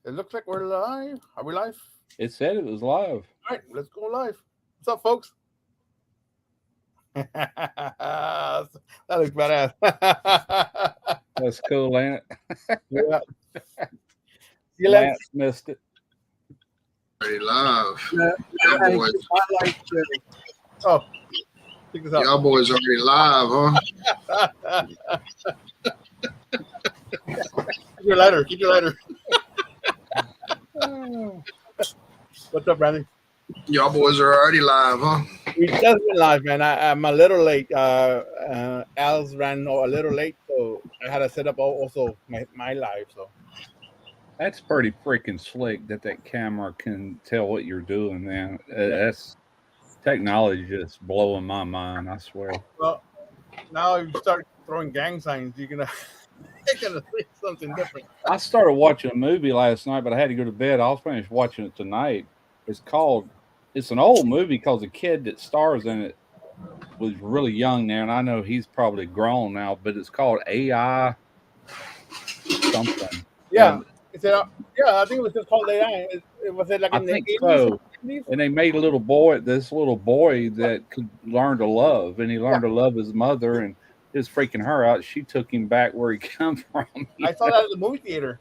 It looks like we're live. Are we live? It said it was live. All right, let's go live. What's up, folks? That looks badass. That's cool, ain't it? Yeah. See you, Lex. Lance missed it. Already live. Yeah, Y'all I boys, like Oh, check this out. y'all boys already live, huh? Keep your lighter. Keep your lighter. What's up, Brandon? Y'all boys are already live, huh? We just went live, man. I'm a little late. Al's ran a little late, so I had to set up also my live. So That's pretty freaking slick that camera can tell what you're doing, man. That's technology just blowing my mind, I swear. well, now if you start throwing gang signs, you're gonna see something different. I started watching a movie last night, but I had to go to bed. I'll finish watching it tonight. It's an old movie because the kid that stars in it was really young there, and I know he's probably grown now, but it's called AI something. Yeah, And it's yeah. I think it was just called AI. It was it like I in the think 80s or so. 70s? And they made this little boy that could learn to love, and he Yeah, learned to love his mother, and it was freaking her out. She took him back where he come from. I saw that at the movie theater.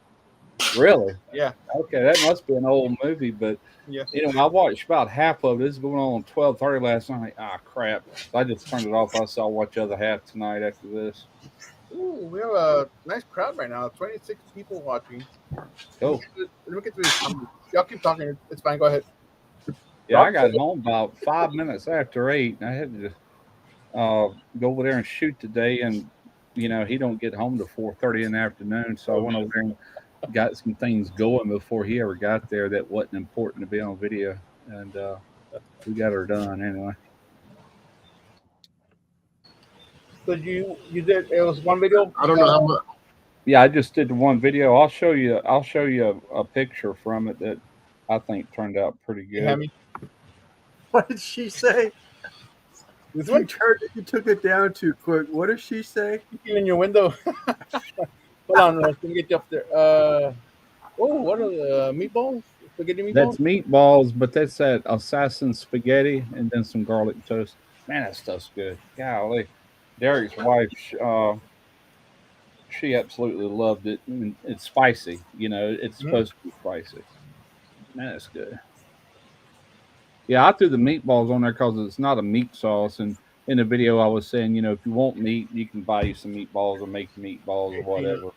Really? Yeah, Okay, that must be an old movie, but yeah. I watched about half of it. This is going on 12:30 last night. Ah, crap! So I just turned it off. I saw watch the other half tonight after this. Ooh, we have a nice crowd right now. 26 people watching. Cool. Let me get to this. Y'all keep talking. It's fine. Go ahead. Yeah, Rob I got home about 5 minutes after 8, and I had to go over there and shoot today. And he don't get home to 4:30 in the afternoon, so I Oh, went over there and got some things going before he ever got there that wasn't important to be on video, and we got her done anyway. so you did. It was one video. I don't know how much. Yeah, I just did the one video. I'll show you. A picture from it that I think turned out pretty You have good. me. What did she say? This You one. you took it down too quick. What did she say? Peeking in your window. Hold on. Let me get you up there. Oh, what are the meatballs? Spaghetti meatballs? That's meatballs, but that's that assassin spaghetti and then some garlic toast. Man, that stuff's good. Golly, Derek's wife, she absolutely loved it. And it's spicy. It's Mhm. supposed to be spicy. Man, that's good. Yeah, I threw the meatballs on there because it's not a meat sauce. And in the video, I was saying, if you want meat, you can buy you some meatballs or make meatballs or whatever.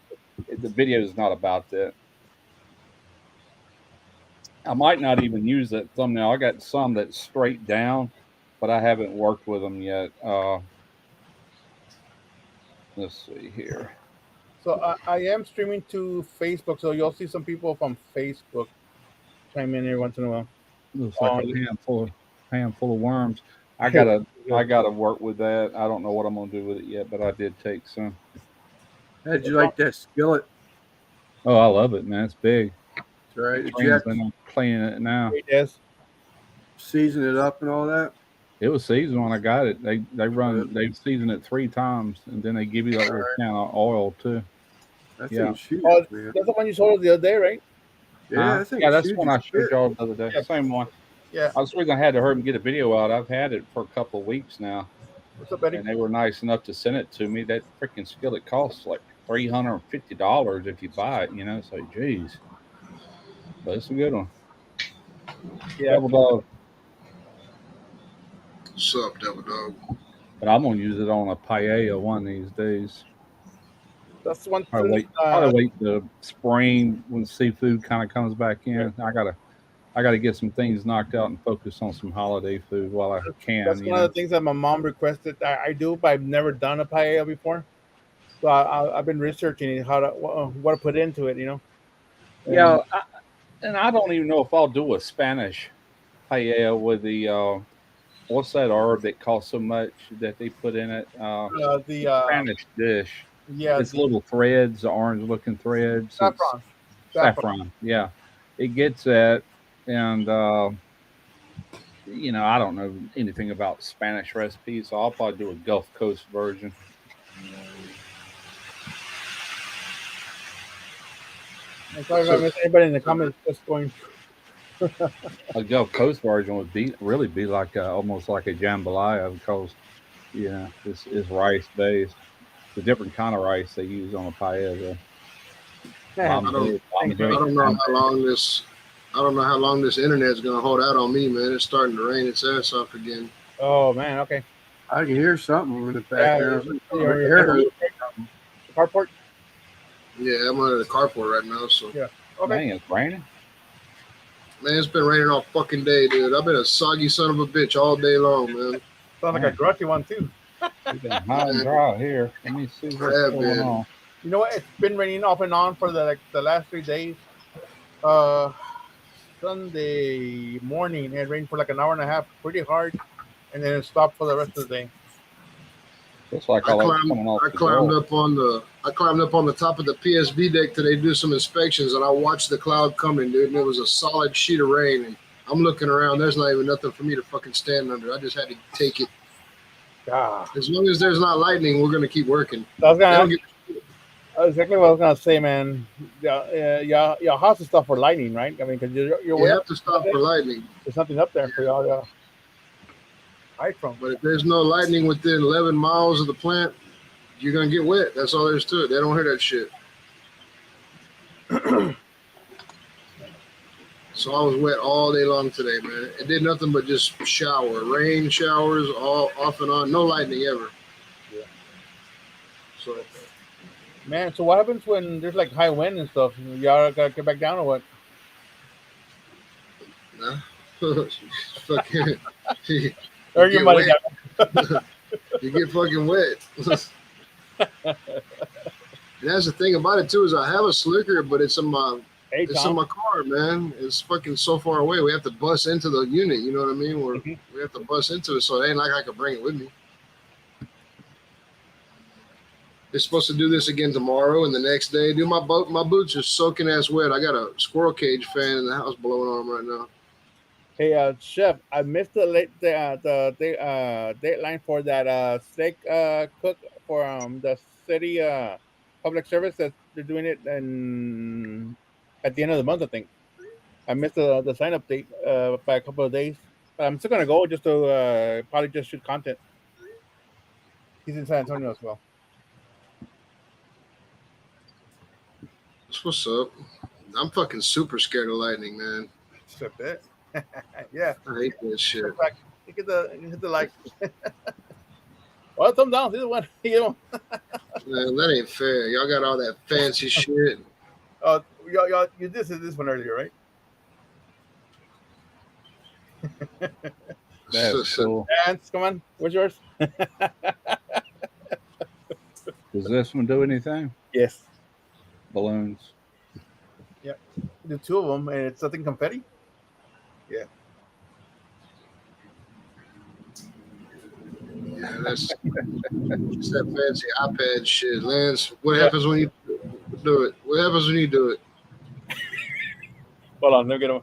The video is not about that. I might not even use that thumbnail. I got some that's straight down, but I haven't worked with them yet. Let's see here. So I am streaming to Facebook, so you'll see some people from Facebook chime in every once in a while. Looks like a Um, pan full of worms. I gotta work with that. I don't know what I'm gonna do with it yet, but I did take some. How'd you like that skillet? Oh, I love it, man. It's big. That's right. Did you Katrina's have to been cleaning it now. yes. season it up and all that? It was seasoned when I got it. Good. They season it 3 times, and then they give you that All little right. can of oil too. That Yeah. thing's huge, Oh, man. that's the one you sold us the other day, right? Yeah, Huh? that Yeah, thing's that's huge one as I showed shit. y'all the other day. Yeah. Same one. Yeah. I was the reason I had to hurry and get a video out. I've had it for a couple of weeks now, What's up, Betty? and they were nice enough to send it to me. That freaking skillet costs like $350 if you buy it. So geez, but it's a good one. Yeah. Double dog. What's up, Devil Dog? But I'm gonna use it on a paella one of these days. That's the one Probably since wait. Probably wait the spring when seafood kind of comes back in. I gotta get some things knocked out and focus on some holiday food while I can. that's one of the things that my mom requested I do, but I've never done a paella before. So I've been researching how to what to put into it, Yeah, and and I don't even know if I'll do a Spanish paella with the what's that herb that costs so much that they put in it? the Spanish dish. yeah, It's the little threads, orange looking threads. It's saffron, saffron. saffron. Yeah, it gets that, and I don't know anything about Spanish recipes, so I'll probably do a Gulf Coast version. I'm sorry if I missed anybody in the comments just going. A Gulf Coast version would really be like almost like a jambalaya because it's rice based. It's a different kind of rice they use on a paella. Though. Man, I don't. thanks, I man. don't know how long this. I don't know how long this internet's gonna hold out on me, man. It's starting to rain its ass off again. Oh man, okay. I can hear something in the Yeah, background. your carport. Yeah, I'm under the carport right now, so Yeah. Okay. Dang, it's raining. man, it's been raining all fucking day, dude. I've been a soggy son of a bitch all day long, man. Sounds like a grouchy one too. We've been hot and dry here. Let me see what's have going been. on. You know what? It's been raining off and on for the last 3 days. Sunday morning it rained for like an hour and a half, pretty hard, and then it stopped for the rest of the day. Looks like I all that's coming off I the climbed door. up on the top of the PSV deck today to do some inspections, and I watched the cloud coming, dude. And it was a solid sheet of rain. And I'm looking around. There's not even nothing for me to fucking stand under. I just had to take it. Ah, As long as there's not lightning, we're gonna keep working. I was They don't gonna get- exactly what I was gonna say, man. Your house is stuff for lightning, right? I mean, because you're you way have up, to stop for lightning. there's nothing up there for y'all. Yeah. Hide from. But if there's no lightning within 11 miles of the plant, you're gonna get wet. That's all there is to it. They don't hear that shit. So I was wet all day long today, man. It did nothing but just shower, rain showers, all off and on. No lightning ever. Yeah. So Man, so what happens when there's like high wind and stuff? Y'all gotta get back down or what? nah. Fucking, you Or you get might wet. have You get fucking wet. And that's the thing about it too, is I have a slicker, but it's in my car, man. It's fucking so far away. We have to bus into the unit. You know what I mean? We have to bus into it, so it ain't like I could bring it with me. They're supposed to do this again tomorrow and the next day. Dude, my boots are soaking ass wet. I got a squirrel cage fan in the house blowing on them right now. Hey, chef, I missed the deadline for that steak cook for the city public service that they're doing it at the end of the month. I think I missed the sign up date by a couple of days, but I'm still gonna go just to probably just shoot content. He's in San Antonio as well. That's what's up. I'm fucking super scared of lightning, man. Just a bit. Yeah. I hate that shit. You hit the like. Well, thumb down. Either one. You know. Man, that ain't fair. Y'all got all that fancy shit. Y'all, you did say this one earlier, right? That's cool. Dance, come on. What's yours? Does this one do anything? Yes. Balloons. Yep. The two of them, and it's something confetti. Yeah. Yeah, that's that fancy iPad shit, Lance. What happens when you do it? What happens when you do it? Hold on, let me get him.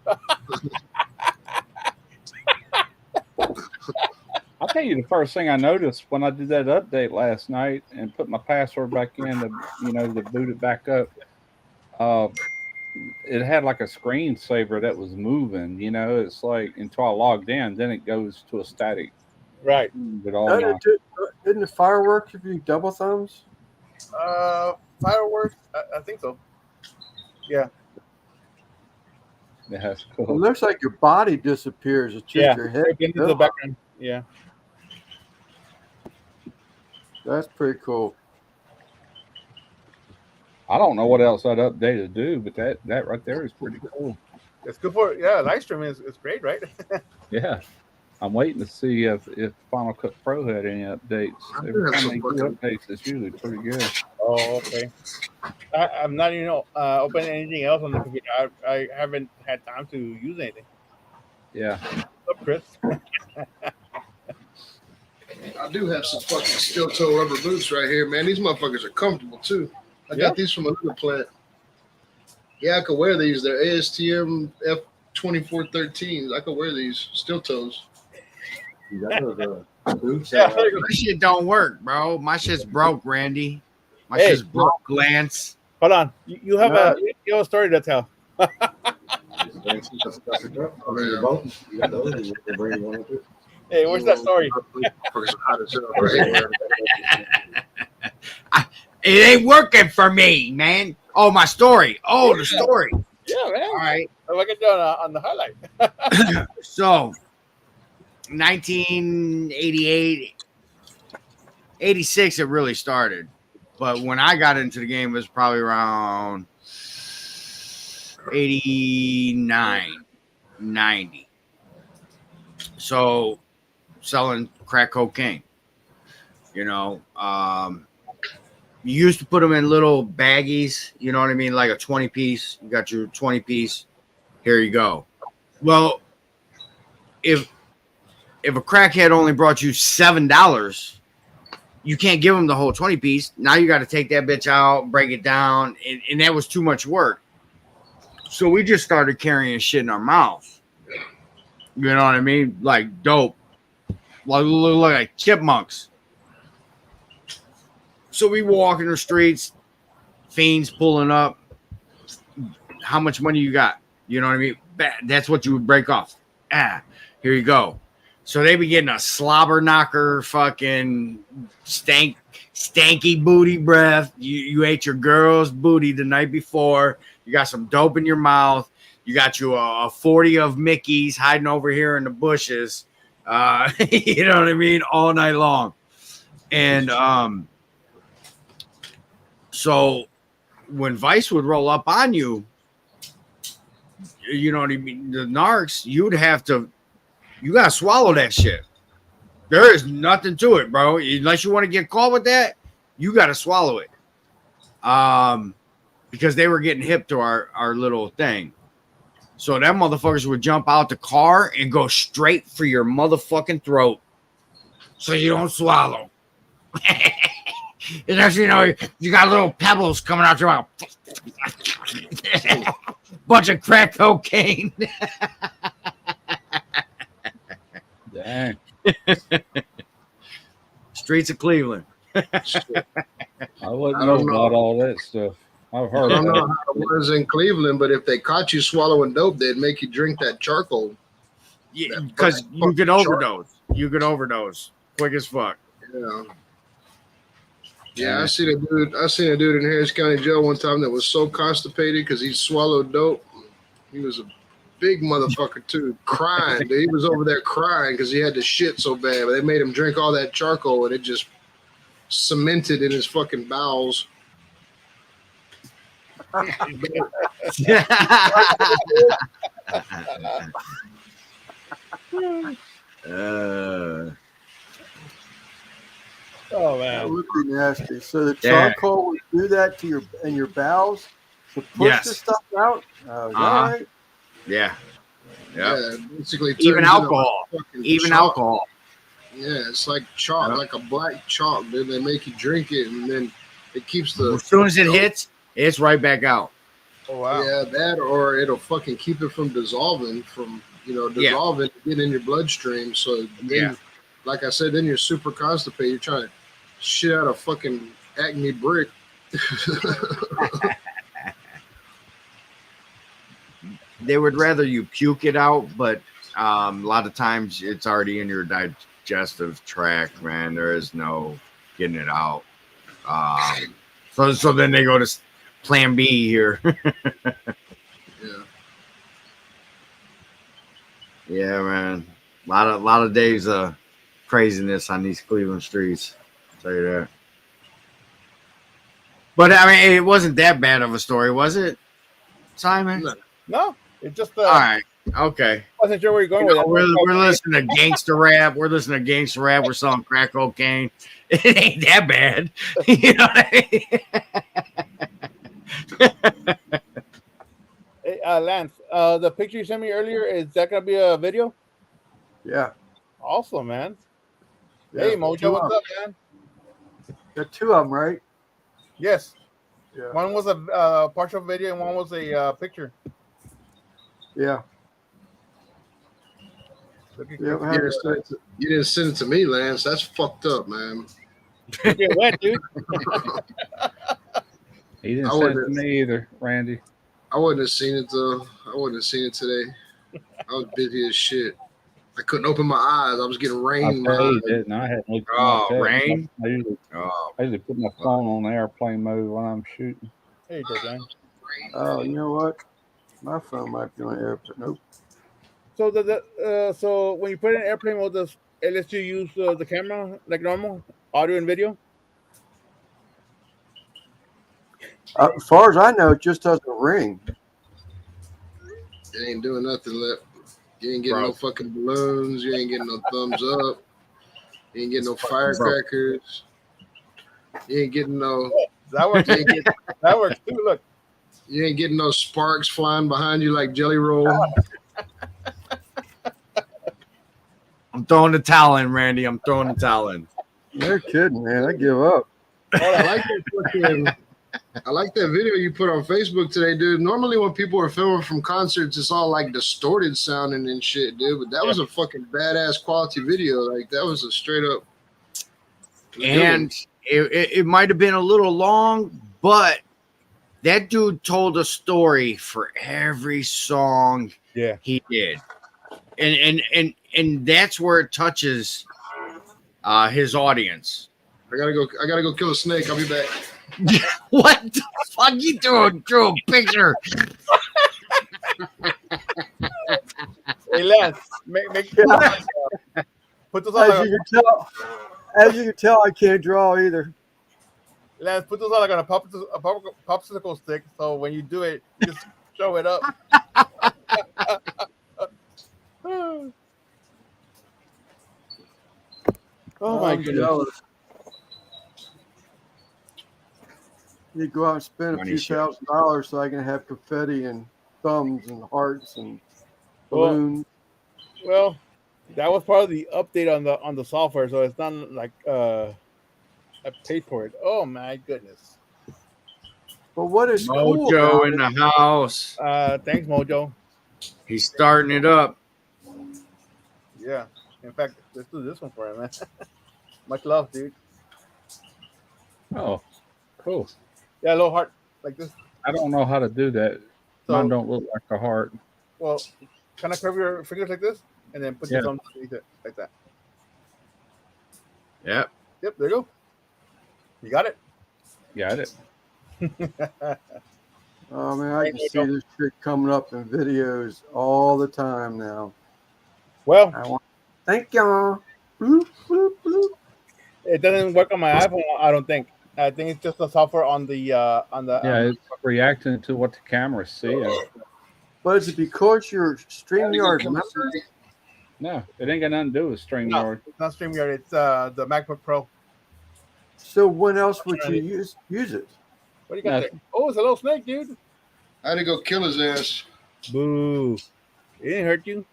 I'll tell you the first thing I noticed when I did that update last night and put my password back in to boot it back up. It had like a screensaver that was moving. It's like until I logged in, then it goes to a static. Right. With all my... Didn't the fireworks give you double thumbs? Fireworks. I think so. Yeah. That's It cool. looks like your body disappears. It's just your head. Get into the background. Yeah. That's pretty cool. I don't know what else that update to do, but that right there is pretty cool. It's good for live streaming is great, right? Yeah. I'm waiting to see if Final Cut Pro had any updates. Every time they do updates, it's usually pretty good. Oh, okay. I'm not even opening anything else on the computer. I haven't had time to use anything. Yeah. What's up, Chris? I do have some fucking steel toe rubber boots right here, man. These motherfuckers are comfortable too. I got these from another plant. Yeah, I could wear these. They're ASTM F2413s. I could wear these steel toes. My shit don't work, bro. My shit's broke, Randy. My shit's broke, Lance. Hold on. You have You have a story to tell. Hey, where's that story? It ain't working for me, man. Oh, my story. Oh, the story. Yeah, man. All right. I'll look at you on the highlight. So, 1988, 86, it really started. But when I got into the game, it was probably around 89, 90. So, selling crack cocaine. You know, you used to put them in little baggies, you know what I mean? Like a 20 piece. You got your 20 piece. Here you go. Well, if a crackhead only brought you $7, you can't give him the whole 20 piece. Now you got to take that bitch out, break it down, and that was too much work. So we just started carrying shit in our mouth. You know what I mean? Like dope. Like chipmunks. So we walk in the streets, fiends pulling up. How much money you got? You know what I mean? That's what you would break off. Here you go. So they be getting a slobber knocker, fucking stanky booty breath. You ate your girl's booty the night before. You got some dope in your mouth. You got you a 40 of Mickeys hiding over here in the bushes. You know what I mean? All night long. And so when Vice would roll up on you, you know what I mean? The narcs, you gotta swallow that shit. There is nothing to it, bro. Unless you want to get caught with that, you gotta swallow it. Because they were getting hip to our little thing. So that motherfuckers would jump out the car and go straight for your motherfucking throat. So you don't swallow. And as you know, you got little pebbles coming out your mouth. Bunch of crack cocaine. Dang. Streets of Cleveland. I wouldn't know about all that stuff. I've heard I don't know of how it was in Cleveland, but if they caught you swallowing dope, they'd make you drink that charcoal. Yeah, because you could overdose. You could overdose quick as fuck. Yeah. Yeah, I seen a dude in Harris County Jail one time that was so constipated because he swallowed dope. He was a big motherfucker too, crying. He was over there crying because he had to shit so bad. But they made him drink all that charcoal and it just cemented in his fucking bowels. Oh man, that would be nasty. So the charcoal would do that to your bowels to push the stuff out. All right. Yeah. Yeah, basically even alcohol. Even chalk. alcohol. Yeah, it's like chalk, like a black chalk. Then they make you drink it, and then it keeps the. As soon as it hits, it's right back out. oh wow. Yeah, that or it'll fucking keep it from dissolving, get in your bloodstream. So then, like I said, then you're super constipated. You're trying to shit out a fucking Acme brick. They would rather you puke it out, but a lot of times it's already in your digestive tract, man. There is no getting it out. So then they go to plan B here. Yeah, man. A lot of days of craziness on these Cleveland streets. I'll tell you that. But I mean, it wasn't that bad of a story, was it, Simon? No, it's just all right. Okay. I wasn't sure where you're going with it. We're listening to gangster rap. We're listening to gangster rap. We're selling crack cocaine. It ain't that bad. You know what I mean? Hey, Lance, the picture you sent me earlier, is that gonna be a video? Yeah. Awesome, man. Yeah, Hey, Mojo, what's up, man? Got two of them, right? Yes. Yeah. One was a partial video and one was a picture. Yeah. You didn't send it to me, Lance. That's fucked up, man. You get wet, dude. He didn't send it to me either, Randy. I wouldn't have seen it though. I wouldn't have seen it today. I was busy as shit. I couldn't open my eyes. I was getting rain I in my tell you, eyes. didn't I? hadn't looked at my Oh, text. rain. I usually put my phone on airplane mode when I'm shooting. There you go, John. Oh, you know what? My phone might be on airplane. Nope. So so when you put it in airplane mode, does it lets you use the camera like normal, audio and video? As far as I know, it just doesn't ring. It ain't doing nothing left. You ain't getting no fucking balloons. You ain't getting no thumbs up. You ain't getting no firecrackers. You ain't getting no. That works. That works too. Look. You ain't getting no sparks flying behind you like Jelly Roll. I'm throwing the towel in, Randy. I'm throwing the towel in. You're kidding, man. I give up. I like that video you put on Facebook today, dude. Normally when people are filming from concerts, it's all like distorted sounding and shit, dude. But that was a fucking badass quality video. Like that was a straight up. And it might have been a little long, but that dude told a story for every song he did. And that's where it touches his audience. I gotta go kill a snake. I'll be back. What the fuck you doing? Drew a picture. Hey, Les, put those on. As you can tell, I can't draw either. Les, put those on like on a popsicle stick. So when you do it, you just show it up. Oh my goodness. You go out and spend a few $1,000s so I can have confetti and thumbs and hearts and balloons. Well, that was part of the update on the software, so it's not like I paid for it. Oh my goodness! But what is Mojo cool in the house? Thanks, Mojo. He's starting it up. Yeah. In fact, let's do this one for him, man. Much love, dude. Oh, cool. Yeah, a little heart like this. I don't know how to do that. So, mine don't look like a heart. Well, kind of curve your fingers like this, and then put your thumb underneath it like that. Yep. Yep. There you go. You got it. Got it. Oh man, I can see this shit coming up in videos all the time now. Well, thank y'all. Bloop, bloop, bloop. It doesn't work on my iPhone. I don't think. I think it's just the software on the Yeah, it's reacting to what the camera's seeing. But is it because you're StreamYard member? No, it ain't got nothing to do with StreamYard. No, it's not StreamYard. It's the MacBook Pro. So when else would you use it? What do you got there? Oh, it's a little snake, dude. I had to go kill his ass. Boo! It didn't hurt you.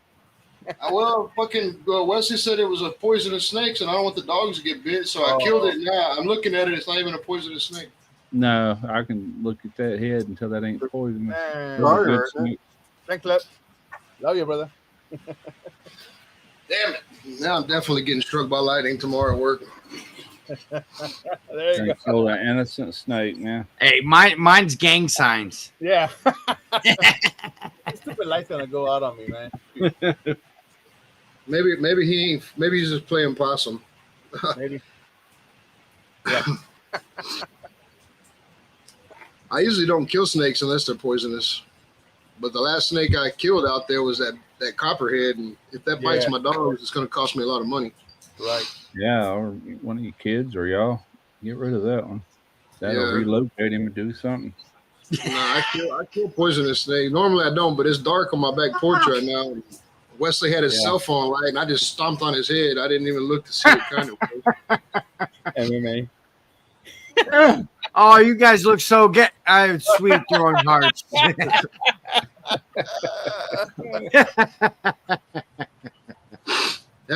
Well, fucking Wesley said it was a poisonous snake, and I don't want the dogs to get bit, so I killed it. Now I'm looking at it; it's not even a poisonous snake. No, I can look at that head until that ain't poisonous. Thanks, Lep. Love you, brother. Damn it! Now I'm definitely getting struck by lightning tomorrow at work. There you go. Kill an innocent snake, man. Hey, mine's gang signs. Yeah. Stupid light's gonna go out on me, man. Maybe he ain't. Maybe he's just playing possum. Maybe. Yeah. I usually don't kill snakes unless they're poisonous. But the last snake I killed out there was that copperhead, and if that bites my dogs, it's going to cost me a lot of money. Right. Yeah, or one of your kids or y'all get rid of that one. That'll relocate him and do something. No, I kill poisonous snake. Normally I don't, but it's dark on my back porch right now. Wesley had his cell phone light, and I just stomped on his head. I didn't even look to see what kind it was. MMA. Oh, you guys look so good. Sweet throwing hearts. Have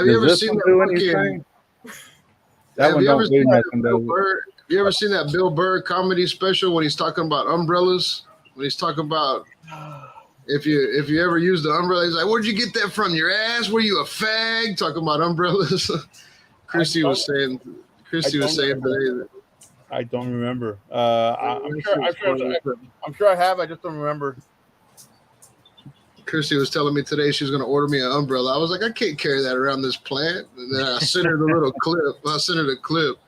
you ever seen that? Have you ever seen that Bill Burr comedy special when he's talking about umbrellas? When he's talking about if you ever use the umbrella, he's like, "Where'd you get that from? Your ass? Were you a fag?" Talking about umbrellas. Christy was saying today that. I don't remember. I'm sure I have. I just don't remember. Kirsty was telling me today she was going to order me an umbrella. I was like, I can't carry that around this plant. And then I sent her the little clip. I sent her the clip.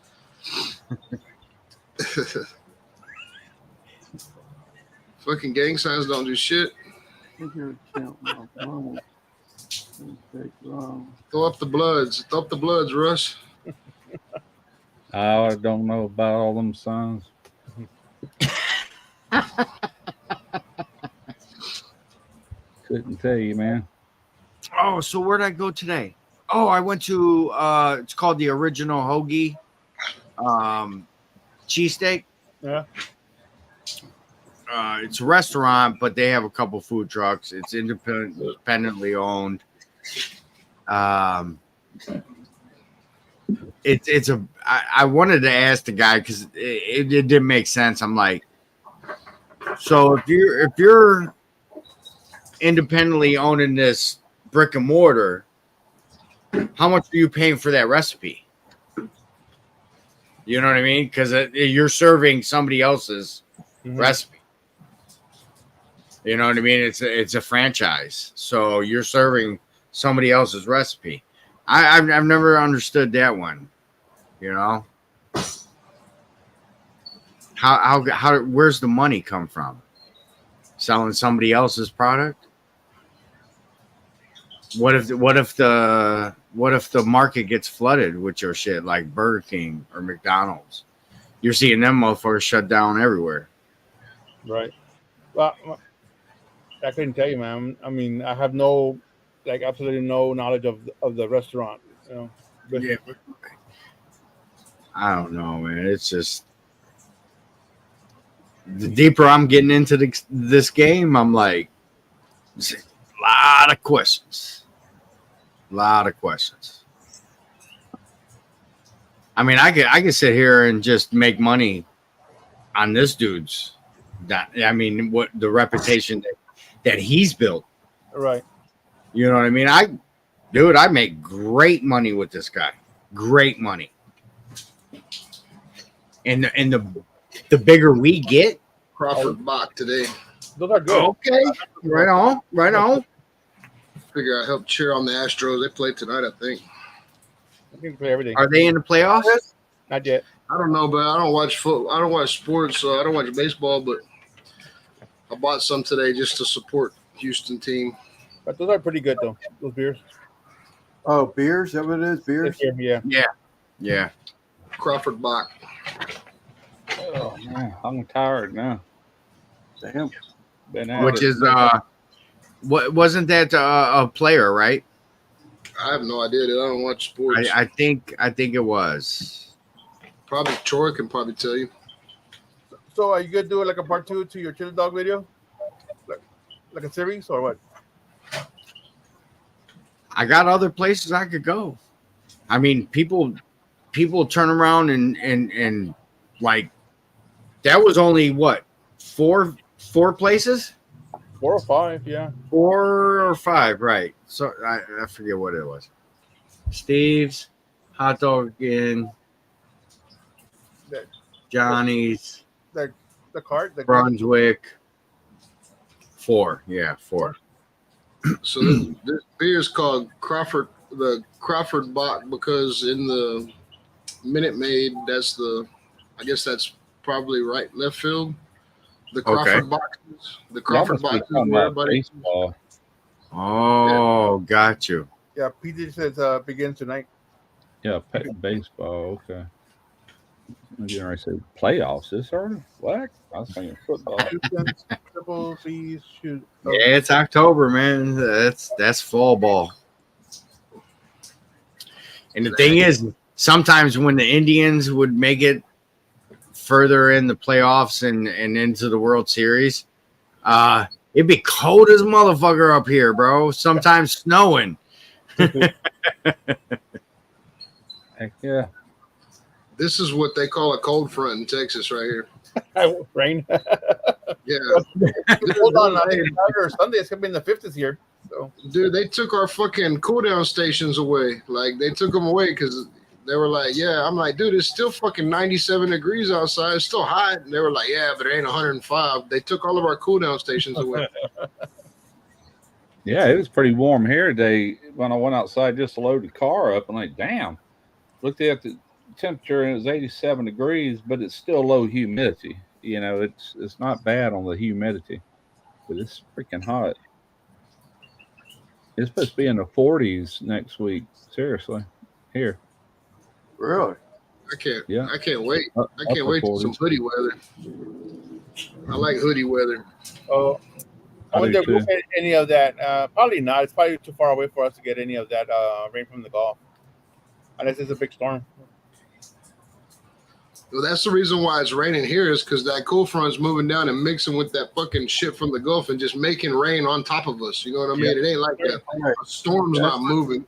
Fucking gang signs don't do shit. Throw up the bloods. Throw up the bloods, Russ. I don't know about all them signs. Couldn't tell you, man. Oh, so where'd I go today? Oh, I went to it's called the Original Hoagie cheesesteak. Yeah. It's a restaurant, but they have a couple food trucks. It's independently owned. It's a. I wanted to ask the guy because it didn't make sense. I'm like, so if you're independently owning this brick and mortar, how much are you paying for that recipe? You know what I mean? Because you're serving somebody else's recipe. You know what I mean? It's a franchise, so you're serving somebody else's recipe. I've never understood that one. You know, how where's the money come from? Selling somebody else's product? What if the market gets flooded with your shit like Burger King or McDonald's? You're seeing them motherfuckers shut down everywhere. Right. Well, I couldn't tell you, man. I mean, I have absolutely no knowledge of the restaurant. You know. Yeah. I don't know, man. It's just the deeper I'm getting into this game, I'm like, a lot of questions. I mean, I could sit here and just make money on this dude's. What the reputation that he's built. Right. You know what I mean? I make great money with this guy. Great money. And the bigger we get, Crawford Bach today. Those are good. Okay. Right on. Figure I helped cheer on the Astros. They play tonight, I think. I can play everything. Are they in the playoffs? Not yet. I don't know, but I don't watch football. I don't watch sports, so I don't watch baseball. But I bought some today just to support Houston team. But those are pretty good though. Those beers. Oh, beers? Is that what it is? Beers? Yeah. Crawford Bach. Oh man, I'm tired now. Damn. Which is what wasn't that a player, right? I have no idea. Dude. I don't watch sports. I think it was. Probably Troy can probably tell you. So are you gonna do like a part 2 to your chili dog video? Like a series or what? I got other places I could go. I mean, people turn around and like that was only what four places? 4 or 5, yeah. 4 or 5, right? So I forget what it was. Steve's, Hot Dog Inn, Johnny's, The cart, the Brunswick. 4, yeah, 4. So this beer is called Crawford Bach because in the Minute Maid, I guess that's probably right left field. The Crawford boxes. The Crawford boxes where everybody. Baseball. Oh, got you. Yeah, PJ says begins tonight. Yeah, baseball. Okay. I'm getting ready to say playoffs this early. What? I was thinking football. Triple C's shoot. Yeah, it's October, man. That's fall ball. And the thing is, sometimes when the Indians would make it further in the playoffs and into the World Series, it'd be cold as motherfucker up here, bro. Sometimes snowing. Heck yeah. This is what they call a cold front in Texas right here. Rain. Yeah. Hold on, I think Saturday or Sunday it's gonna be in the 50s here. So, dude, they took our fucking cool down stations away. Like they took them away because they were like, yeah. I'm like, dude, it's still fucking 97 degrees outside. It's still hot. And they were like, yeah, but it ain't 105. They took all of our cool down stations away. Yeah, it was pretty warm here today when I went outside just to load the car up. I'm like, damn. Looked at the temperature and it was 87 degrees, but it's still low humidity. You know, it's not bad on the humidity, but it's freaking hot. It's supposed to be in the 40s next week. Seriously, here, Really? yeah, I can't wait. I can't upper wait for some 40s. hoodie weather. I like hoodie weather. Oh, I I do wonder if we'll too. get any of that. Probably not. It's probably too far away for us to get any of that rain from the Gulf, unless it's a big storm. Well, that's the reason why it's raining here is because that cold front's moving down and mixing with that fucking shit from the Gulf and just making rain on top of us. You know what I mean? It ain't like that. Right. A storm's not moving.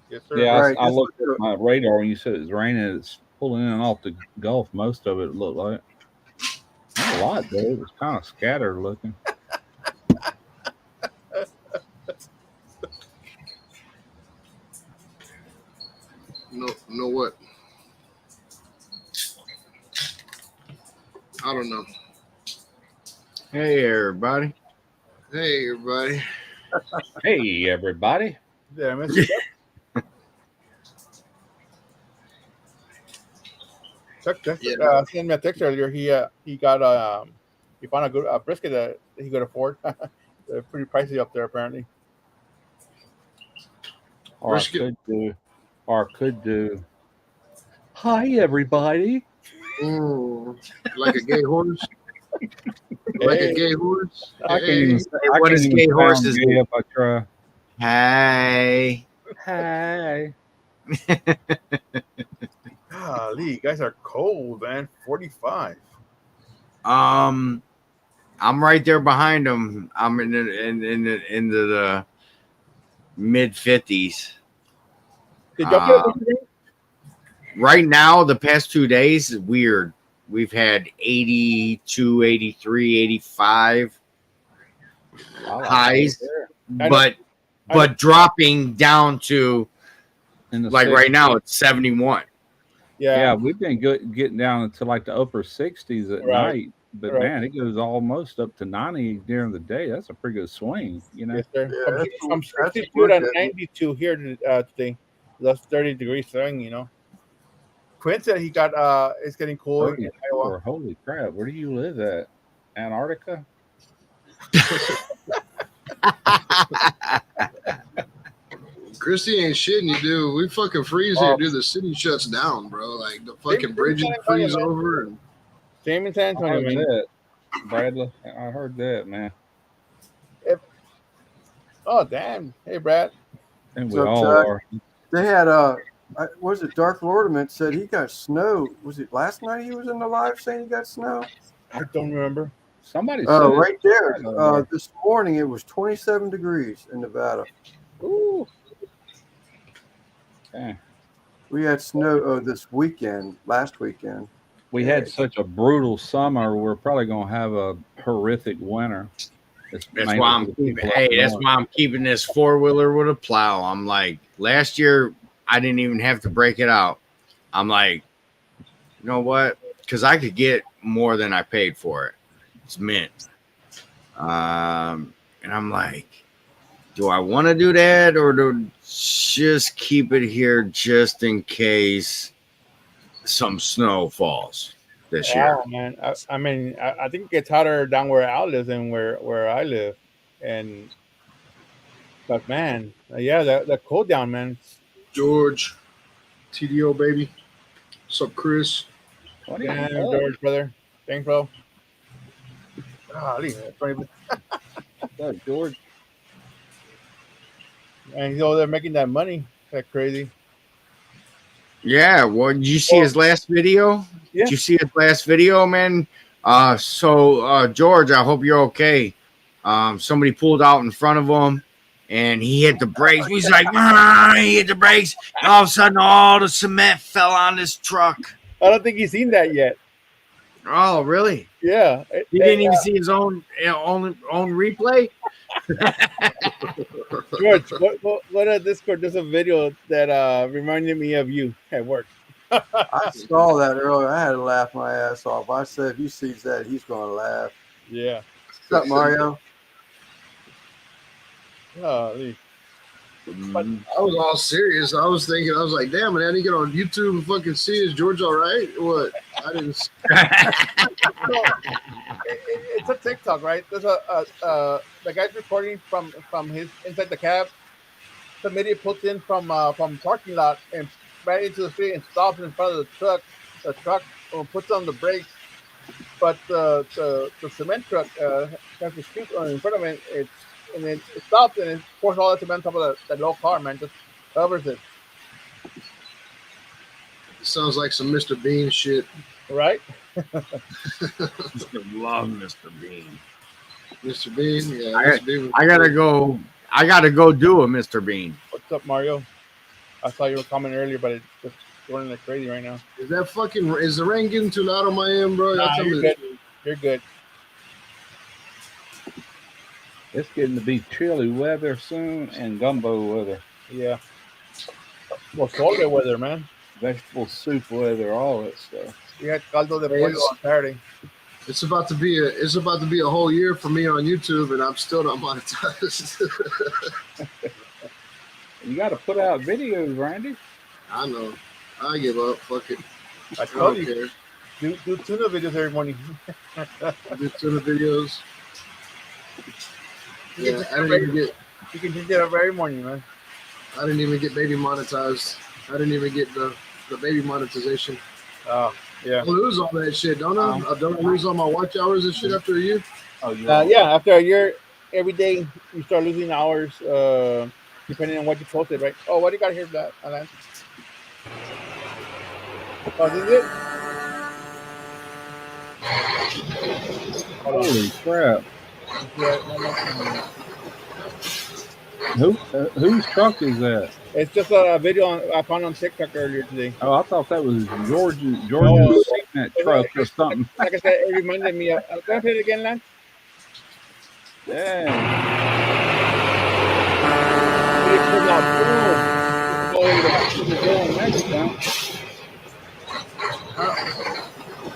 Yes, sir. Yeah, Right. I That's looked what at my radar when you said it's raining. It's pulling in and off the Gulf. Most of it looked like not a lot though. It was kind of scattered looking. Know what? I don't know. Hey, everybody. Hey, everybody. Hey, everybody! Yeah, I missed it. Chuck sent me a text earlier. He got he found a good brisket that he could afford. They're pretty pricey up there apparently. Or I Brisket. could do. Hi, everybody! Like a gay horse. Like a Hey. gay horse. I can't even. I what can't does even gay sound horses gay do? if I try. Hey. Hi. Golly, you guys are cold, man. 45. I'm right there behind them. I'm in the mid 50s. Did y'all get Um, right now, the past 2 days is weird. We've had 82, 83, 85 I like highs, it there. but dropping down to In the like 60s. right now it's 71. Yeah, Yeah, we've been getting down into like the upper 60s at Right. night, but Right. man, it goes almost up to 90 during the day. That's a pretty good swing, you know. yes, sir. Yeah, From that's what 62 we're to getting. 92 here today. That's 30-degree swing, you know. Quinn said he got it's getting cool in Iowa. 34. Holy crap! Where do you live at? Antarctica? Christy ain't shitting you, dude. We fucking freeze here, dude. The city shuts down, bro. Like the fucking bridges freeze over. And Same in San I Antonio, heard man. that, Bradley. I heard that, man. Oh damn! Hey, Brad. And we So, all Chuck, are. they had was it Dark Lordament said he got snow? Was it last night he was in the live saying he got snow? I don't remember. Somebody said Right there. I don't know. This morning it was 27 degrees in Nevada. Ooh. Dang. We had snow last weekend. We had such a brutal summer. We're probably gonna have a horrific winter. That's why I'm keeping this 4-wheeler with a plow. I'm like, last year I didn't even have to break it out. I'm like, you know what? Because I could get more than I paid for it. It's mint. And I'm like, do I want to do that or do just keep it here just in case some snow falls this year? Oh man, I mean, I think it gets hotter down where Al lives than where I live, but man, yeah, the cold down, man. George, TDO baby. What's up, Chris? What do you Damn, think? George, brother. Thanks, bro. Golly, George? and he's over there making that money. That's crazy. Yeah, well, did you see his last video? Yeah. Did you see his last video, man? George, I hope you're okay. Somebody pulled out in front of him and he hit the brakes. He's like, he hit the brakes, and all of a sudden all the cement fell on his truck. I don't think he's seen that yet. Oh, really? Yeah. He didn't even see his own replay? George, what a Discord? There's a video that reminded me of you at work. I saw that earlier. I had to laugh my ass off. I said, if he sees that, he's going to laugh. Yeah. What's up, Mario? Mm. I was all serious. I was thinking, I was like, damn, man, I didn't get on YouTube and fucking see, is George all right? What? I didn't. It's a TikTok, right? There's the guy's recording from his inside the cab. Somebody puts in from parking lot and right into the street and stops in front of the truck. The truck puts on the brakes, but the cement truck has the chute in front of it. And it stops and it pours all the cement on top of the low car, man. Just covers it, It sounds like some Mr. Bean shit. right? Love Mr. Bean. Mr. Bean, yeah. I- Mr. Bean was I gotta cool. go. I gotta go do a Mr. Bean. What's up, Mario? I saw you were commenting earlier, but it's just running like crazy right now. Is that fucking? Is the rain getting too loud on my end, bro? Nah, Tell me you're the good. truth. You're good. It's getting to be chilly weather soon and gumbo weather, Yeah. Well, Soldier weather, man. vegetable soup weather, all that stuff. We had caldo de Hey, pollo it's- on Saturday. It's about to be a whole year for me on YouTube, and I'm still not monetized. You got to put out videos, Randy. I know. I give up. Fuck it. I I told don't you, care. do tuna videos every morning. Do tuna videos. You Yeah, can I didn't even get. You can change it up every morning, man. I didn't even get baby monetized. I didn't even get the baby monetization. Oh, yeah. I lose all that shit, don't I? Don't I lose all my watch hours and shit after a year? Oh, you Yeah, after a year, every day you start losing hours, depending on what you posted, right? Oh, what do you got here for that, Alan? Oh, this is it? Hold on. Holy crap! Yeah, no. Whose truck is that? It's just a video I found on TikTok earlier today. Oh, I thought that was George's No. cement truck or something. Like I said, it reminded me of. Can I play it again, Lance? Yeah. It comes out, boom.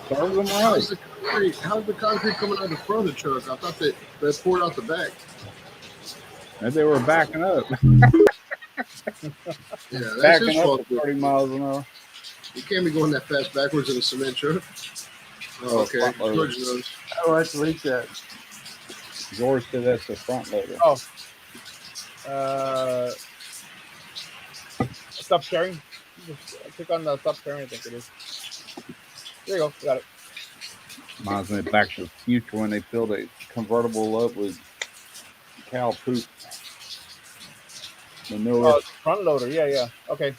Serves them How's right. the concrete coming out the front of the truck? I thought that poured out the back. Maybe they were backing up. Yeah, that's Backing his up fault. at 30 miles an hour. You can't be going that fast backwards in a cement truck. Oh, okay. front loader. George knows. Oh, I delete that. George said that's the front loader. Oh. Stop sharing. Just click on the stop sharing, I think it is. There you go. Got it. Reminds me of Back to the Future when they filled a convertible up with cow poop. Manure. Oh, front loader. Yeah. Okay.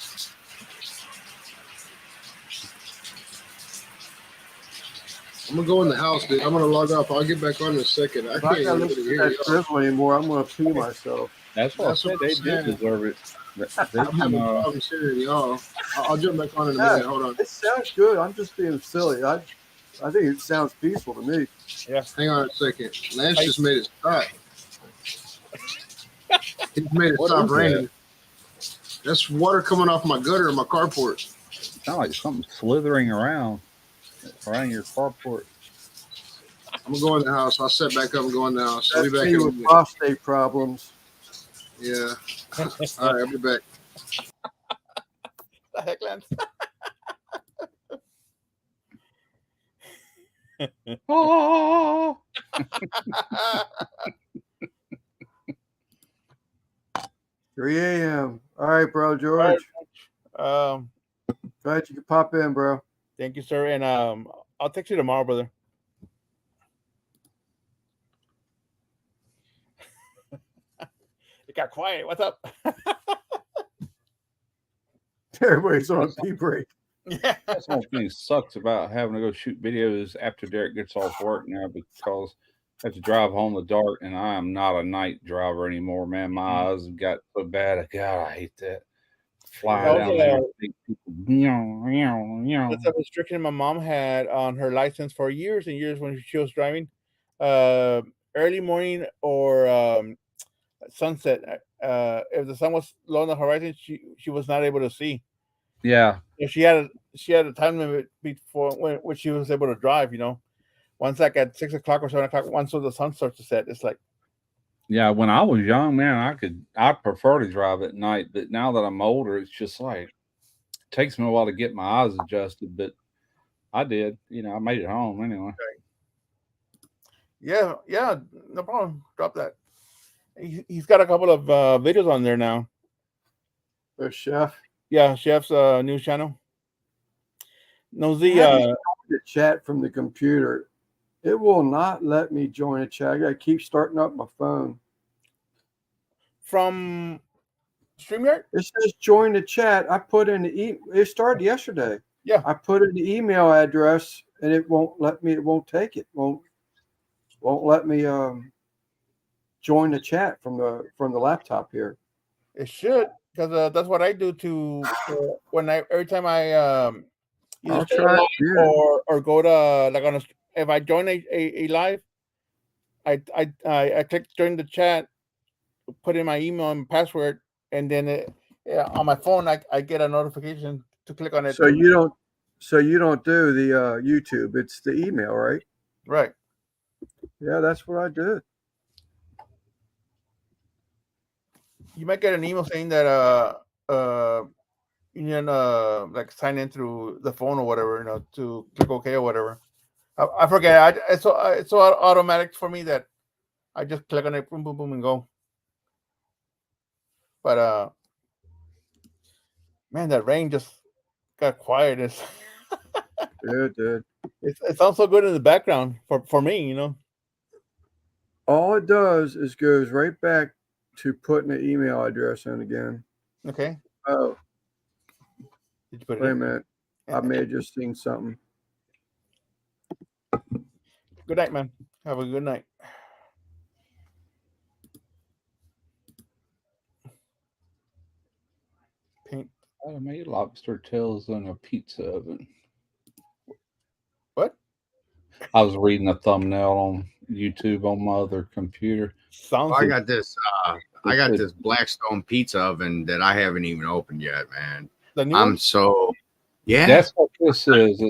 I'm gonna go in the house, dude. I'm gonna log off. I'll get back on in a second. I If I can't gotta even listen to hear that you. drizzle anymore, I'm gonna pee myself. That's what That's I what said. They I'm did saying. deserve it. They I'm having can, problems hearing y'all. I'll jump back on in a minute. Hold on. It sounds good. I'm just being silly. I think it sounds peaceful to me. Hang on a second. Lance just made it stop. He's made it What stop is raining. That's water coming off my gutter in my carport. sound like something slithering around your carport. I'm gonna go in the house. I'll set back up and go in the house. I'll be That's back me in a with minute. prostate problems. Yeah. All right, I'll be back. The heck, Lance? Oh, 3 a.m. All right, bro, George. Glad you could pop in, bro. Thank you, sir. And I'll text you tomorrow, brother. It got quiet. What's up? Everybody's on a pee break. Yeah. that's one thing sucks about having to go shoot videos after Derek gets off work now because I have to drive home in the dark, and I am not a night driver anymore, man. My eyes have got so bad. God, I hate that. Fly That was down there and think people, That's a restriction my mom had on her license for years and years when she was driving. Early morning or sunset. If the sun was low on the horizon, she was not able to see. Yeah. So she had a time limit before when she was able to drive. Once like at 6 o'clock or 7 o'clock, once the sun starts to set, it's like Yeah, when I was young, man, I prefer to drive at night, but now that I'm older, it's just like it takes me a while to get my eyes adjusted. But I did, I made it home anyway. Yeah, yeah, no problem. Drop that. He's got a couple of videos on there now. The chef. Yeah, Chef's news channel. No, The chat from the computer. It will not let me join a chat. I gotta keep starting up my phone. From StreamYard? It says join the chat. I put in it started yesterday. Yeah. I put in the email address and it won't let me, it won't take it. Won't let me join the chat from the laptop here. It should, because that's what I do to when every time I either I'll stay try live it here. or go to like if I join a live, I click join the chat, put in my email and password, and then on my phone I get a notification to click on it. So you don't do the YouTube. It's the email, right? Right. Yeah, that's what I did. You might get an email saying that you need like sign in through the phone or whatever, to click OK or whatever. I forget. It's so automatic for me that I just click on it, boom, boom, boom, and go. But man, that rain just got quiet. Yeah, it did. It sounds so good in the background for me. All it does is goes right back to putting the email address in again. Okay. Oh, did you put it wait a in? minute. I may have just seen something. Good night, man. Have a good night. Paint. I made lobster tails in a pizza oven. What? I was reading a thumbnail on YouTube on my other computer. Sounds. I got this. I got this Blackstone pizza oven that I haven't even opened yet, man. The new one? Yeah. That's what this is.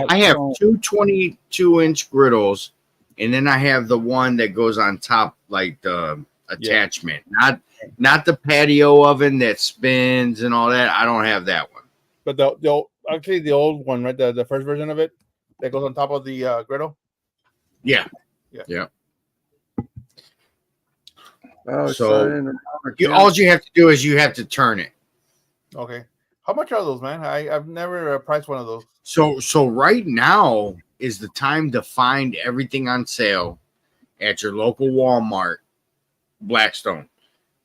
I have two 22-inch griddles, and then I have the one that goes on top, like the attachment, not the patio oven that spins and all that. I don't have that one. But actually the old one, right? The first version of it that goes on top of the griddle. Yeah. Oh, so all you have to do is you have to turn it. Okay. How much are those, man? I've never priced one of those. So right now is the time to find everything on sale at your local Walmart, Blackstone,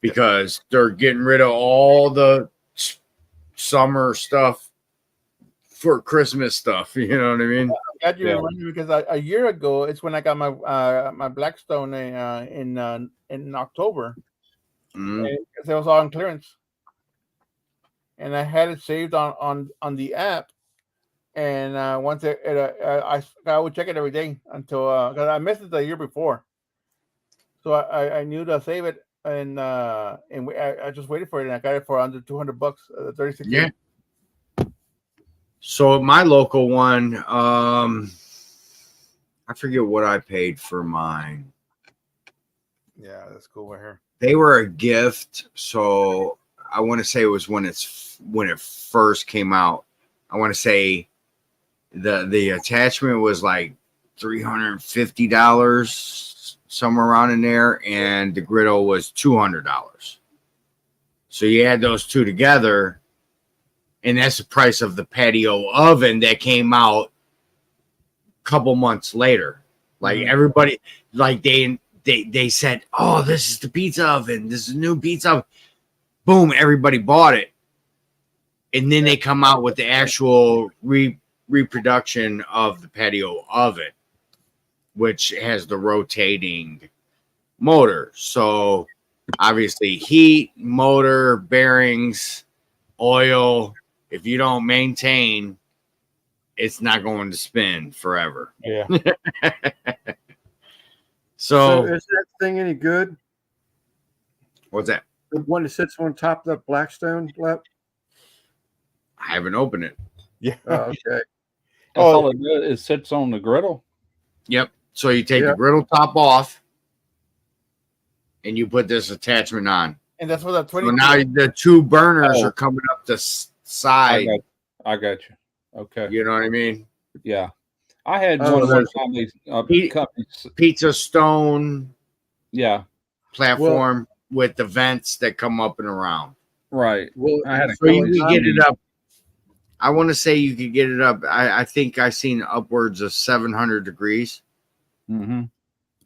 because they're getting rid of all the summer stuff for Christmas stuff. You know what I mean? I'm glad you reminded me, because a year ago it's when I got my my Blackstone in October. Because it was all on clearance, and I had it saved on the app. And once I would check it every day until because I missed it the year before, so I knew to save it, and I just waited for it, and I got it for under $200, 36. Yeah. So my local one, I forget what I paid for mine. Yeah, that's cool right here. They were a gift, so I want to say it was when it first came out. I want to say the attachment was like $350, somewhere around in there, and the griddle was $200. So you add those two together, and that's the price of the patio oven that came out a couple months later. Like everybody, like they said, "Oh, this is the pizza oven. This is a new pizza oven." Boom! Everybody bought it, and then they come out with the actual reproduction of the patio oven, which has the rotating motor. So obviously, heat, motor, bearings, oil. If you don't maintain, it's not going to spin forever. Yeah. So is that thing any good? What's that? The one that sits on top of the Blackstone lap? I haven't opened it. Yeah. Oh, okay. All it does, it sits on the griddle. Yep. So you take the griddle top off, and you put this attachment on. And that's what the 20. So now the two burners Oh. are coming up the side. I got you. Okay. You know what I mean? Yeah. I had Oh, one there's- time these He- companies. Pizza stone Yeah. platform with the vents that come up and around. Right. Well, I had a So you company- can get it up. I want to say you could get it up. I think I seen upwards of 700 degrees. Mhm.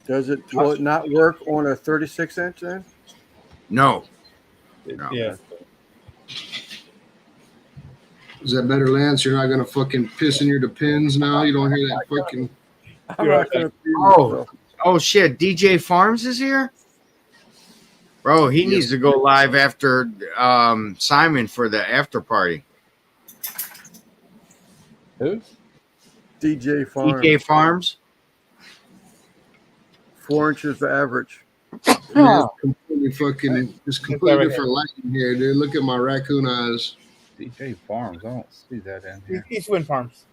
will it not work on a 36-inch then? No. Yeah. Is that better, Lance? You're not gonna fucking piss in your Depends now. You don't hear that fucking. I'm not gonna feed Oh. myself. Oh shit! DJ Farms is here, bro. He needs to go live after Simon for the after party. Who? DJ Farm. DJ Farms. 4 inches average. Man, it's completely different lighting here, dude. Look at my raccoon eyes. DJ Farms. I don't see that in here. Eastwind Farms.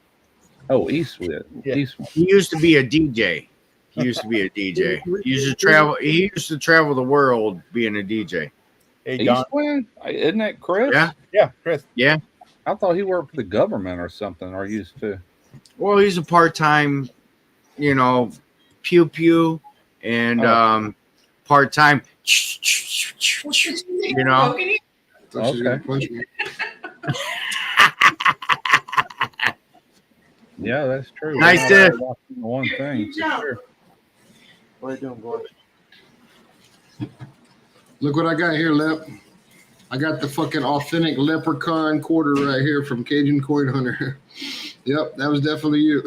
Oh, Eastwood. Yeah. Eastwood. He used to be a DJ. He used to be a DJ. He used to travel. He used to travel the world being a DJ. Hey, John. Eastwood? Isn't that Chris? Yeah. Yeah, Chris. Yeah. I thought he worked for the government or something, or used to. Well, he's a part-time, pew pew, and part-time. You know. Thought she was gonna punch me. Yeah, that's true. Nice We're not to- all watching one thing. For sure. What are you doing, boy? Look what I got here, Lep. I got the fucking authentic leprechaun quarter right here from Cajun Coin Hunter. Yep, that was definitely you.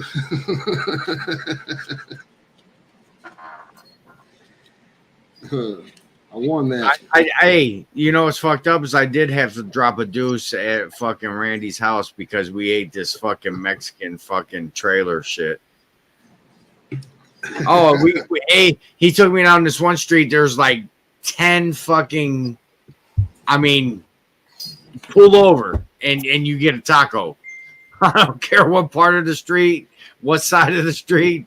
I won that. Hey, you know what's fucked up is I did have to drop a deuce at fucking Randy's house because we ate this fucking Mexican fucking trailer shit. Oh, he took me down this one street. There's like 10 fucking, pull over and you get a taco. I don't care what part of the street, what side of the street,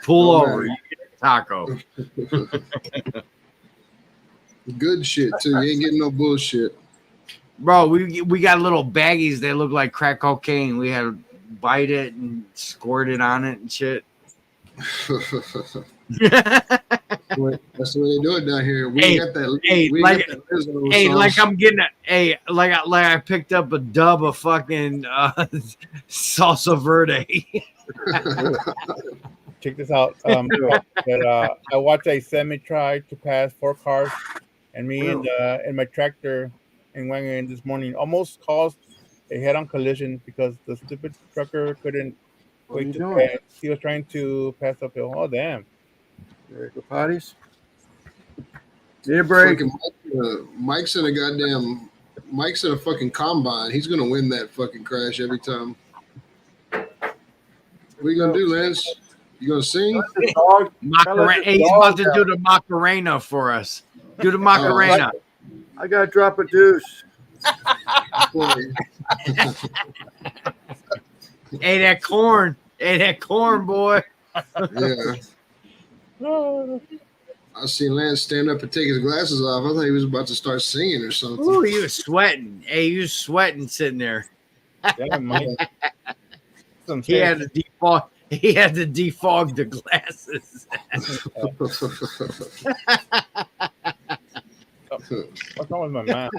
pull over, you get a taco. Good shit too. You ain't getting no bullshit. Bro, we got little baggies that look like crack cocaine. We had to bite it and squirt it on it and shit. That's the way they do it down here. We Hey, got that. hey, we like- got that Lizzo Hey, sauce. like I'm getting like I picked up a dub of fucking salsa verde. Check this out. I watched a semi try to pass 4 cars, and me and my tractor and wagon this morning almost caused a head-on collision because the stupid trucker couldn't What are you wait to doing? pass. He was trying to pass uphill. Oh damn! There you go, potties. Need a break. Fucking Mike's in a fucking combine. He's gonna win that fucking crash every time. What are you gonna do, Lance? You gonna sing? Dog. Macarena. Hey, he's about to do the Macarena for us. Do the Macarena. I gotta drop a deuce. Hey, that corn. Hey, that corn, boy. Yeah. I seen Lance stand up and take his glasses off. I thought he was about to start singing or something. Ooh, he was sweating. Hey, he was sweating sitting there. Yeah, Mike. He had to defog. He had to defog the glasses. What's wrong with my man?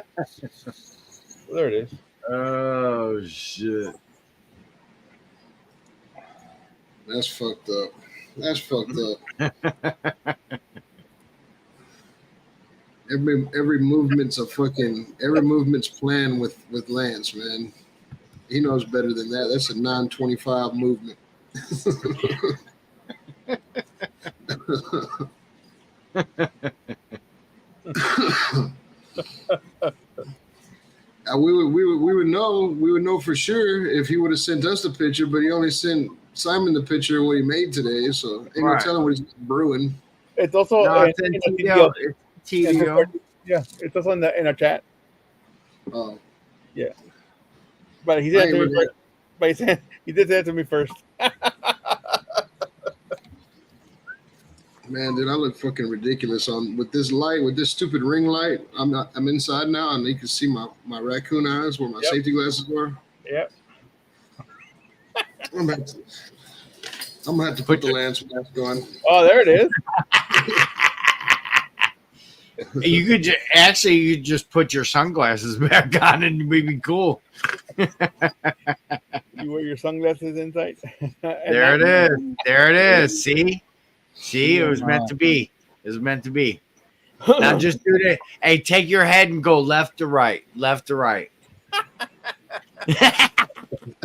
Well, there it is. Oh shit! That's fucked up. That's fucked up. Every movement's planned with Lance, man. He knows better than that. That's a 925 movement. We would know for sure if he would have sent us the picture, but he only sent Simon the picture of what he made today, so ain't no telling what he's brewing. It's also No, it's in TDO. It's TDO. Yeah, it's also in our chat. Oh, But he did it to me first. But he did say it to me first. Man, dude, I look fucking ridiculous on with this light, with this stupid ring light. I'm inside now, and you can see my raccoon eyes where my Yep. safety glasses were. Yep. I'm gonna have to put the lens mask on. Oh, there it is. You could you just put your sunglasses back on and we'd be cool. You wear your sunglasses inside. There it is. There it is. See, it was meant to be. It was meant to be. Now just do it. Hey, take your head and go left to right. Left to right.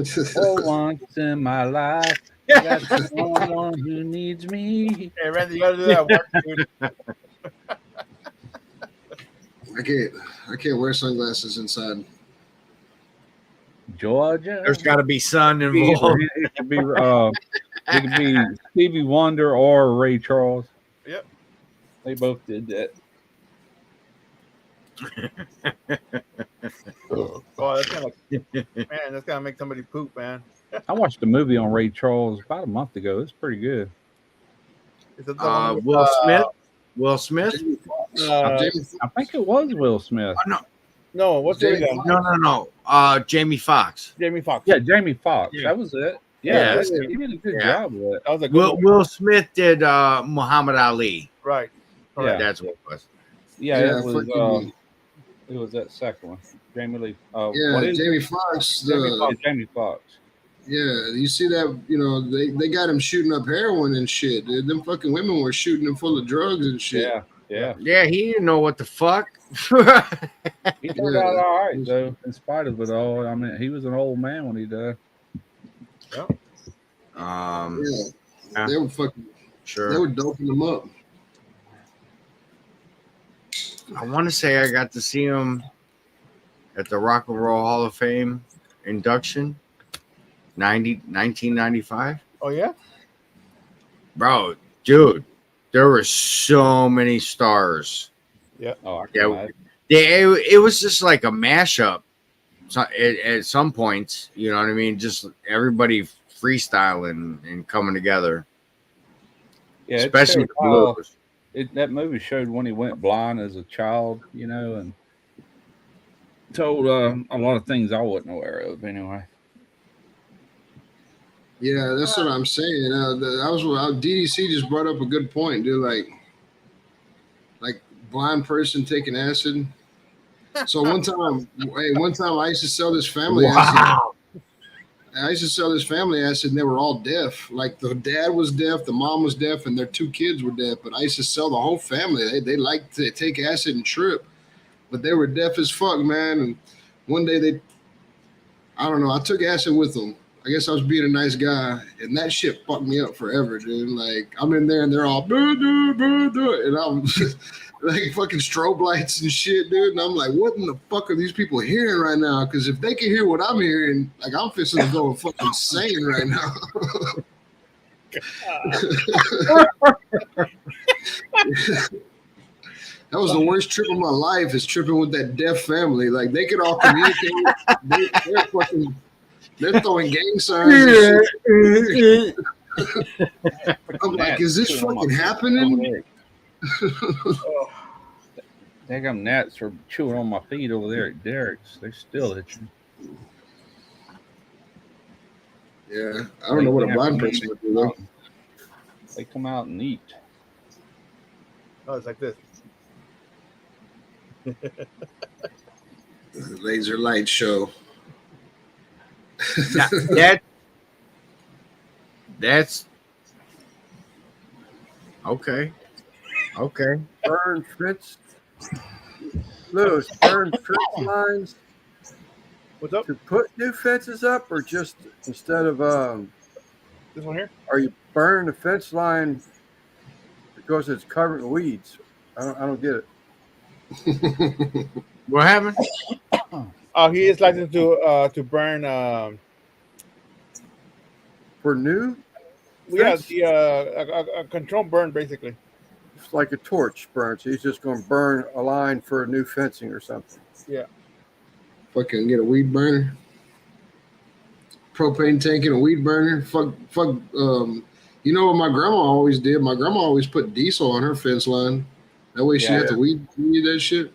For once in my life, got someone who needs me. Hey, Randy, you gotta do that work, dude. I can't wear sunglasses inside. Georgia. There's got to be sun involved. It could be Stevie Wonder or Ray Charles. Yep. They both did that. Oh, that's gonna man, that's gonna make somebody poop, man. I watched a movie on Ray Charles about a month ago. It's pretty good. Is it the one with, Will Smith. Will Smith. Jamie Foxx. Uh, Jamie Foxx. I think it was Will Smith. no, what's the other guy? No. Jamie Foxx. Jamie Foxx. Yeah, Jamie Foxx. Yeah. That was it. Yeah, Yeah, he did a good yeah. job with it. That was a good one. Will Smith did Muhammad Ali. Right. Yeah. That's what it was. Yeah, Yeah, it was. fucking- It was that second one. Jamie Lee. Yeah, what is Jamie Foxx. Jamie Foxx. Yeah, you see that? You know, they got him shooting up heroin and shit. Dude. Them fucking women were shooting him full of drugs and shit. Yeah, yeah. Yeah, he didn't know what the fuck. He turned out all right though, in spite of it all. I mean, he was an old man when he died. Yeah, Yeah. they were fucking. Sure. They were doping him up. I want to say I got to see him at the Rock and Roll Hall of Fame induction, 1995. Oh yeah. Bro, dude, there were so many stars. Oh, I can Yeah, imagine. it was just like a mashup. So at some points, you know what I mean? Just everybody freestyling and coming together, Yeah, it especially showed the how- blues. that movie showed when he went blind as a child, you know, and told a lot of things I wasn't aware of anyway. Yeah, that's what I'm saying. DDC just brought up a good point, dude. Like blind person taking acid. So one time I used to sell this family acid. Wow. I used to sell this family acid, and they were all deaf. Like the dad was deaf, the mom was deaf, and their two kids were deaf. But I used to sell the whole family. They liked to take acid and trip, but they were deaf as fuck, man. And one day I don't know, I took acid with them. I guess I was being a nice guy, and that shit fucked me up forever, dude. Like I'm in there, and they're all and I'm like fucking strobe lights and shit, dude. And I'm like, what in the fuck are these people hearing right now? Because if they can hear what I'm hearing, like I'm fixing to go fucking insane right now. That was the worst trip of my life, is tripping with that deaf family. Like they could all communicate. They're throwing gang signs and shit. I'm like, is this fucking happening? They got gnats are chewing on my feet over there at Derek's. They're still itching. Yeah, I don't know what a blind person would do though. They come out and eat. Oh, it's like this. The laser light show. That's okay. Okay. Burn fence. Lewis, burn fence lines What's up? to put new fences up, or just instead of This one here? are you burning the fence line because it's covered in weeds? I don't get it. What happened? He is licensed to burn. For new, Yeah, fence? a controlled burn basically. It's like a torch burns. He's just going to burn a line for new fencing or something. Fucking get a weed burner. Propane tank and a weed burner. Fuck. You You know what my grandma always did? My grandma always put diesel on her fence line. That way she had to weed that shit.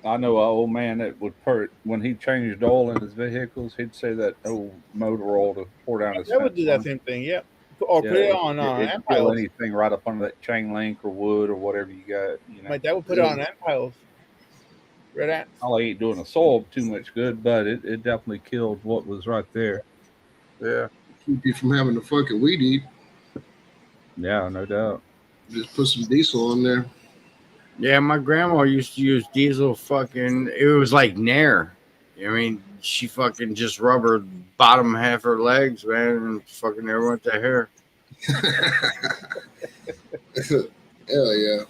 I know an old man that would when he changed oil in his vehicles, he'd say that old motor oil to pour down his That would fence do that line. same thing, yeah. Or Yeah, put it on it'd ant kill piles. anything right up under that chain link or wood or whatever you got. You know, My dad would put it on ant piles. Red ants. probably ain't doing the soil too much good, but it definitely killed what was right there. Yeah. Keep you from having to fucking weed eat. Yeah, no doubt. Just put some diesel on there. Yeah, my grandma used to use diesel fucking, it was like Nair. I mean, she fucking just rub her bottom half her legs, man, and fucking never went to hair. Hell yeah.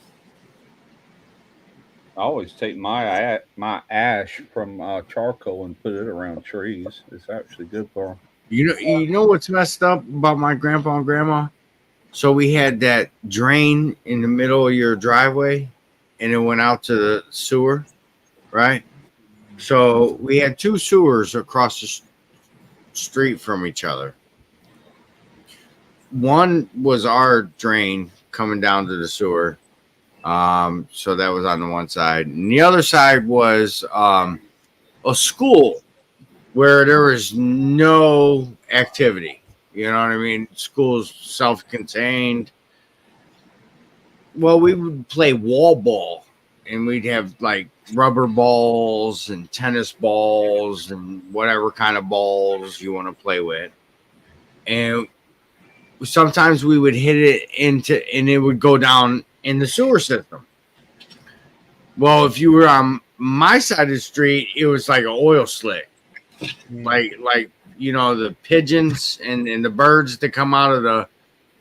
I always take my ash from charcoal and put it around trees. It's actually good for them. You know what's messed up about my grandpa and grandma? So we had that drain in the middle of your driveway, and it went out to the sewer, right? So we had two sewers across the street from each other. One was our drain coming down to the sewer. So that was on the one side. And the other side was a school where there was no activity. You know what I mean? School's self-contained. Well, we would play wall ball, and we'd have like rubber balls and tennis balls and whatever kind of balls you want to play with. And sometimes we would hit it and it would go down in the sewer system. Well, if you were on my side of the street, it was like an oil slick. Like you know, the pigeons and the birds that come out of the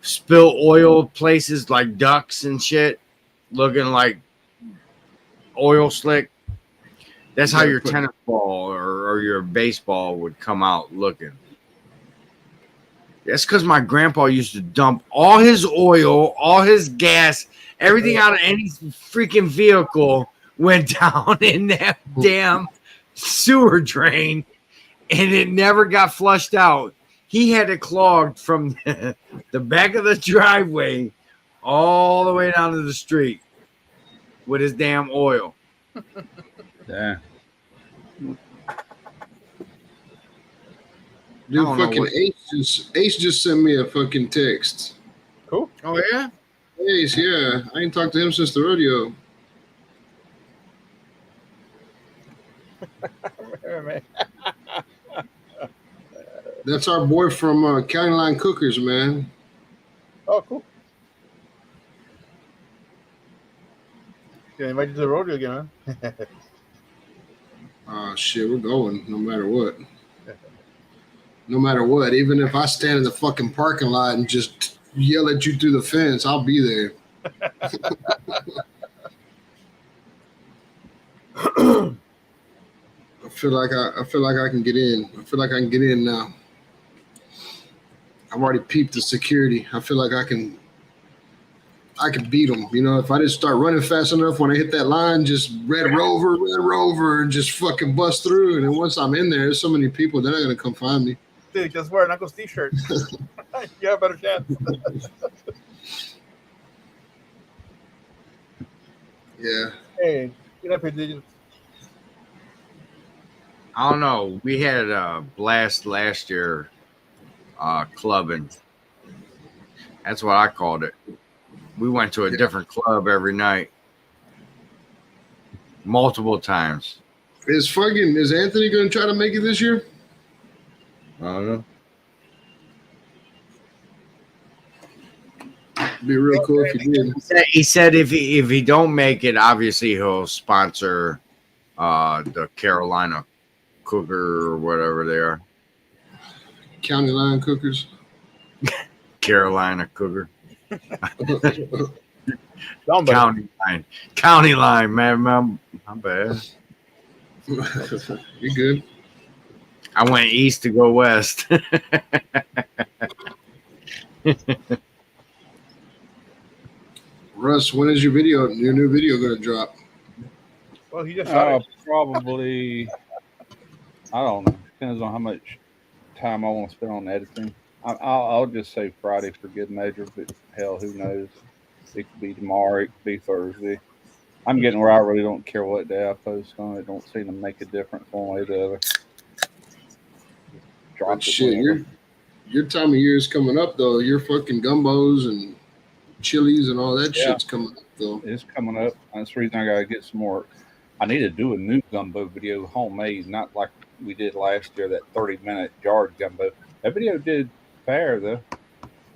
spill oil places like ducks and shit, looking like oil slick. That's how your tennis ball or your baseball would come out looking. That's because my grandpa used to dump all his oil, all his gas, everything out of any freaking vehicle went down in that damn sewer drain, and it never got flushed out. He had it clogged from the back of the driveway all the way down to the street with his damn oil. Yeah. Dude, fucking Ace just sent me a fucking text. Cool. Oh, yeah? Ace, yeah. I ain't talked to him since the rodeo. That's our boy from County Line Cookers, man. Oh, cool. Yeah, invite you to the rodeo again, huh? Oh, shit, we're going no matter what. No matter what. Even if I stand in the fucking parking lot and just yell at you through the fence, I'll be there. I feel like I can get in. I feel like I can get in now. I've already peeped the security. I feel like I can beat them. You know, if I just start running fast enough when I hit that line, just Red Rover, and just fucking bust through. And then once I'm in there, there's so many people, they're not going to come find me. Dude, just wear an Uncle's t-shirt. You have a better chance. Yeah. Hey, get up here, dude. I don't know. We had a blast last year clubbing. That's what I called it. We went to a different club every night. Multiple times. Is Anthony going to try to make it this year? I don't know. It'd be real cool if he did. He said if he don't make it, obviously he'll sponsor the Carolina Cooker or whatever they are. County Line Cookers. Carolina Cooker. Somebody. County line, man. My bad. You good? I went east to go west. Russ, when is your new video going to drop? Well, he just shot it. Probably, I don't know. Depends on how much time I want to spend on editing. I'll just say Friday for good measure, but hell, who knows? It could be tomorrow. It could be Thursday. I'm getting where I really don't care what day I post on. It don't seem to make a difference one way or the other. But Drop it shit, whenever. your time of year is coming up though. Your fucking gumbos and chilies and all that Yeah, shit's coming up though. it's coming up. That's the reason I gotta get some more. I need to do a new gumbo video, homemade, not like we did last year. That 30-minute jarred gumbo. That video did fair though.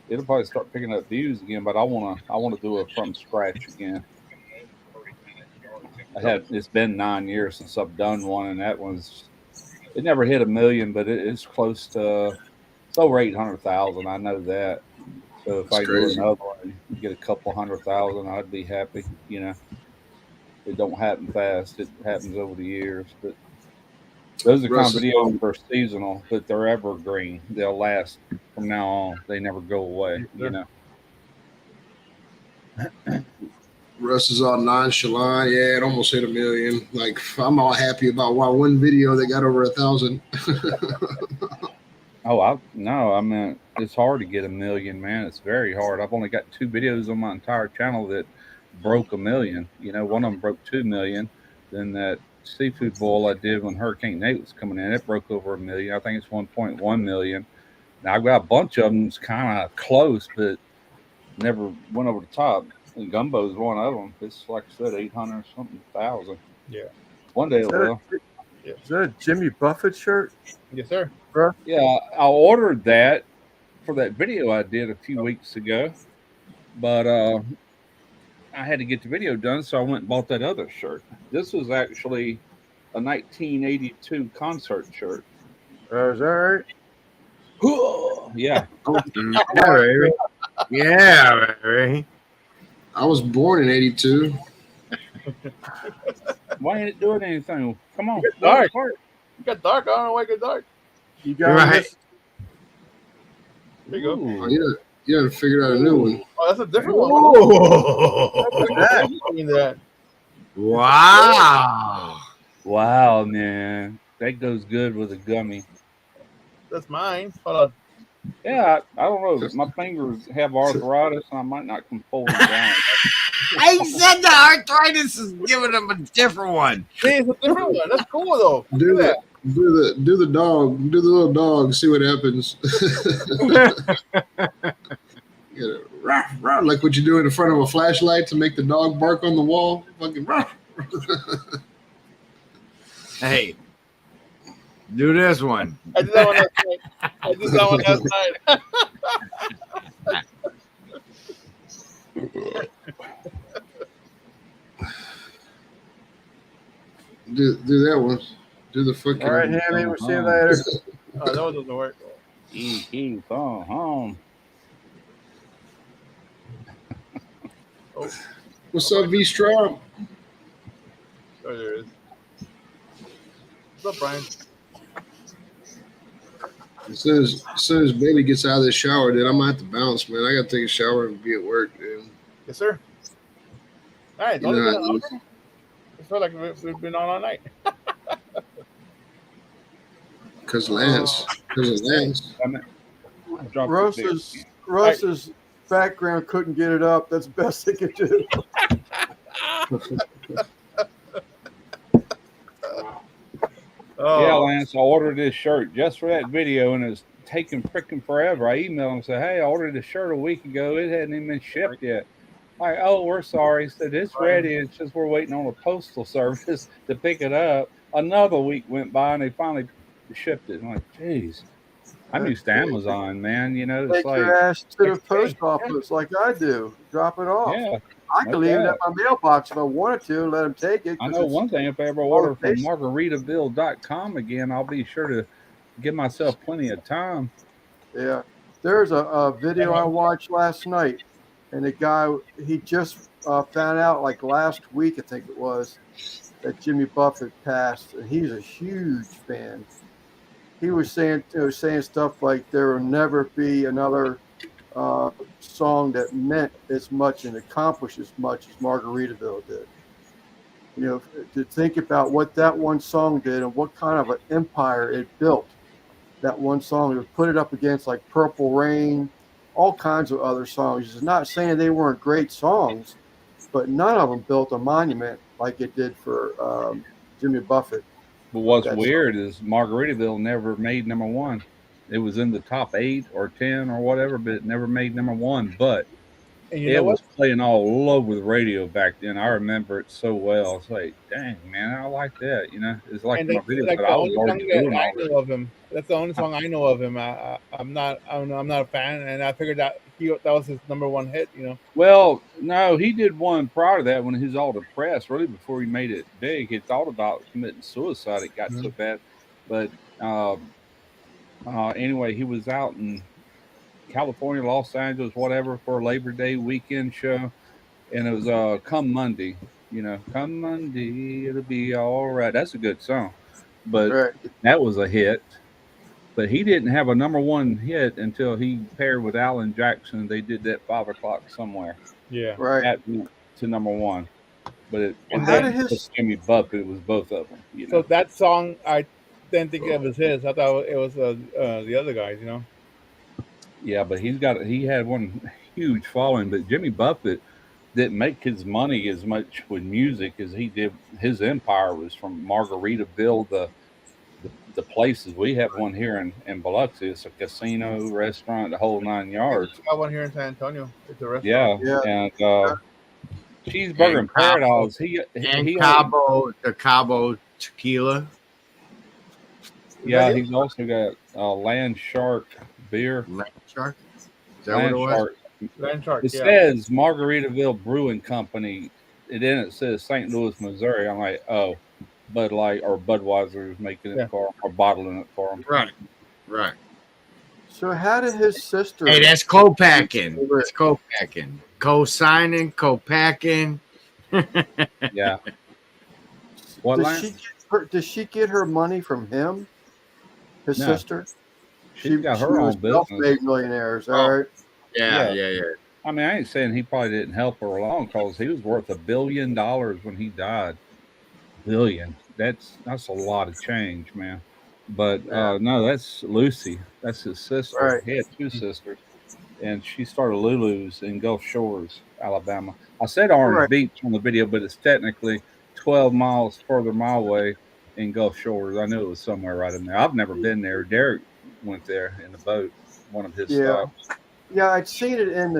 It'll probably start picking up views again, but I wanna do it from scratch again. It's been 9 years since I've done one, and that one's it never hit a million, but it's close to it's over 800,000. I know that. So if That's I do crazy. another one and get a couple 100,000, I'd be happy. It don't happen fast. It happens over the years, but those are kind Russ of is videos on that are seasonal, but they're evergreen. They'll last from now on. They never go away. Yes, sir. Russ is all nonchalant. Yeah, it almost hit a million. Like I'm all happy about one video that got over 1,000. Oh, I no, I mean it's hard to get a million, man. It's very hard. I've only got two videos on my entire channel that broke a million. One of them broke 2 million. Then that seafood boil I did when Hurricane Nate was coming in, it broke over a million. I think it's 1.1 million. Now I've got a bunch of them that's kind of close, but never went over the top. And Gumbo is one of them. It's like I said, 800 something thousand. Yeah. One day Is it that, will. is that a Jimmy Buffett shirt? Yes, sir. Yeah, I ordered that for that video I did a few weeks ago, but I had to get the video done, so I went and bought that other shirt. This was actually a 1982 concert shirt. Is that right? Yeah. Yeah, baby. Yeah, baby. I was born in '82. Why ain't it doing anything? Come on. It's dark. It got dark. I don't know why it got dark. You got Right. this? There you go. Oh, Ooh. you done figured out a new one. Oh, that's a different one. Oh, What do you mean that? wow. Wow, man. That goes good with a gummy. That's mine. Hold on. Yeah, I don't know. My fingers have arthritis, and I might not come forward down. I said the arthritis is giving him a different one. See, it's a different one. That's cool though. Do Look at the do the dog, do the little dog, see what happens. Yeah, ruff, ruff, like what you do in the front of a flashlight to make the dog bark on the wall. Fucking ruff. Hey, do this one. I did that one last night. I did that one last night. Do that one. Do the fucking. All right, Hammy. We'll see you later. Oh, that one doesn't work. Home. What's up, V Strom? Oh, there it is. What's up, Brian? As soon as Bailey gets out of the shower, then I'm gonna have to bounce, man. I gotta take a shower and be at work, dude. Yes, sir. All right. You Don't know leave how it it on. is. I feel like we've been on all night. Cause Lance. Russ's background couldn't get it up. That's the best they could do. Oh, Yeah, Lance, I ordered this shirt just for that video, and it's taking freaking forever. I emailed him and said, "Hey, I ordered the shirt a week ago. It hadn't even been shipped yet." Like, "Oh, we're sorry." He said, "It's ready. It's just we're waiting on the postal service to pick it up." Another week went by, and they finally shipped it. I'm like, "Jeez, I'm used to Amazon, man. It's Take like, your ass to the next day. post office like I do. Drop it off. Yeah, I can no leave it doubt. at my mailbox if I wanted to. Let them take it. I 'cause know it's one thing. If I ever all order from basic. margaritaville.com again, I'll be sure to give myself plenty of time." Yeah. There's a video I watched last night, and the guy, he just found out like last week, I think it was, that Jimmy Buffett passed, and he's a huge fan. He was saying stuff like there will never be another song that meant as much and accomplished as much as Margaritaville did. To think about what that one song did and what kind of an empire it built. that one song. He put it up against like Purple Rain, all kinds of other songs. He's not saying they weren't great songs, but none of them built a monument like it did for Jimmy Buffett. But what's That's weird is Margaritaville never made number one. It was in the top 8 or 10 or whatever, but it never made number one. But And you know it what? was playing all over the radio back then. I remember it so well. It's like, dang, man, I like that. You know, it's like And my that's video, like but the I was only song already that doing I all know of him. That's the only song I know of him. I'm not a fan, and I figured that was his number one hit. You know. Well, no, he did one prior to that when he was all depressed, really before he made it big. He thought about committing suicide. It got so bad. But um, anyway, he was out in California, Los Angeles, whatever, for a Labor Day weekend show. And it was Come Monday, Come Monday, it'll be all right. That's a good song. But right. that was a hit. But he didn't have a number one hit until he paired with Alan Jackson. They did that 5 o'clock somewhere. Yeah. Right. That went to number one. But it Well, And how wasn't did then his just Jimmy Buffett. It was both of them. so that song I didn't think it was his. I thought it was the other guys. You know. Yeah, but he had one huge following. But Jimmy Buffett didn't make his money as much with music as he did. His empire was from Margaritaville, the places. We have one here in Biloxi. It's a casino, restaurant, the whole nine We yards. got one here in San Antonio. It's a restaurant. Yeah, yeah and Cheeseburger And in Paradise. He only The Cabo tequila. Is that yeah. it? He's also got Land Shark beer. Land Shark. Is that what it Land was? Shark. Land Shark. It Yeah. says Margaritaville Brewing Company. And then it says St. Louis, Missouri. I'm like, oh, Bud Light or Budweiser is making it Yeah. for him or bottling it for him. Right. Right. so how did his sister Hey, that's co-packing. That's co-packing. Co-signing, co-packing. Yeah. What Lance? does she get her money from him, his No, sister? she's got She her was own business. self-made millionaires, all right? Yeah, Yeah. yeah. I mean, I ain't saying he probably didn't help her along because he was worth $1 billion when he died. Billion. That's a lot of change, man. But Yeah. no, that's Lucy. That's his sister. Right. He had two sisters, and she started Lulu's in Gulf Shores, Alabama. I said Orange Right. Beach on the video, but it's technically 12 miles further my way in Gulf Shores. I knew it was somewhere right in there. I've never been there. Derek went there in the boat, one of his Yeah. stops. Yeah, I'd seen it in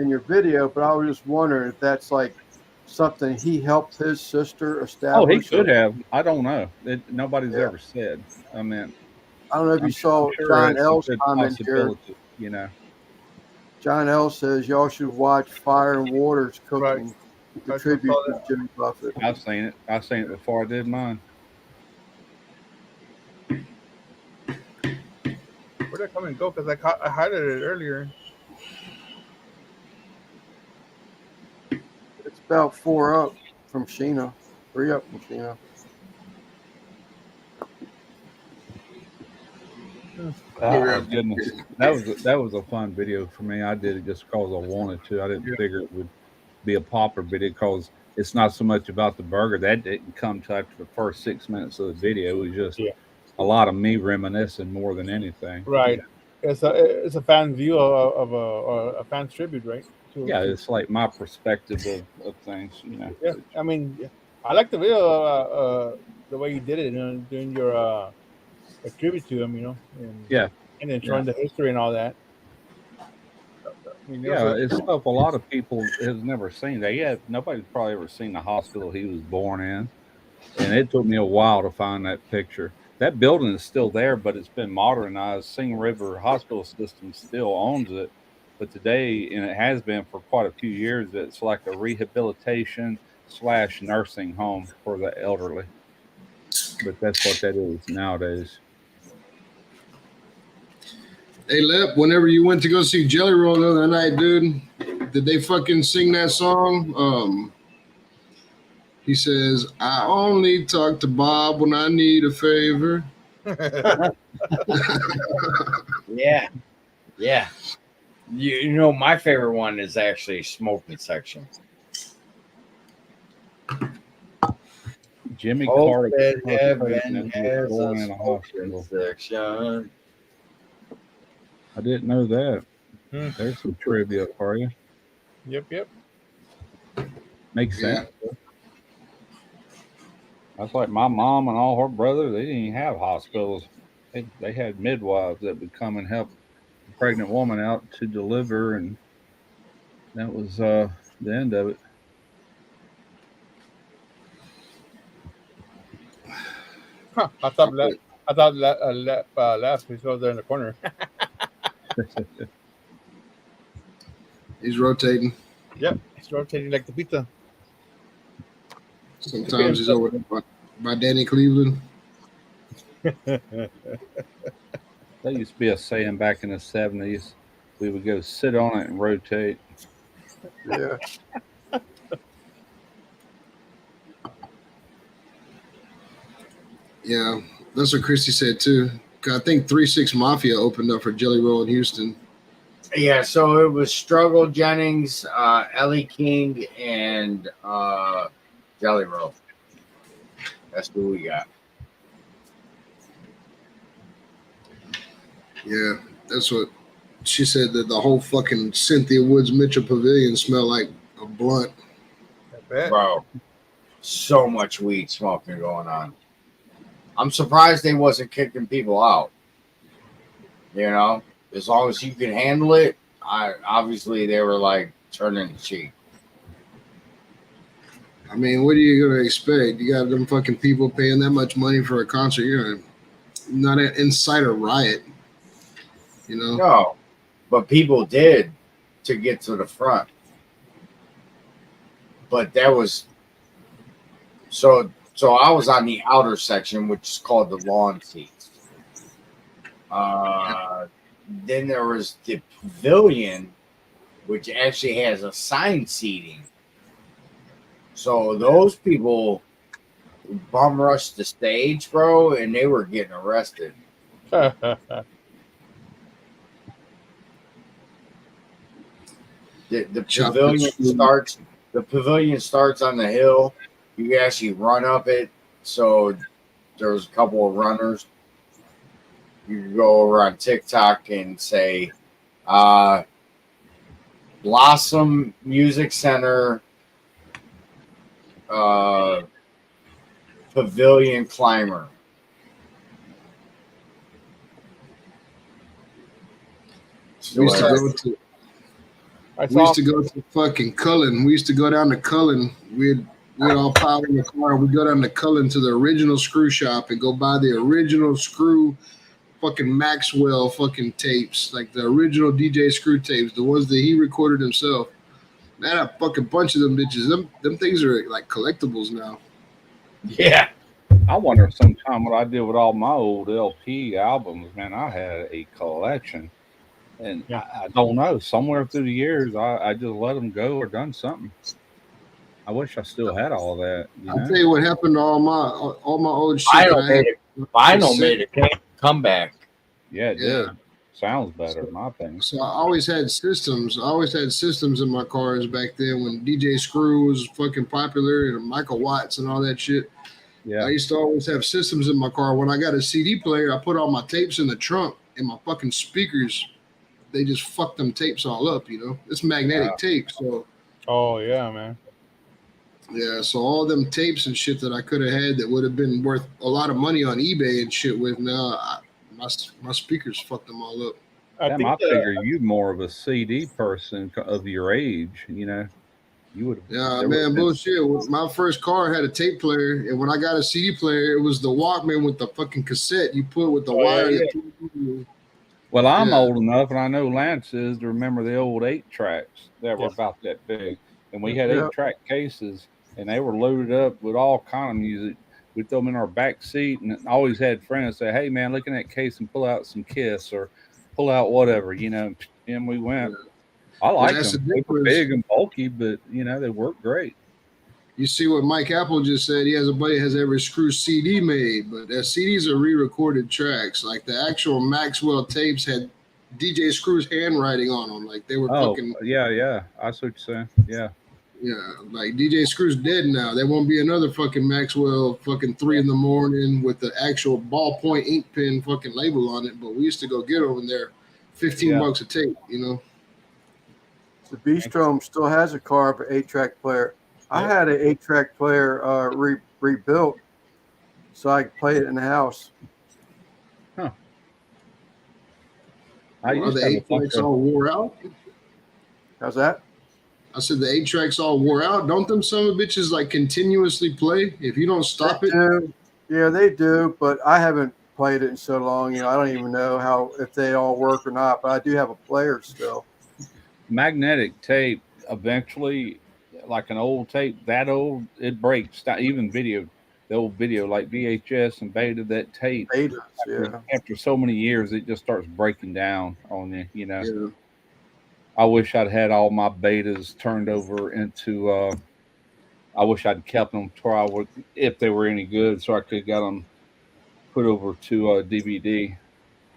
your video, but I was just wondering if that's like something he helped his sister Oh, he establish. could have. I don't know. Nobody's Yeah. ever said. I mean, I don't know if you saw sure John it's a L's good comment here. possibility. John L says y'all should watch Fire and Water's Right. cooking to tribute to Jimmy Buffett. I've seen it. I've seen it before I did mine. Where'd that come and go? Because I highlighted it earlier. It's about 4 up from Sheena, 3 up from Sheena. Oh goodness, that was a fun video for me. I did it just because I wanted to. I didn't figure it would be a popular video because it's not so much about the burger. That didn't come till after the first 6 minutes of the video. It was just a lot of me reminiscing more than anything. Right. It's a fan's view of a fan's tribute, right? Yeah, it's like my perspective of things. Yeah, I mean, I like the video, the way you did it, doing your a tribute to him, and and then showing the history and all that. I mean, it's stuff a lot of people has never seen. Nobody's probably ever seen the hospital he was born in, and it took me a while to find that picture. That building is still there, but it's been modernized. Sing River Hospital System still owns it, but today, and it has been for quite a few years, it's like a rehabilitation/nursing home for the elderly. But that's what that is nowadays. Hey, Lep, whenever you went to go see Jelly Roll the other night, dude, did they fucking sing that song? He says, I only talk to Bob when I need a favor. Yeah. Yeah. You know, my favorite one is actually Smoking Section. Jimmy Hope Carter that was heaven president and was has born a in a smoking hospital. section. I didn't know that. Hmm. There's some trivia for you. Yep. Makes Yeah. sense. That's like my mom and all her brothers. They didn't even have hospitals. They had midwives that would come and help a pregnant woman out to deliver, and that was the end of it. Huh. Last we saw there in the corner. He's rotating. Yep, it's rotating like the pizza. Sometimes he's over there by Danny Cleveland. That used to be a saying back in the 70s. We would go sit on it and rotate. Yeah. Yeah, that's what Christy said too. I think 3-6 Mafia opened up for Jelly Roll in Houston. Yeah, so it was Struggle Jennings, Ellie King, and Jelly Roll. That's who we got. Yeah, that's what she said, that the whole fucking Cynthia Woods Mitchell Pavilion smelled like a blunt. Bro, so much weed smoking going on. I'm surprised they wasn't kicking people out. You know, as long as you can handle it. Obviously they were like turning the cheek. I mean, what are you gonna expect? You got them fucking people paying that much money for a concert. You're not an insider riot, you know? No, but people did to get to the front. But that was so I was on the outer section, which is called the lawn seats. Then there was the pavilion, which actually has assigned seating. So those people bum rushed the stage, bro, and they were getting arrested. The pavilion starts. The pavilion starts on the hill. You can actually run up it. So there was a couple of runners. You can go over on TikTok and say, Blossom Music Center Pavilion Climber. We used to go to fucking Cullen. We used to go down to Cullen. We'd all pile in the car. We'd go down to Cullen to the original screw shop and go buy the original screw fucking Maxwell fucking tapes, like the original DJ Screw tapes, the ones that he recorded himself. Man, a fucking bunch of them bitches. Them things are like collectibles now. Yeah. I wonder sometime what I did with all my old LP albums, man. I had a collection. And I don't know. Somewhere through the years, I just let them go or done something. I wish I still had all that. I'll tell you what happened to all my old shit. Vinyl made a comeback. Yeah, it did. Sounds better, in my opinion. So I always had systems. I always had systems in my cars back then when DJ Screw was fucking popular and Michael Watts and all that shit. Yeah. I used to always have systems in my car. When I got a CD player, I put all my tapes in the trunk and my fucking speakers. They just fucked them tapes all up, you know. It's magnetic tape, so. Oh yeah, man. Yeah, so all them tapes and shit that I could have had that would have been worth a lot of money on eBay and shit with now, my speakers fucked them all up. I figure you more of a CD person of your age, you know. You would. Yeah, man, bullshit. My first car had a tape player, and when I got a CD player, it was the Walkman with the fucking cassette you put with the wire. Yeah. Well, I'm old enough, and I know Lance is, to remember the old 8-tracks that were about that big. And we had 8-track cases, and they were loaded up with all kind of music. We'd throw them in our back seat, and I always had friends say, hey, man, look in that case and pull out some Kiss or pull out whatever, you know. And we went. I like them. They were big and bulky, but, you know, they work great. You see what Mike Apple just said? He has a buddy has every Screw CD made, but CDs are re-recorded tracks. Like the actual Maxwell tapes had DJ Screw's handwriting on them. Like they were fucking. Yeah. I see what you're saying. Yeah. Yeah, like DJ Screw's dead now. There won't be another fucking Maxwell fucking 3 a.m. with the actual ballpoint ink pen fucking label on it. But we used to go get over there, $15 a tape. You know. The Beastrom still has a carved 8-track player. I had an 8-track player rebuilt so I could play it in the house. Huh. Are the 8 tracks all wore out? How's that? I said the 8 tracks all wore out. Don't them some of the bitches like continuously play if you don't stop it? Do. Yeah, they do, but I haven't played it in so long. You know, I don't even know if they all work or not. But I do have a player still. Magnetic tape eventually, like an old tape, that old, it breaks. Even video, the old video like VHS and beta, that tape. After so many years, it just starts breaking down on you. You know. Yeah. I wish I'd had all my betas turned over into. I wish I'd kept them to where I would, if they were any good, so I could get them put over to DVD.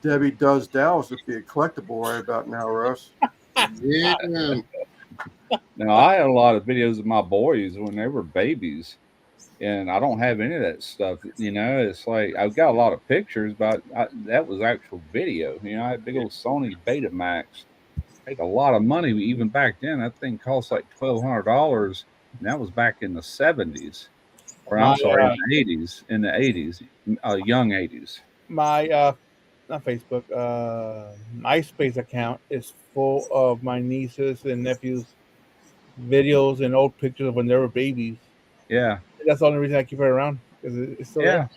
Debbie Does Dallas would be a collectible right about now, Russ. Yeah. Now I had a lot of videos of my boys when they were babies, and I don't have any of that stuff. You know, it's like I've got a lot of pictures, but that was actual video. You know, I had big old Sony Betamax. Paid a lot of money even back then. That thing cost like $1,200, and that was back in the '70s. Or I'm sorry, in the '80s. In the '80s, young '80s. My not Facebook, MySpace account is full of my nieces and nephews' videos and old pictures of when they were babies. Yeah. That's the only reason I keep it around because it's still there.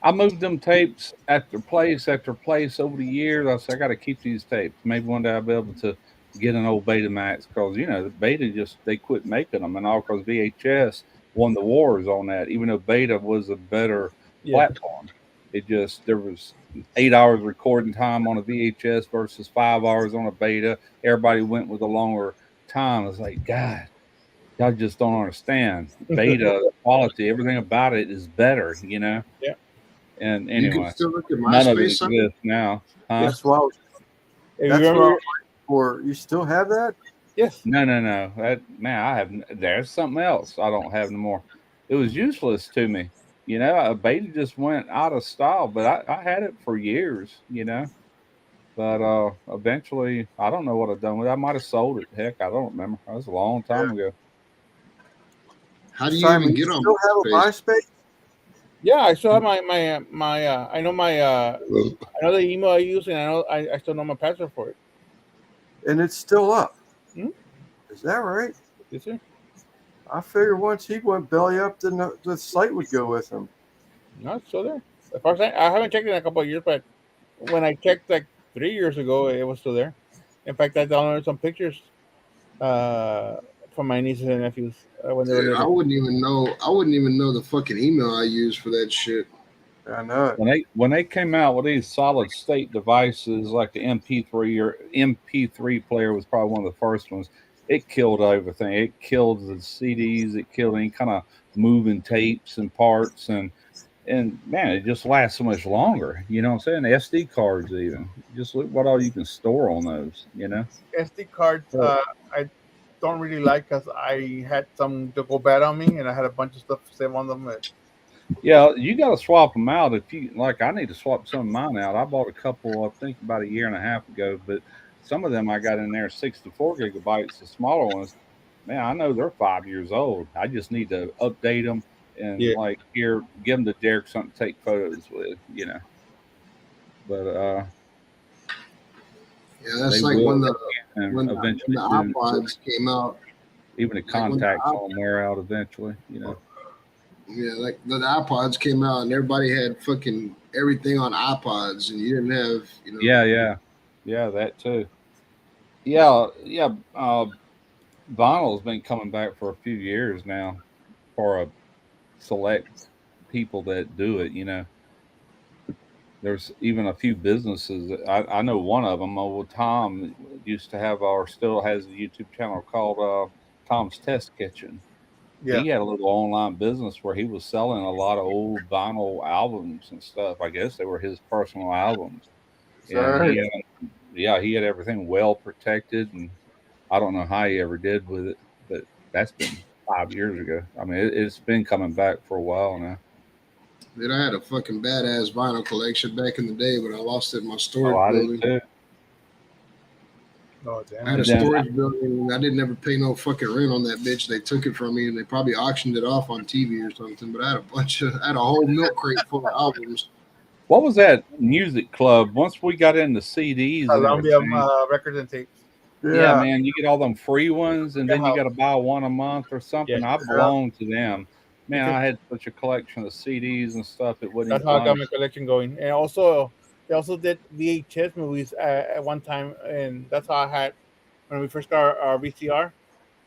I moved them tapes after place over the years. I said, I got to keep these tapes. Maybe one day I'll be able to get an old Betamax because, you know, the Beta they quit making them. And all because VHS won the wars on that, even though Beta was a better platform. There was 8 hours recording time on a VHS versus 5 hours on a Beta. Everybody went with a longer time. I was like, God, y'all just don't understand. Beta quality, everything about it is better, you know? Yeah. And anyway, you can still look at none of it MySpace exists now. Huh? That's why you still have that? Yes. No. There's something else I don't have no more. It was useless to me. You know, a Beta just went out of style, but I had it for years, you know. But eventually, I don't know what I've done with it. I might have sold it. Heck, I don't remember. That was a long time ago. How do you even get on MySpace? Yeah, I still have my I know I know the email I use, and I still know my password for it. And it's still up. Hmm? Is that right? Yes, sir. I figured once he went belly up, then the site would go with him. No, it's still there. As far as I haven't checked it in a couple of years, but when I checked like 3 years ago, it was still there. In fact, I downloaded some pictures from my nieces and nephews when they were little. I wouldn't even know the fucking email I use for that shit. I know it. When they came out with these solid state devices like the MP3 player was probably one of the first ones. It killed everything. It killed the CDs. It killed any kind of moving tapes and parts. And man, it just lasts so much longer. You know what I'm saying? SD cards, even. Just look what all you can store on those. You know. SD cards, I don't really like because I had some to go bad on me, and I had a bunch of stuff saved on them. Yeah, you got to swap them out if you like. I need to swap some of mine out. I bought a couple, I think, about a year and a half ago, but some of them I got in there 64 gigabytes, the smaller ones. Man, I know they're 5 years old. I just need to update them and like here, give them to Derek something to take photos with, you know. But yeah, that's like when the iPods came out. Even the contacts all wear out eventually, you know. Yeah, like the iPods came out and everybody had fucking everything on iPods, and you didn't have, you know. Yeah, that too. Yeah. Vinyl's been coming back for a few years now for a select people that do it, you know. There's even a few businesses. I know one of them. Old Tom used to have, or still has, a YouTube channel called Tom's Test Kitchen. Yeah. He had a little online business where he was selling a lot of old vinyl albums and stuff. I guess they were his personal albums. And he had everything well protected, and I don't know how he ever did with it, but that's been 5 years ago. I mean, it's been coming back for a while now. Dude, I had a fucking badass vinyl collection back in the day, but I lost it in my Oh, storage I did building. too. Oh I had a And then storage building. I didn't ever pay no fucking rent on that bitch. They took it from me, and they probably auctioned it off on TV or something. But I had a whole milk crate full of albums. what was that music club? Once we got into CDs and Columbia everything, records and tapes. yeah, man, you get all them free ones, and then you got Yeah. to buy one a month or something. Yeah. I belonged to them. Man, Because I had such a collection of CDs and stuff. It wouldn't that's even how I got funny. my collection going. And also, they also did VHS movies at one time, and that's how I had when we first got our VCR.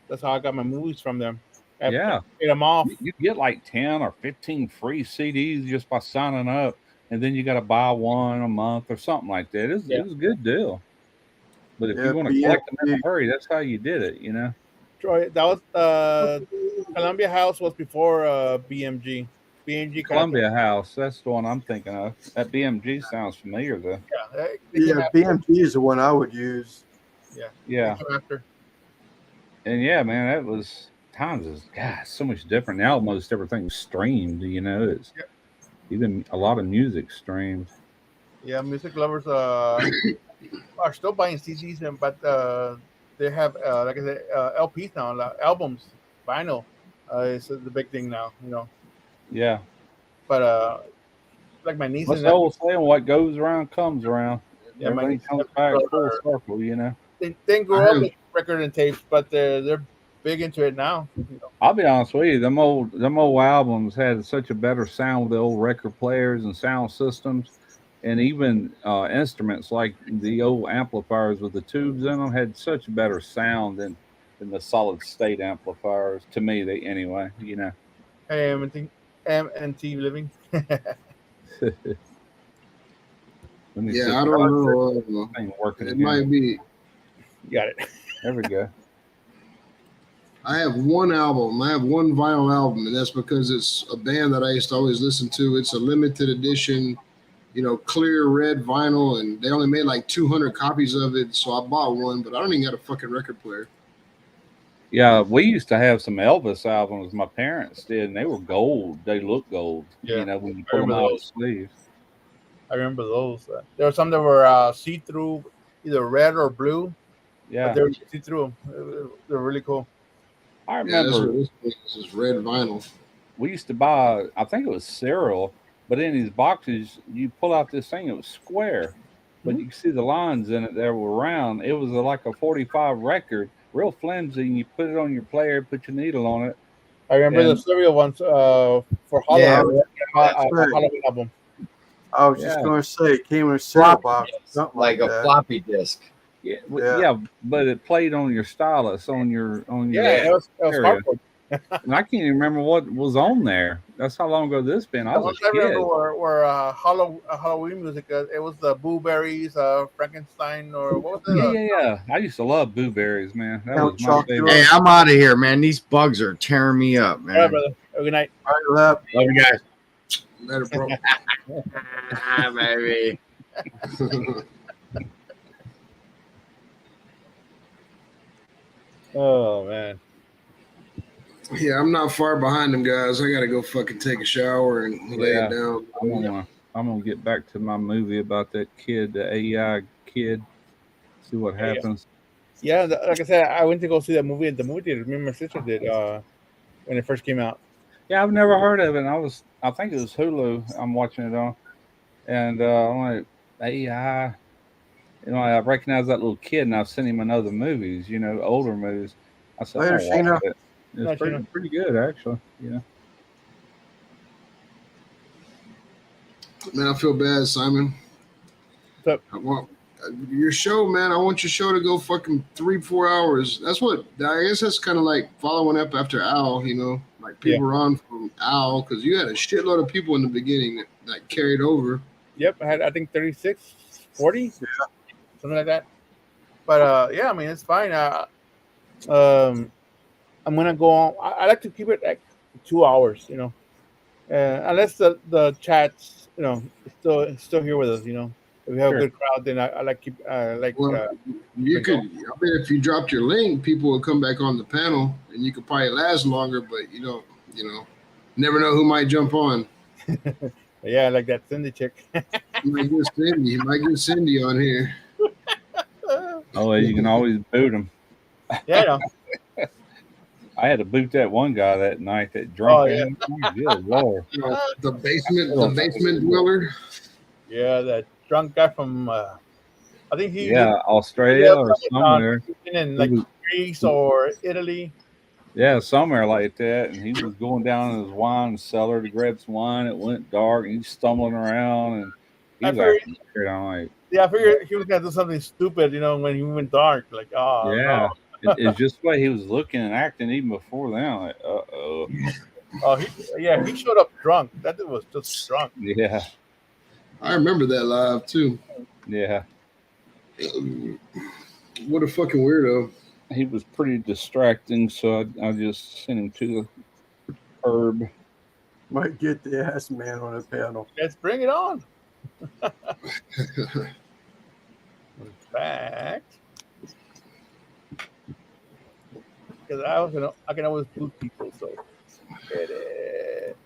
That's how I got my movies from them. I Yeah, paid them off. you get like 10 or 15 free CDs just by signing up, and then you got to buy one a month or something like that. Yeah, It was a good deal. But if you Yeah, want to collect them in BMG. a hurry, that's how you did it, you know. Troy. That was Columbia House was before BMG. BMG kind of took. Columbia House, that's the one I'm thinking of. That BMG sounds familiar though. Yeah, they came Yeah, after. BMG is the one I would use. Yeah, they Yeah, came after. and yeah, man, that was times is God so much different now. Almost everything's streamed, you know. It's Yeah, even a lot of music streamed. yeah. Music lovers are still buying CDs, but they have like I said LPs now, like albums, vinyl. Is the big thing now, you know. Yeah, But like my niece what's and the nephew, old saying? What goes around comes around. yeah, my Everything niece and comes nephew back full are, circle, you know. they didn't I grow up have with record and tapes, but they're big into it now. You know. I'll be honest with you, them old albums had such a better sound with the old record players and sound systems, and even instruments like the old amplifiers with the tubes in them had such a better sound than the solid state amplifiers. To me, they anyway, you know. Hey, MNT living. Let me see yeah, if I I got don't this know. thing working It again. might be. You got it. There we go. I have one album. I have one vinyl album, and that's because it's a band that I used to always listen to. It's a limited edition, clear red vinyl, and they only made like 200 copies of it. So I bought one, but I don't even got a fucking record player. Yeah, we used to have some Elvis albums. My parents did, and they were gold. They look gold, Yeah, you know, when you I pull them remember out of the those. sleeves. I remember those. There were some that were see through, either red or blue, but Yeah, they were see through. They're really cool. I Yeah, that's what remember this is. This is red vinyl. we used to buy, I think it was cereal, but in these boxes you pull out this thing, it was square, but Mhm. you could see the lines in it that were round. It was like a 45 record, real flimsy, and you put it on your player, put your needle on it, I remember the and cereal ones for Yeah, Halloween. that's Halloween album. I was just yeah, going to say it came in a cereal Floppy box, disk, something like like a that. floppy disk. yeah, Yeah. yeah, but it played on your stylus, on Yeah, your Yeah. it was area, cardboard. and I can't even remember what was on there. That's how long ago this been. I The was ones a I remember kid. were Halloween music. It was the Blueberries, Frankenstein, or what was Yeah, it? yeah, yeah. I used to love blueberries, man. That was Count my favorite. Hey, Chocula. I'm out of here, man. These bugs are tearing me up, All right, man. brother. Good night. All right, left. Love you guys. Let it bro. Baby. Oh man. Yeah, I'm not far behind them guys. I gotta go fucking take a shower and lay Yeah, it down. I'm gonna get back to my movie about that kid, the AI kid. See what Yeah, yeah. happens. Yeah, like I said, I went to go see that movie at the movie theater. Me and my sister did when it first came out. Yeah, I've never heard of it. I think it was Hulu. I'm watching it on, and I'm like AI. You know, I recognize that little kid, and I've seen him in other movies. You know, older movies. I said, I'm Later, gonna watch Sheena. it. It's Not you know. pretty good actually. You know. Man, I feel bad, Simon. What's up? I want your show, man. I want your show to go fucking 3-4 hours. That's what I guess that's kind of like following up after Al. Like Yeah. people were on from Al because you had a shitload of people in the beginning that carried over. Yep, I had I think 36, 40, something like that. But yeah, I mean it's fine. Um, I'm gonna go on. I like to keep it like 2 hours, you know, unless the chat's still here with us, you know. If we have Sure. a good crowd, then I like keep Well, you could. I mean, if you dropped your link, people would come back on the panel, and you could probably last longer. But you don't. Never know who might jump on. yeah, like that Cindy chick. You might get Cindy. You might get Cindy on here. Oh, well, you can always boot them. Yeah, I know. I had to boot that one guy that night, that drunk. Oh, yeah. Good Lord. The basement dweller. Yeah, that drunk guy from I think he Yeah, lives Australia or somewhere. in like Greece or Italy. Yeah, somewhere like that. And he was going down in his wine cellar to grab some wine. It went dark and he's stumbling around and he I was figured- acting weird. I'm like, Yeah, I figured he was gonna do something stupid, when he went dark. Like, oh yeah. no. It's just the way he was looking and acting even before then. I'm like, uh-oh. Oh, he showed up drunk. That dude was just drunk. Yeah, I remember that live too. yeah. What a fucking weirdo. He was pretty distracting, so I just sent him to the curb. Might get the ass man on a panel. Let's bring it on. In fact, because I can always boot people. So get it.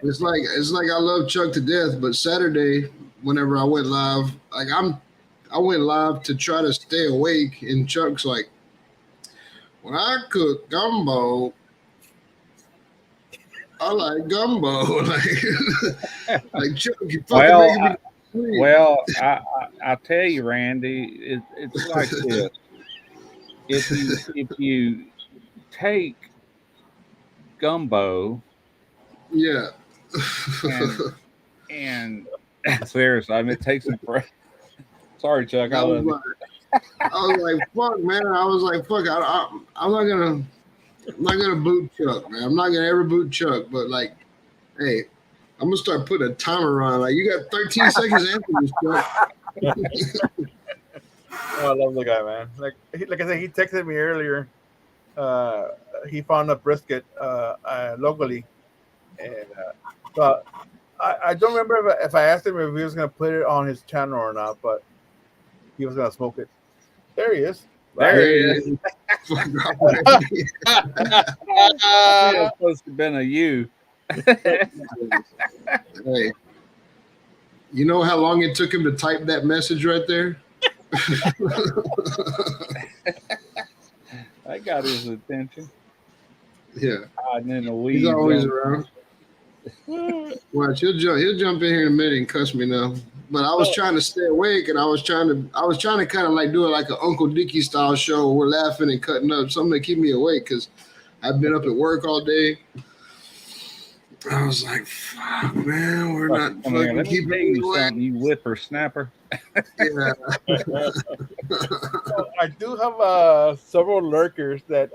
It's like I love Chuck to death, but Saturday, whenever I went live, I went live to try to stay awake, and Chuck's like, when I cook gumbo, I like gumbo. like Chuck, you fucking making me sleep. Well, I tell you, Randy, it's like this. If you take gumbo, Yeah. and seriously, I mean, it takes some pressure. Sorry, Chuck. I love you. I was like, fuck, man. I was like, fuck. I'm not gonna boot Chuck, man. I'm not gonna ever boot Chuck. But like, hey, I'm gonna start putting a timer on. Like, you got 13 seconds to answer this, Chuck. Oh, I love the guy, man. Like I said, he texted me earlier. He found a brisket locally, and but I don't remember if I asked him if he was gonna put it on his channel or not, but he was gonna smoke it. There he is. There he is. Fuck off. It's supposed to have been a you. Hey, you know how long it took him to type that message right there? I got his attention. Yeah, Hiding in the weeds. he's always around. Watch, he'll jump in here in a minute and cuss me now. But I was trying to stay awake, and I was trying to kind of like do it like an Uncle Dickie style show where we're laughing and cutting up, something to keep me awake because I've been up at work all day. I was like, "Fuck, man, we're not fucking keeping me you awake." something, you whippersnapper. Yeah. So I do have several lurkers that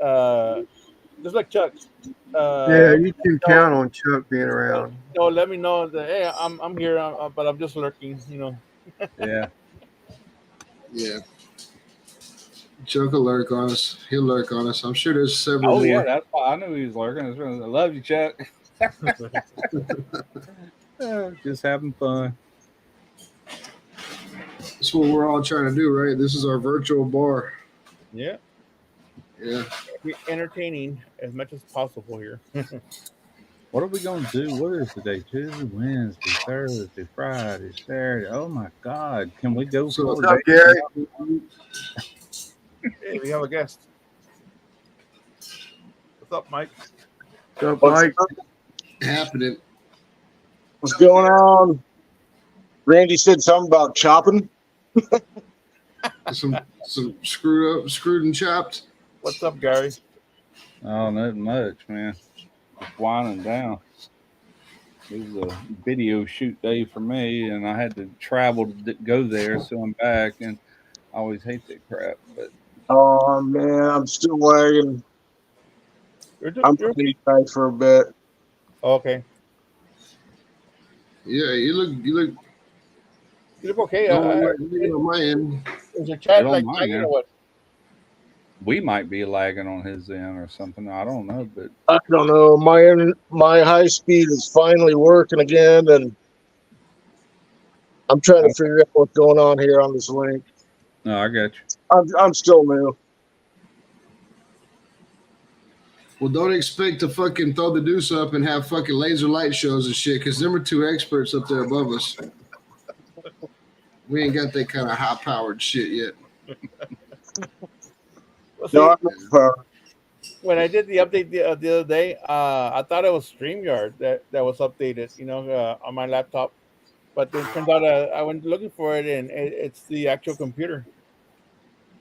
just like Chuck. Yeah, you can count on Chuck being around. So let me know that hey, I'm here, but I'm just lurking. Yeah. Yeah. Chuck will lurk on us. He'll lurk on us. I'm sure there's several Oh more. yeah, that's why I knew he was lurking. I love you, Chuck. Just having fun. That's what we're all trying to do, right? This is our virtual bar. Yeah, Yeah. be entertaining as much as possible here. What are we gonna do? What is today? Tuesday, Wednesday, Thursday, Friday, Saturday. Oh my God! Can we go? So, forward? What's up, Gary? Hey, we have a guest. What's up, Mike? What's up, Mike? Happening. What's going on? Randy said something about chopping. Some screwed and chopped. What's up, Gary? Oh, not much, man. Just winding down. It was a video shoot day for me, and I had to travel to go there, so I'm back, and I always hate that crap. But Oh man, I'm still lagging. I'm pretty tight for a bit. Okay. Yeah, you look You look okay. on my end. Is your chat don't like mind, lagging man. or what? we might be lagging on his end or something. I don't know, but I don't know. My high speed is finally working again, and I'm trying to figure out what's going on here on this link. No, I got you. I'm still new. Well, don't expect to fucking throw the deuce up and have fucking laser light shows and shit, because them are two experts up there above us. We ain't got that kind of high powered shit yet. Well, see, No, when I did the update the other day, I thought it was StreamYard that was updated, on my laptop. But it turns out I went looking for it, and it's the actual computer.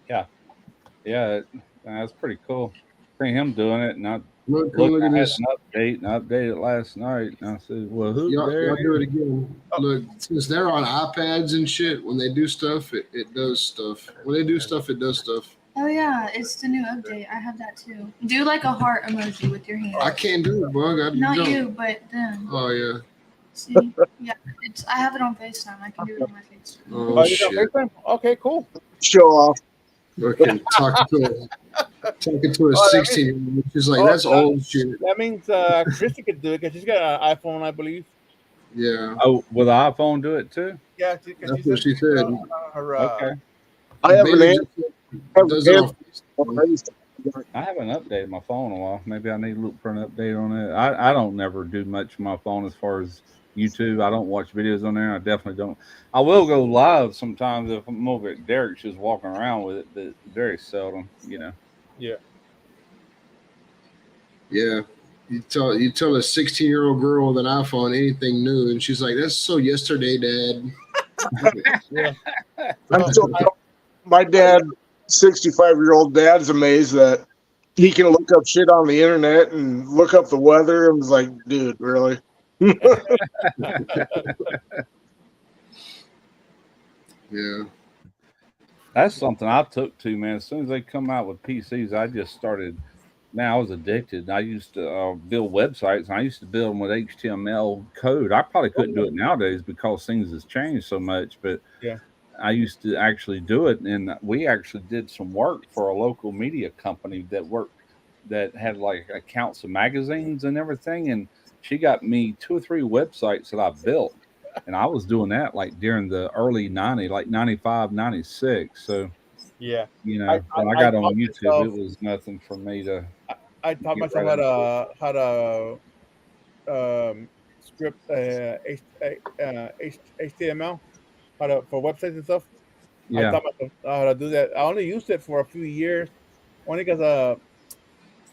Yeah, that's pretty cool. See him doing it, and Look I at had this. an update, and I updated it last night, and I said, "Well, who Y'all there?" do it again. Look, since they're on iPads and shit, when they do stuff, it does stuff. When they do stuff, it does stuff. Oh yeah, it's the new update. I have that too. Do like a heart emoji with your hand. I can't do it, bug. Not you, but them. Oh yeah. See? Yeah, I have it on FaceTime. I can do it on my FaceTime. Oh You got shit. FaceTime? Okay, cool. show off. Fucking talking to a 16-year-old. She's like, that's old shit. That means Christy could do it because she's got an iPhone, I believe. Yeah. Oh, will the iPhone do it too? Yeah, That's what she said. Okay. I have an Bailey answer. does it on I haven't updated my phone in a while. Maybe I need to look for an update on it. I don't never do much on my phone as far as YouTube. I don't watch videos on there. I definitely don't. I will go live sometimes if I'm over at Derek's just walking around with it, but very seldom, Yeah. Yeah. You tell a 16-year-old girl with an iPhone anything new, and she's like, "That's so yesterday, Dad." Yeah. I'm still, my dad, 65-year-old dad, is amazed that he can look up shit on the internet and look up the weather, and was like, dude, really? Yeah. That's something I took to, man. As soon as they come out with PCs, I just started. Man, I was addicted. I used to build websites, and I used to build them with HTML code. I probably couldn't do it nowadays because things has changed so much, but Yeah. I used to actually do it, and we actually did some work for a local media company that had like accounts of magazines and everything, and she got me 2 or 3 websites that I built, and I was doing that like during the early 90s, like 95, 96. So, Yeah. when I got on taught YouTube, it myself- was nothing for me to I taught get myself right into. how to script HTML, for websites and stuff. I Yeah, taught myself how to do that. I only used it for a few years, only because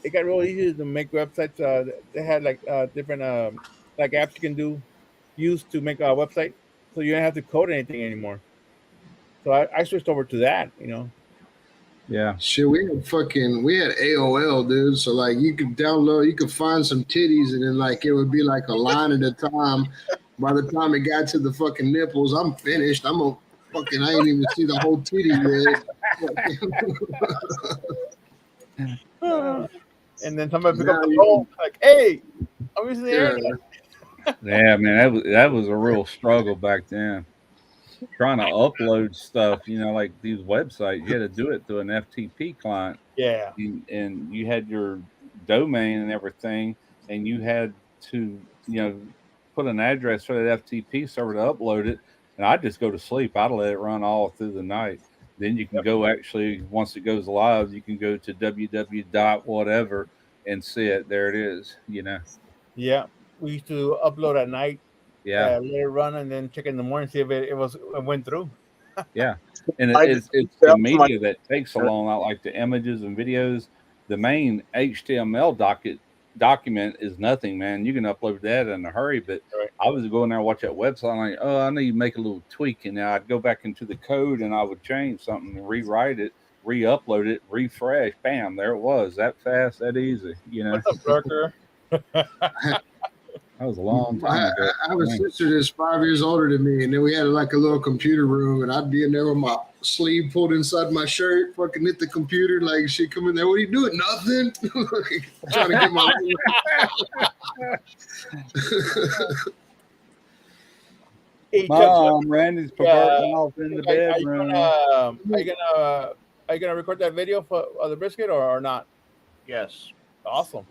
it got real easy to make websites. They had like different like apps you can use to make a website, so you don't have to code anything anymore. So I switched over to that. yeah. Shit, we had AOL, dude. So like, you could find some titties, and then like it would be like a line at a time. By the time it got to the fucking nipples, I'm finished. I ain't even see the whole titty yet. And then somebody pick Now up the you- phone, like, "Hey, I'm using the Yeah. internet." Yeah, man, that was a real struggle back then. Trying to upload stuff, like these websites, you had to do it through an FTP client, Yeah. and you had your domain and everything, and you had to, put an address for that FTP server to upload it. And I just go to sleep. I'd let it run all through the night. Then you can go actually once it goes live, you can go to www dot whatever and see it. There it is. Yeah. We used to upload at night, Yeah. let it run, and then check in the morning see if it went through. Yeah, and I it's the that was my- media that takes so long, not like the images and videos. The main HTML document is nothing, man. You can upload that in a hurry. But Right. I was going there and watch that website. I'm like, oh, I need to make a little tweak, and I'd go back into the code and I would change something, and rewrite it, re-upload it, refresh. Bam, there it was. That fast, that easy. What's up, Lurker? That was a long time ago. I have a sister that's 5 years older than me, and then we had like a little computer room, and I'd be in there with my sleeve pulled inside my shirt, fucking hit the computer, like she'd come in there, "What are you doing? Nothing." Trying to get my Hey, Mom, Randy's perverting Yeah. off in the Are you bedroom. gonna record that video for the brisket or not? Yes. Awesome.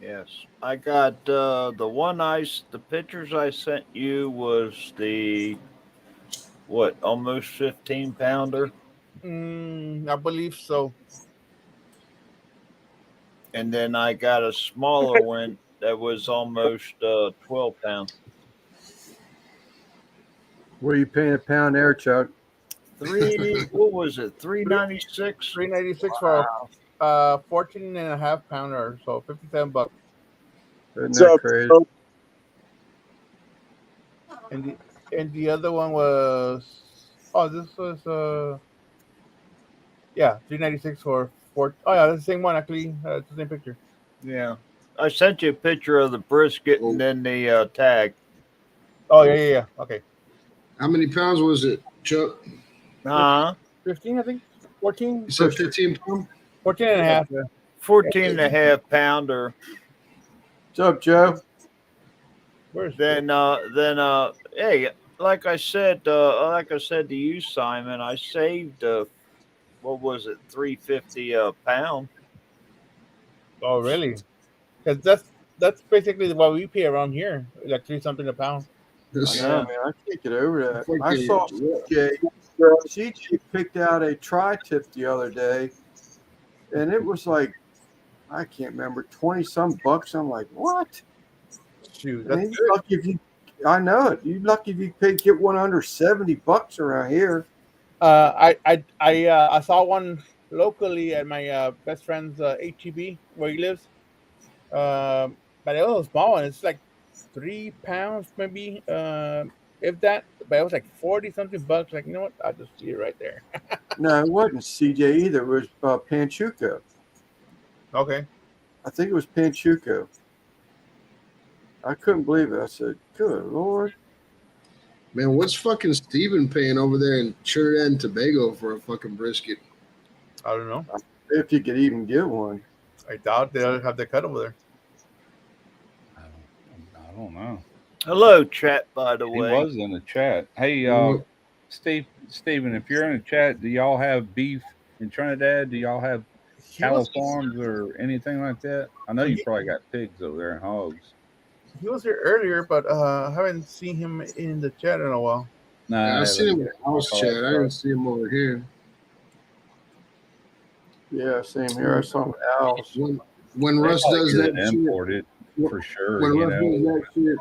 Yes, I got the one the pictures I sent you was the what, almost 15 pounder, I believe so. and then I got a smaller one that was almost 12 pounds. What are you paying a pound there, Chuck? What was it? 396. 396 for a 14 and a half pounder, so $57. Isn't that So, crazy? And the other one was this was 396 for four. Oh yeah, that's the same one actually. It's the same picture. Yeah, I sent you a picture of the brisket and then the tag. Oh yeah. Okay. How many pounds was it, Chuck? 15, I think. 14. You said 15 pounds? 14 and a half. 14 and a half pounder. What's up, Joe? Then hey, like I said to you, Simon, I saved what was it, 350 a pound. Oh really? Because that's basically what we pay around here, like 3 something a pound. I know, man. I can't get over that. I saw Yeah. CJ picked out a tri-tip the other day, and it was like, I can't remember, 20 some bucks. I'm like, what? Shoot, Man, that's you lucky if you. I know it. You lucky if you get one under $70 around here. I saw one locally at my best friend's HEB where he lives. But it was a small one. It's like 3 pounds, maybe, if that. But it was like 40 something bucks. Like, you know what? I'll just see it right there. No, it wasn't CJ either. It was Panchuco. Okay. I think it was Panchuco. I couldn't believe it. I said, good Lord. Man, what's fucking Steven paying over there in Trinidad and Tobago for a fucking brisket? I don't know. If you could even get one. I doubt they'll have the cut over there. I don't know. Hello, chat. By the He way, was in the chat. Hey, Steven, if you're in the chat, do y'all have beef in Trinidad? Do y'all have cattle farms or anything like that? I know you probably got pigs over there and hogs. He was here earlier, but I haven't seen him in the chat in a while. No, Yeah, I seen him in the house chat. I didn't see him over here. Yeah, same here. I saw him owls. When Russ does that imported shit, for sure. When Russ does that shit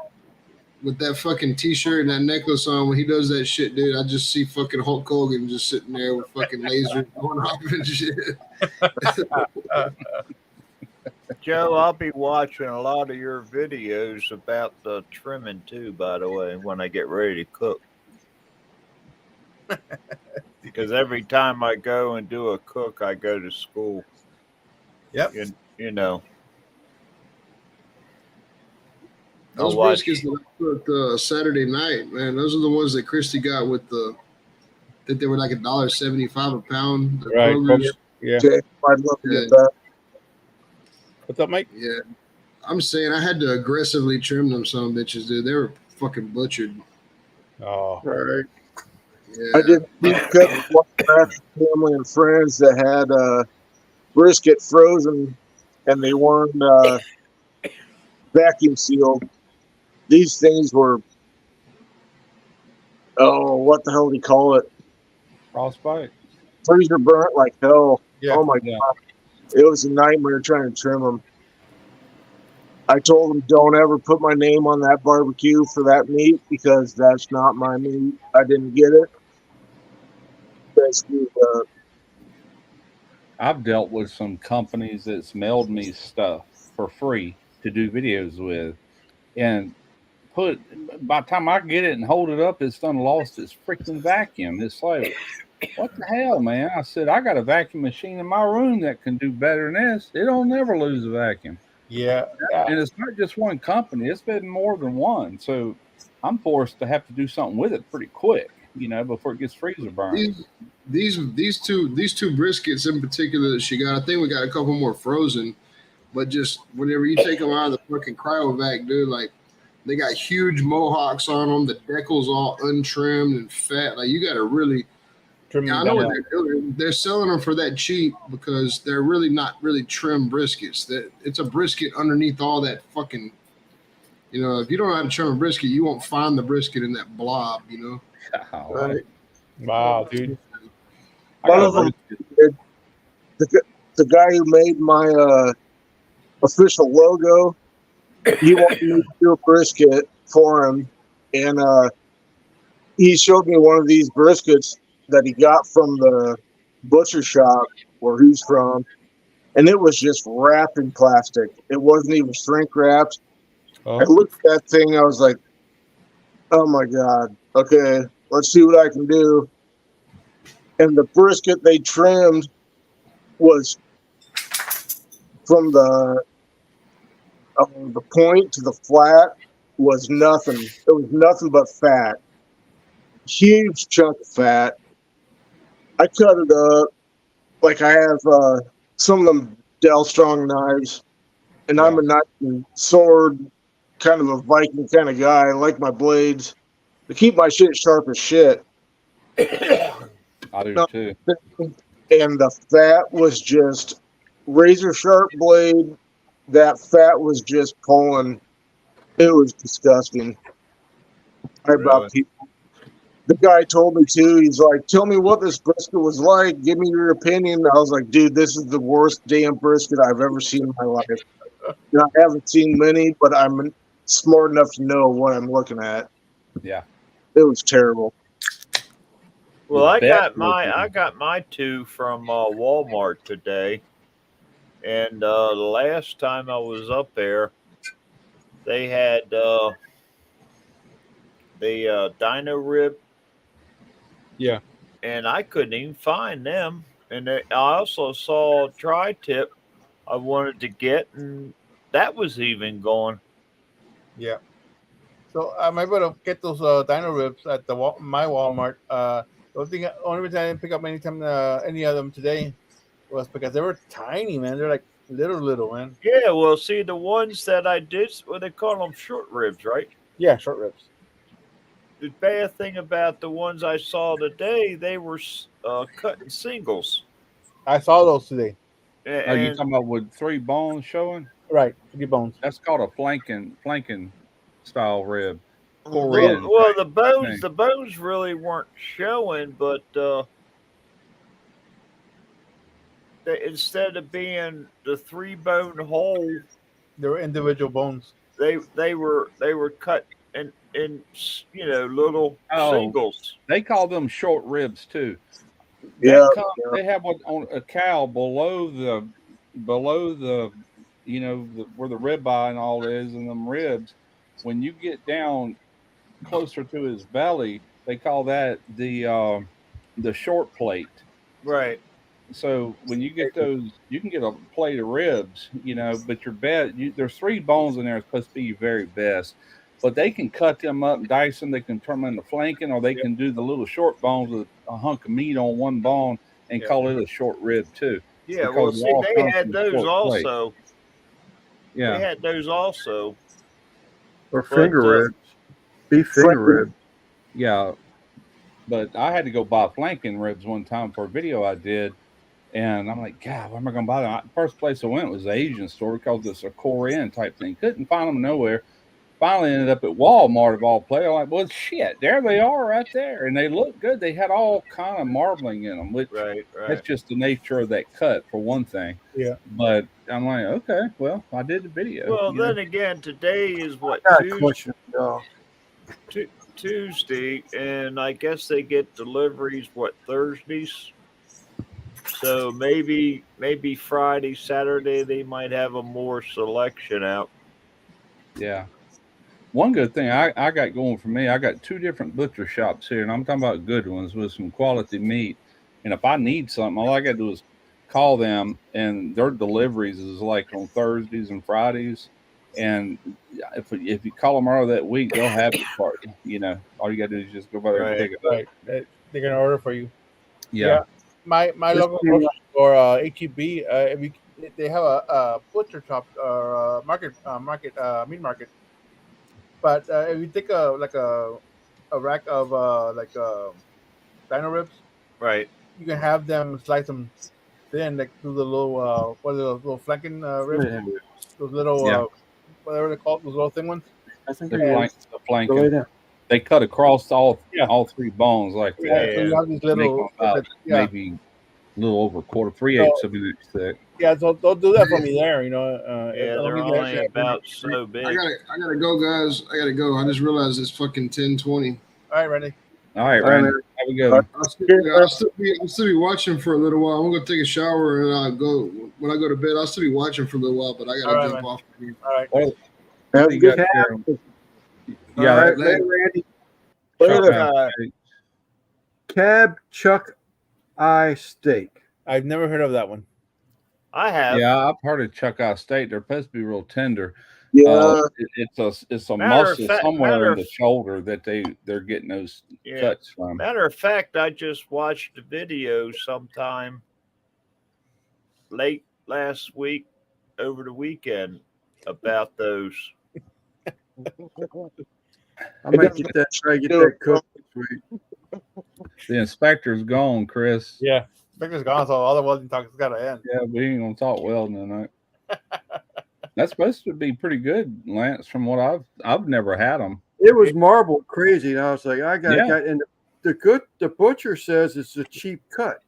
with that fucking t-shirt and that necklace on, when he does that shit, dude, I just see fucking Hulk Hogan just sitting there with fucking lasers going off and shit. Joe, I'll be watching a lot of your videos about the trimming too. By the way, when I get ready to cook, because every time I go and do a cook, I go to school. Yep. You know. Those briskets that I cooked Saturday night, man, those are the ones that Christy got with I think they were like $1.75 a pound. The Right. Kroger's. Yeah. I'd love to get that. What's up, Mike? Yeah. I'm saying I had to aggressively trim them some bitches, dude. They were fucking butchered. Oh. All right. Yeah. I did beef cut with one family and friends that had brisket frozen, and they weren't vacuum sealed. These things were, what the hell do you call it? Frostbite. Freezer burnt like hell. Yeah. Oh my God. It was a nightmare trying to trim them. I told them, don't ever put my name on that barbecue for that meat because that's not my meat. I didn't get it. Basically, I've dealt with some companies that's mailed me stuff for free to do videos with, and by the time I get it and hold it up, it's done lost its freaking vacuum. It's like, what the hell, man? I said, I got a vacuum machine in my room that can do better than this. It'll never lose a vacuum. Yeah. And it's not just one company, it's been more than one. So I'm forced to have to do something with it pretty quick, before it gets freezer burned. These two briskets in particular that she got, I think we got a couple more frozen, but just whenever you take them out of the fucking cryovac, dude, like they got huge mohawks on them. The decal's all untrimmed and fat. Like you got to really trim Yeah, I them know down. what they're doing. They're selling them for that cheap because they're really not really trim briskets. That it's a brisket underneath all that fucking. You know, if you don't know how to trim a brisket, you won't find the brisket in that blob. You know. Right. Wow, dude. I One got a of them, brisket. the, the guy who made my official logo, he wanted me to do a brisket for him, and he showed me one of these briskets that he got from the butcher shop where he's from, and it was just wrapped in plastic. It wasn't even shrink wrapped. I Oh, looked at that thing, I was like, oh my god, okay, let's see what I can do. And the brisket they trimmed was from the point to the flat was nothing. It was nothing but fat, huge chunk of fat. I cut it up like I have some of them Dell Strong knives, and I'm yeah. a knife and sword kind of a Viking kind of guy. I like my blades to keep my shit sharp as shit. I do No, too. and the fat was just razor sharp blade. That fat was just pulling. It was disgusting. I about Really? the guy told me too. He's like, "Tell me what this brisket was like. Give me your opinion." I was like, "Dude, this is the worst damn brisket I've ever seen in my life." And I haven't seen many, but I'm smart enough to know what I'm looking at. Yeah. It was terrible. The Well, I best got my two from Walmart today, and the last time I was up there, they had the dino rib, Yeah. and I couldn't even find them. And I also saw tri tip I wanted to get, and that was even gone. Yeah. So I'm able to get those dino ribs at my Walmart. Only reason I didn't pick up any of them today was because they were tiny, man. They're like little, man. Yeah, well, see, the ones that I did, well, they call them short ribs, right? Yeah, short ribs. The bad thing about the ones I saw today, they were cut in singles. I saw those today. Are you And talking about with 3 bones showing? Right, 3 bones. That's called a flanking style rib, well, Korean well, type thing. the bones really weren't showing, but instead of being the 3 bone whole, They were individual bones. they were cut in little Oh, singles. they call them short ribs too. Yeah, That comes. yeah. They have one on a cow below the where the rib eye and all is, and them ribs. When you get down closer to his belly, they call that the short plate. Right. So when you get those, you can get a plate of ribs, but there's 3 bones in there. It's supposed to be your very best, but they can cut them up and dice them. They can turn them into flanking, or they Yep. can do the little short bones with a hunk of meat on one bone and Yeah. call it a short rib too, Yeah. because Well, it see, all they comes from had the those short plate. also. They Yeah, had those also, Or but finger ribs, beef finger Frank, ribs. yeah. But I had to go buy flanking ribs one time for a video I did. And I'm like, God, where am I going to buy them? First place I went was the Asian store because it's a Korean type thing. Couldn't find them nowhere. Finally ended up at Walmart of all places. I'm like, well, shit, there they are right there. And they look good. They had all kind of marbling in them, which right, that's right. just the nature of that cut for one thing. Yeah. But I'm like, okay, well, I did the video, Well, then again, today is what I got a question, y'all. Tuesday, and I guess they get deliveries what Thursdays. So maybe Friday, Saturday they might have a more selection out. Yeah. One good thing I got going for me, I got 2 different butcher shops here, and I'm talking about good ones with some quality meat. And if I need something, all I got to do is call them, and their deliveries is like on Thursdays and Fridays. And if you call them early that week, they'll have it for you. All you got to do is just go by there and Right. pick it up. Right. They're gonna order for you. Yeah. Yeah. My This local came grocery up- store, HEB, they have a butcher shop or meat market. But if you take a rack of dino ribs, Right. You can have them slice them thin, like do the little what are those little flanking ribs? Yeah. Those little Yeah. whatever they're called, those little thin ones. I think The it flank, is. the Go lay flanking. down. They cut across Yeah. all three bones like Yeah, that. so you Yeah. have these Make them little about yeah. maybe a little over quarter, 3/8 So of an inch thick. yeah, so they'll do that for me there. You know, Yeah, I don't they're need that only shit. about so I big. gotta go, guys. I gotta go. I just realized it's fucking 10:20. All right, Randy. All right, All right, Randy. man. Have a good All one. I'll still be watching for a little while. I'm gonna take a shower and I'll go when I go to bed. I'll still be watching for a little while, but I All gotta right, jump man. off. All right. What Have do a you good got there? All Yeah, right, later. later, Randy. later. Uh, Cab Chuck Eye Steak. I've never heard of that one. I have. Yeah, I've heard of chuck eye steak. They're supposed to be real tender. Yeah, It's a Matter of muscle fact- somewhere matter in of- the shoulder that they're getting those Yeah. cuts from. Matter of fact, I just watched a video sometime late last week, over the weekend, about those. I might get that. Try to get that cooked this week. The inspector's gone, Chris. Yeah. Victor's gone, so all the welding talk has got to end. Yeah, we ain't gonna talk welding tonight. That's supposed to be pretty good, Lance. From what I've never had them. It was marble crazy, and I was like, I got Yeah. got. And the butcher says it's a cheap cut.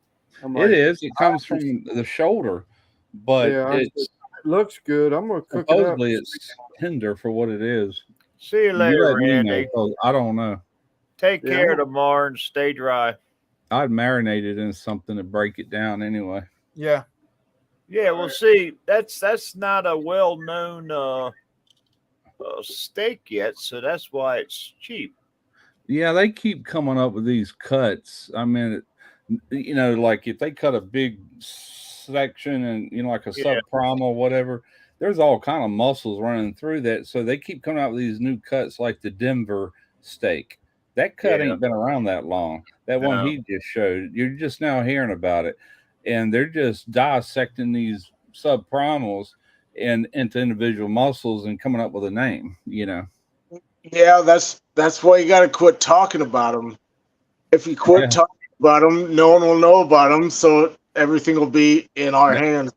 I'm like, It is. It comes from the shoulder, but Yeah, I it's it looks good. I'm gonna cook supposedly it up. it's tender for what it is. See you later, let me know, Randy. 'cause I don't know. Take Yeah, care I'm- tomorrow and stay dry. I'd marinate it in something to break it down anyway. Yeah. Yeah, well, see, that's not a well-known steak yet, so that's why it's cheap. Yeah, they keep coming up with these cuts. I mean, like if they cut a big section and like a Yeah. subprime or whatever, there's all kind of muscles running through that. So they keep coming out with these new cuts, like the Denver steak. That cut Yeah. ain't been around that long. That one No. he just showed, you're just now hearing about it, and they're just dissecting these subprimals and into individual muscles and coming up with a name. yeah. That's why you got to quit talking about them. If you quit Yeah. talking about them, no one will know about them. So everything will be in our Yeah. hands.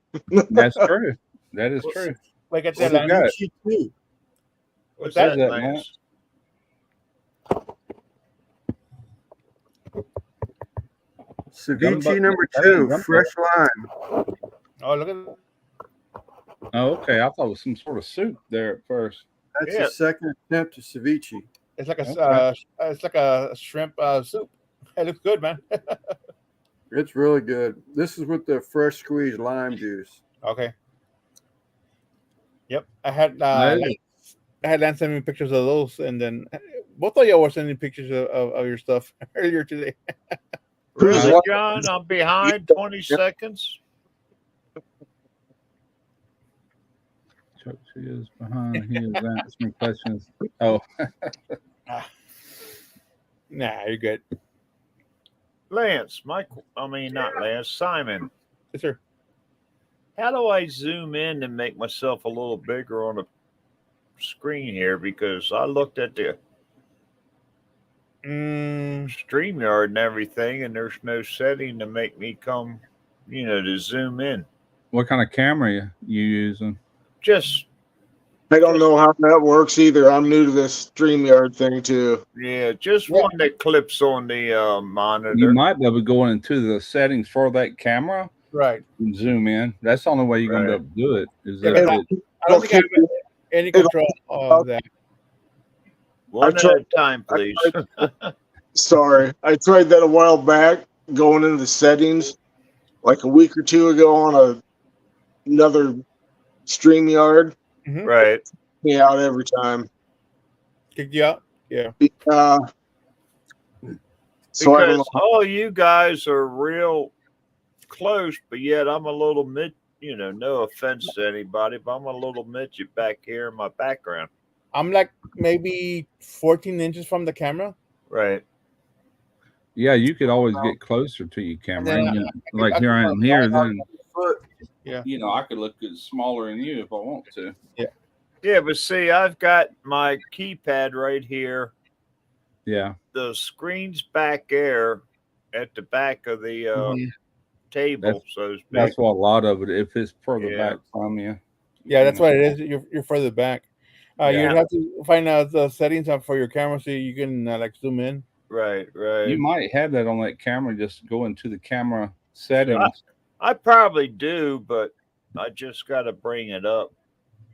That's true. That is true. Like I What said, we Lance. got? Ceviche too. What's that, that, Lance? Lance? Ceviche number That 2, ain't gumbo. fresh lime. Oh, look at Oh, okay. I thought it was some sort of soup there at first. That's Yeah. the second attempt to ceviche. it's like Okay. it's like a shrimp soup. It looks good, man. It's really good. This is with the fresh squeezed lime juice. Okay. Yep. I had That is- Lance send me pictures of those, and then both of y'all were sending pictures of your stuff earlier today. Who's Really, what? John? I'm behind 20 seconds. Chuck is behind. He is answering questions. Oh, Nah, you're good. Lance, not Lance, Simon. Yes, sir. How do I zoom in and make myself a little bigger on the screen here? Because I looked at the StreamYard and everything, and there's no setting to make me come, to zoom in. what kind of camera you using? Just, I don't know how that works either. I'm new to this StreamYard thing too. just one that clips on the monitor. You might be able to go into the settings for that camera Right. and zoom in. That's the only way you're going to be able to do it. Is Yeah, if but it, I don't think I have any control of that. One I at tried- a time, please. Sorry, I tried that a while back, going into the settings, like a week or two ago on another StreamYard. Right. Me out every time. Kicked you out? Yeah. So I don't Because know. all you guys are real close, but yet I'm a little no offense to anybody, but I'm a little midget back here in my background. I'm like maybe 14 inches from the camera. Right. yeah, you could always get closer to your camera. Then And, like here I am here, then Yeah. I could look smaller than you if I want to. Yeah, but see, I've got my keypad right here. Yeah. The screen's back there, at the back of the Mhm. table, so to speak. That's what a lot of it. If it's further Yeah. back from you. Yeah, that's you know. what it is. You're further back. Yeah. You'd have to find out the settings for your camera so you can like zoom in. Right. You might have that on that camera. Just go into the camera I, settings. I probably do, but I just got to bring it up.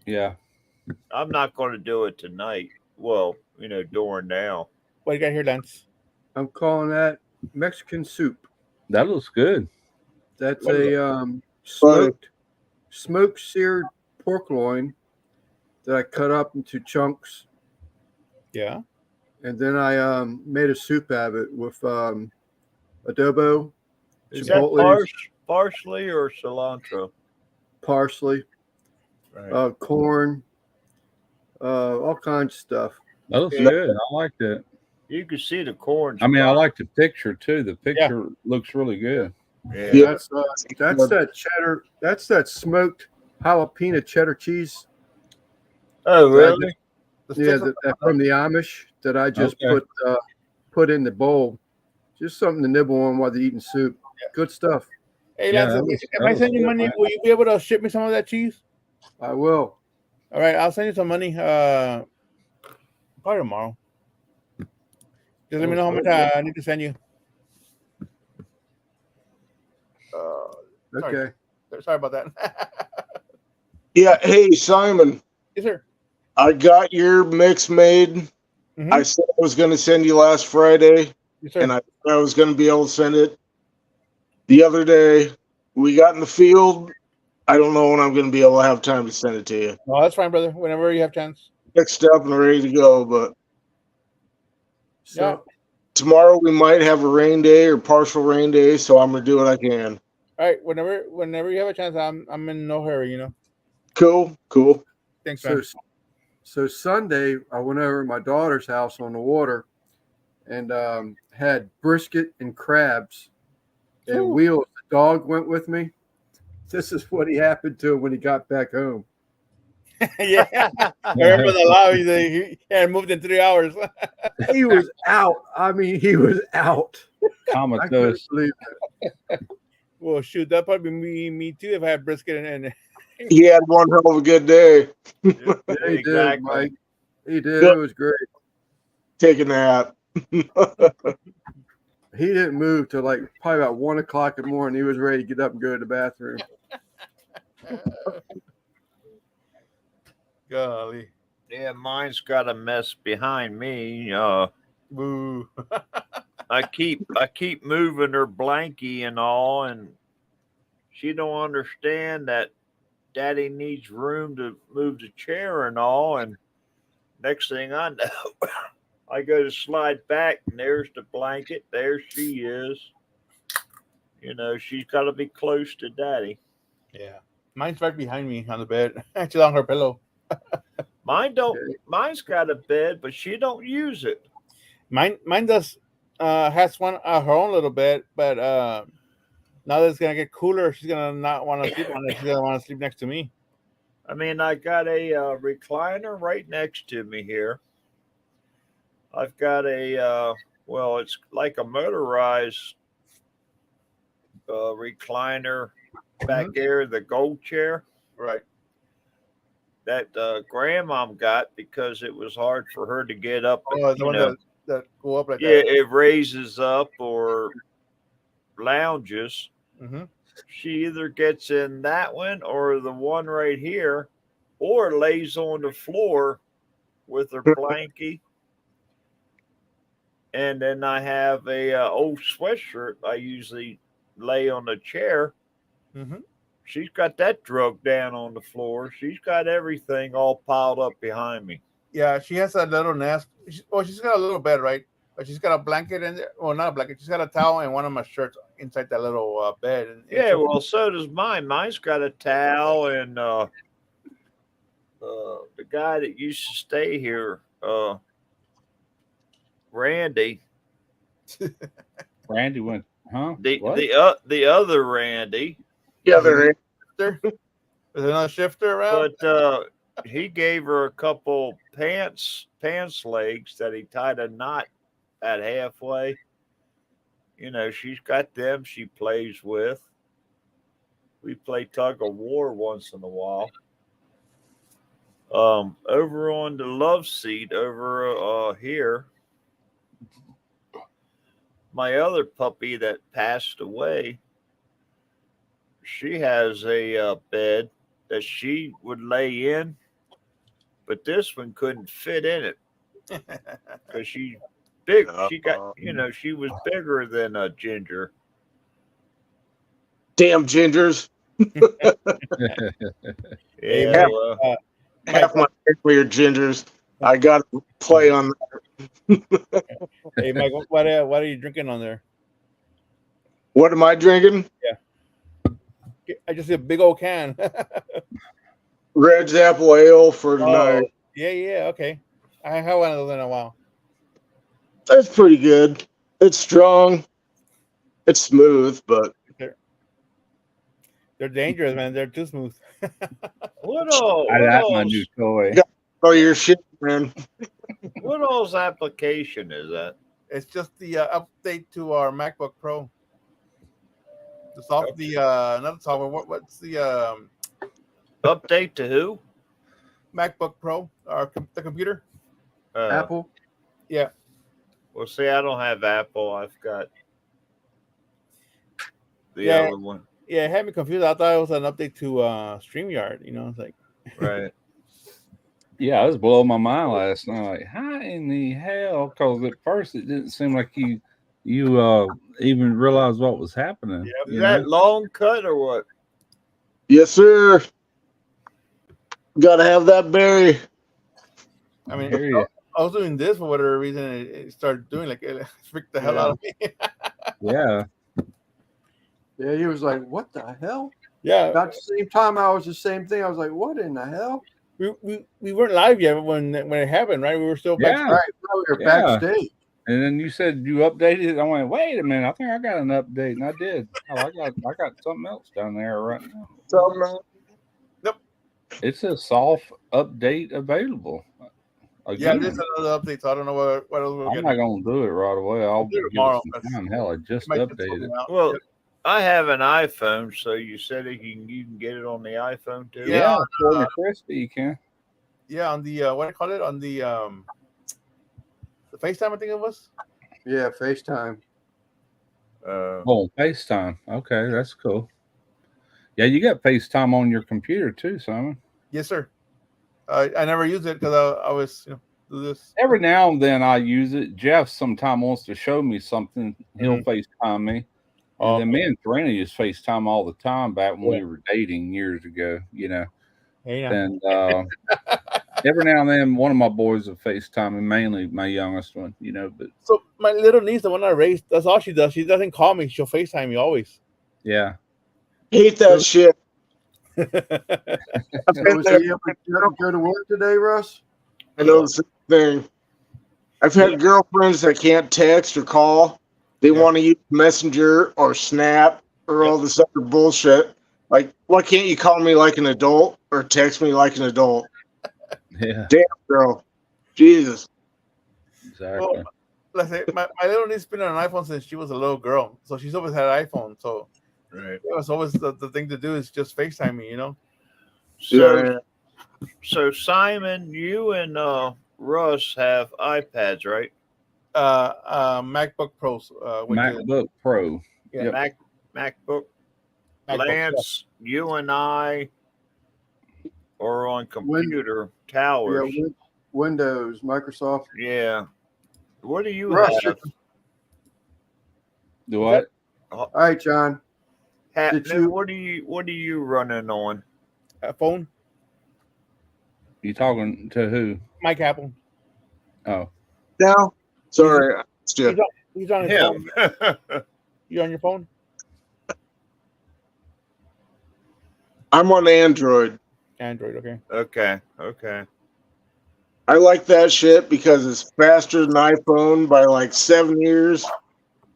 Yeah, I'm not going to do it tonight. Well, during now. What you got here, Lance? I'm calling that Mexican soup. that looks good. That's What is it? a Buddy, smoked seared pork loin that I cut up into chunks, Yeah. and then I made a soup out of it with adobo, Is that chipotle, parsley or cilantro? parsley, Right. corn, all kinds of stuff. That looks Yeah. good. I like that. You can see the corn's I mean, I burnt. like the picture too. The picture looks really good. Yeah. Yeah. That's that cheddar. That's that smoked jalapeno cheddar cheese. Oh, that I really? just- yeah, that from the Amish that I just Okay. put in the bowl. Just something to nibble on while they're eating soup. Good stuff. Hey, Yeah, Lance, that if looks- if that I looks send you good, money, man. will you be able to ship me some of that cheese? I will. All right, I'll send you some money. Probably tomorrow. Just let me know how much I need to send you. Sorry. Okay. Sorry about that. Yeah. Hey, Simon, Yes, sir. I got your mix made. Mhm. I said I was going to send you last Friday, Yes, sir. and I was going to be able to send it the other day. We got in the field. I don't know when I'm going to be able to have time to send it to you. No, that's fine, brother. Whenever you have chance. Mixed up and ready to go, but So tomorrow we might have a rain day or partial rain day, so I'm going to do what I can. All right, whenever you have a chance, I'm in no hurry. Cool. Thanks, so man. so Sunday I went over to my daughter's house on the water and had brisket and crabs. And Ooh. Wheels, the dog, went with me. This is what he happened to when he got back home. Yeah, I remember the law. He had moved in 3 hours. He was out. I mean, he was out. I couldn't Comatose. believe it. Well, shoot, that probably be me too if I had brisket and He had one hell of a good day. Yeah, he did, Exactly. Mike. He did. Good. It was great. Take a nap. He didn't move till like probably about 1 o'clock in the morning. He was ready to get up and go to the bathroom. golly, Yeah, mine's got a mess behind me. boo. I keep moving her blankie and all, and she don't understand that Daddy needs room to move the chair and all. And next thing I know, I go to slide back, and there's the blanket. There she is. She's got to be close to Daddy. Yeah, mine's right behind me on the bed. She's on her pillow. Mine's got a bed, but she don't use it. Mine does has one her own little bed, but now that it's gonna get cooler, she's gonna not want to sleep on it. She's gonna want to sleep next to me. I mean, I got a recliner right next to me here. I've got it's like a motorized recliner back there, the gold chair Right. that grandmom got because it was hard for her to get up. Oh, the one that go up like Yeah, that. it raises up or lounges. Mm-hmm. She either gets in that one or the one right here, or lays on the floor with her blankie. And then I have a old sweatshirt I usually lay on the chair. Mm-hmm. She's got that drug down on the floor. She's got everything all piled up behind me. Yeah, she has a little nest. She's got a little bed, right? But she's got a blanket in there. Well, not a blanket. She's got a towel and one of my shirts inside that little bed. And Yeah, well, so does mine. Mine's got a towel, and the guy that used to stay here, Randy, Randy went, huh? the What? the other Randy, Yeah, they're There's another shifter around. but he gave her a couple pants legs that he tied a knot at halfway, You know, she's got them she plays with. We play tug of war once in a while. Over on the love seat over here, my other puppy that passed away, she has a bed that she would lay in, but this one couldn't fit in it because she big. She got, you know, she was bigger than a Ginger. Damn gingers. Hey, Yeah, Mike, well, uh, Half Mike, my family are gingers. I got to play on that. hey, Mike, what are you drinking on there? What am I drinking? I just see a big old can. Red's Apple Ale for Oh, tonight. yeah, okay. I haven't one of those in a while. That's pretty good. It's strong. It's smooth, but They're dangerous, man. They're too smooth. what all? I What like my new all's toy. oh, your shit, man. what all's application is that? It's just the update to our MacBook Pro. Okay. Not the software. What's the Update to who? MacBook Pro? The computer. Apple. Yeah, Well, see, I don't have Apple. I've got the Yeah. other one. yeah. It had me confused. I thought it was an update to StreamYard. You know, it's like Right. Yeah, I was blowing my mind last night. Like, how in the hell? Because at first it didn't seem like you even realized what was happening. Yep. Is You that know? long cut or what? Yes, sir. Got to have that berry. I mean, hear you. I was doing this for whatever reason. It started doing like it freaked the hell out of me. Yeah. Yeah, he was like, "What the hell?" Yeah, About the same time, I was the same thing. I was like, "What in the hell?" we weren't live yet when it happened, right? We were still back. Yeah. Right, now we were Yeah. backstage. And then you said you updated it. I went, wait a minute. I think I got an update, and I did. Oh, I got something else down there right now. So, It says soft update available. Yeah, Again, there's another update, so I don't know what else we'll I'm get. not gonna do it right away. I'll Do it give it tomorrow. some time. Hell, I just Might get updated something it. out. Well, I have an iPhone, so you said that you can get it on the iPhone too. Yeah. Yeah, according to Crispy, you can. Yeah, on the what do you call it? On the FaceTime, I think it was. Yeah, FaceTime. Oh, FaceTime. Okay, that's cool. Yeah, you got FaceTime on your computer too, Simon. Yes, sir. I never used it because I was do this. Every now and then I use it. Jeff sometimes wants to show me something. He'll FaceTime me. And Oh, then me and Serena used FaceTime all the time back when Yeah. we were dating years ago, you know. hey, now. And every now and then one of my boys will FaceTime me, mainly my youngest one, you know, but So my little niece, the one I raised, that's all she does. She doesn't call me. She'll FaceTime me always. yeah. hate that shit. So was he able to go to work today, Russ? I know the same thing. I've had girlfriends that can't text or call. They want to use Messenger or Snap or all this other bullshit. Like, why can't you call me like an adult or text me like an adult? Yeah. Damn, girl. Jesus. Exactly. Well, let's say my little niece been on an iPhone since she was a little girl, so she's always had an iPhone. So Right. it was always the thing to do is just FaceTime me, you know. So, so Simon, you and Russ have iPads, right? MacBook Pros. MacBook Pro. Yeah. Yep. MacBook. MacBook, Lance, you and I are on computer towers. Yeah, Windows, Microsoft. Yeah. What do you Russ, have? Do what? All right, John. Did you- What are you running on? phone. You talking to who? Mike Apple. Oh. No? Sorry. He's on his Him. phone. You on your phone? I'm on Android. Android. Okay. Okay. I like that shit because it's faster than iPhone by like 7 years.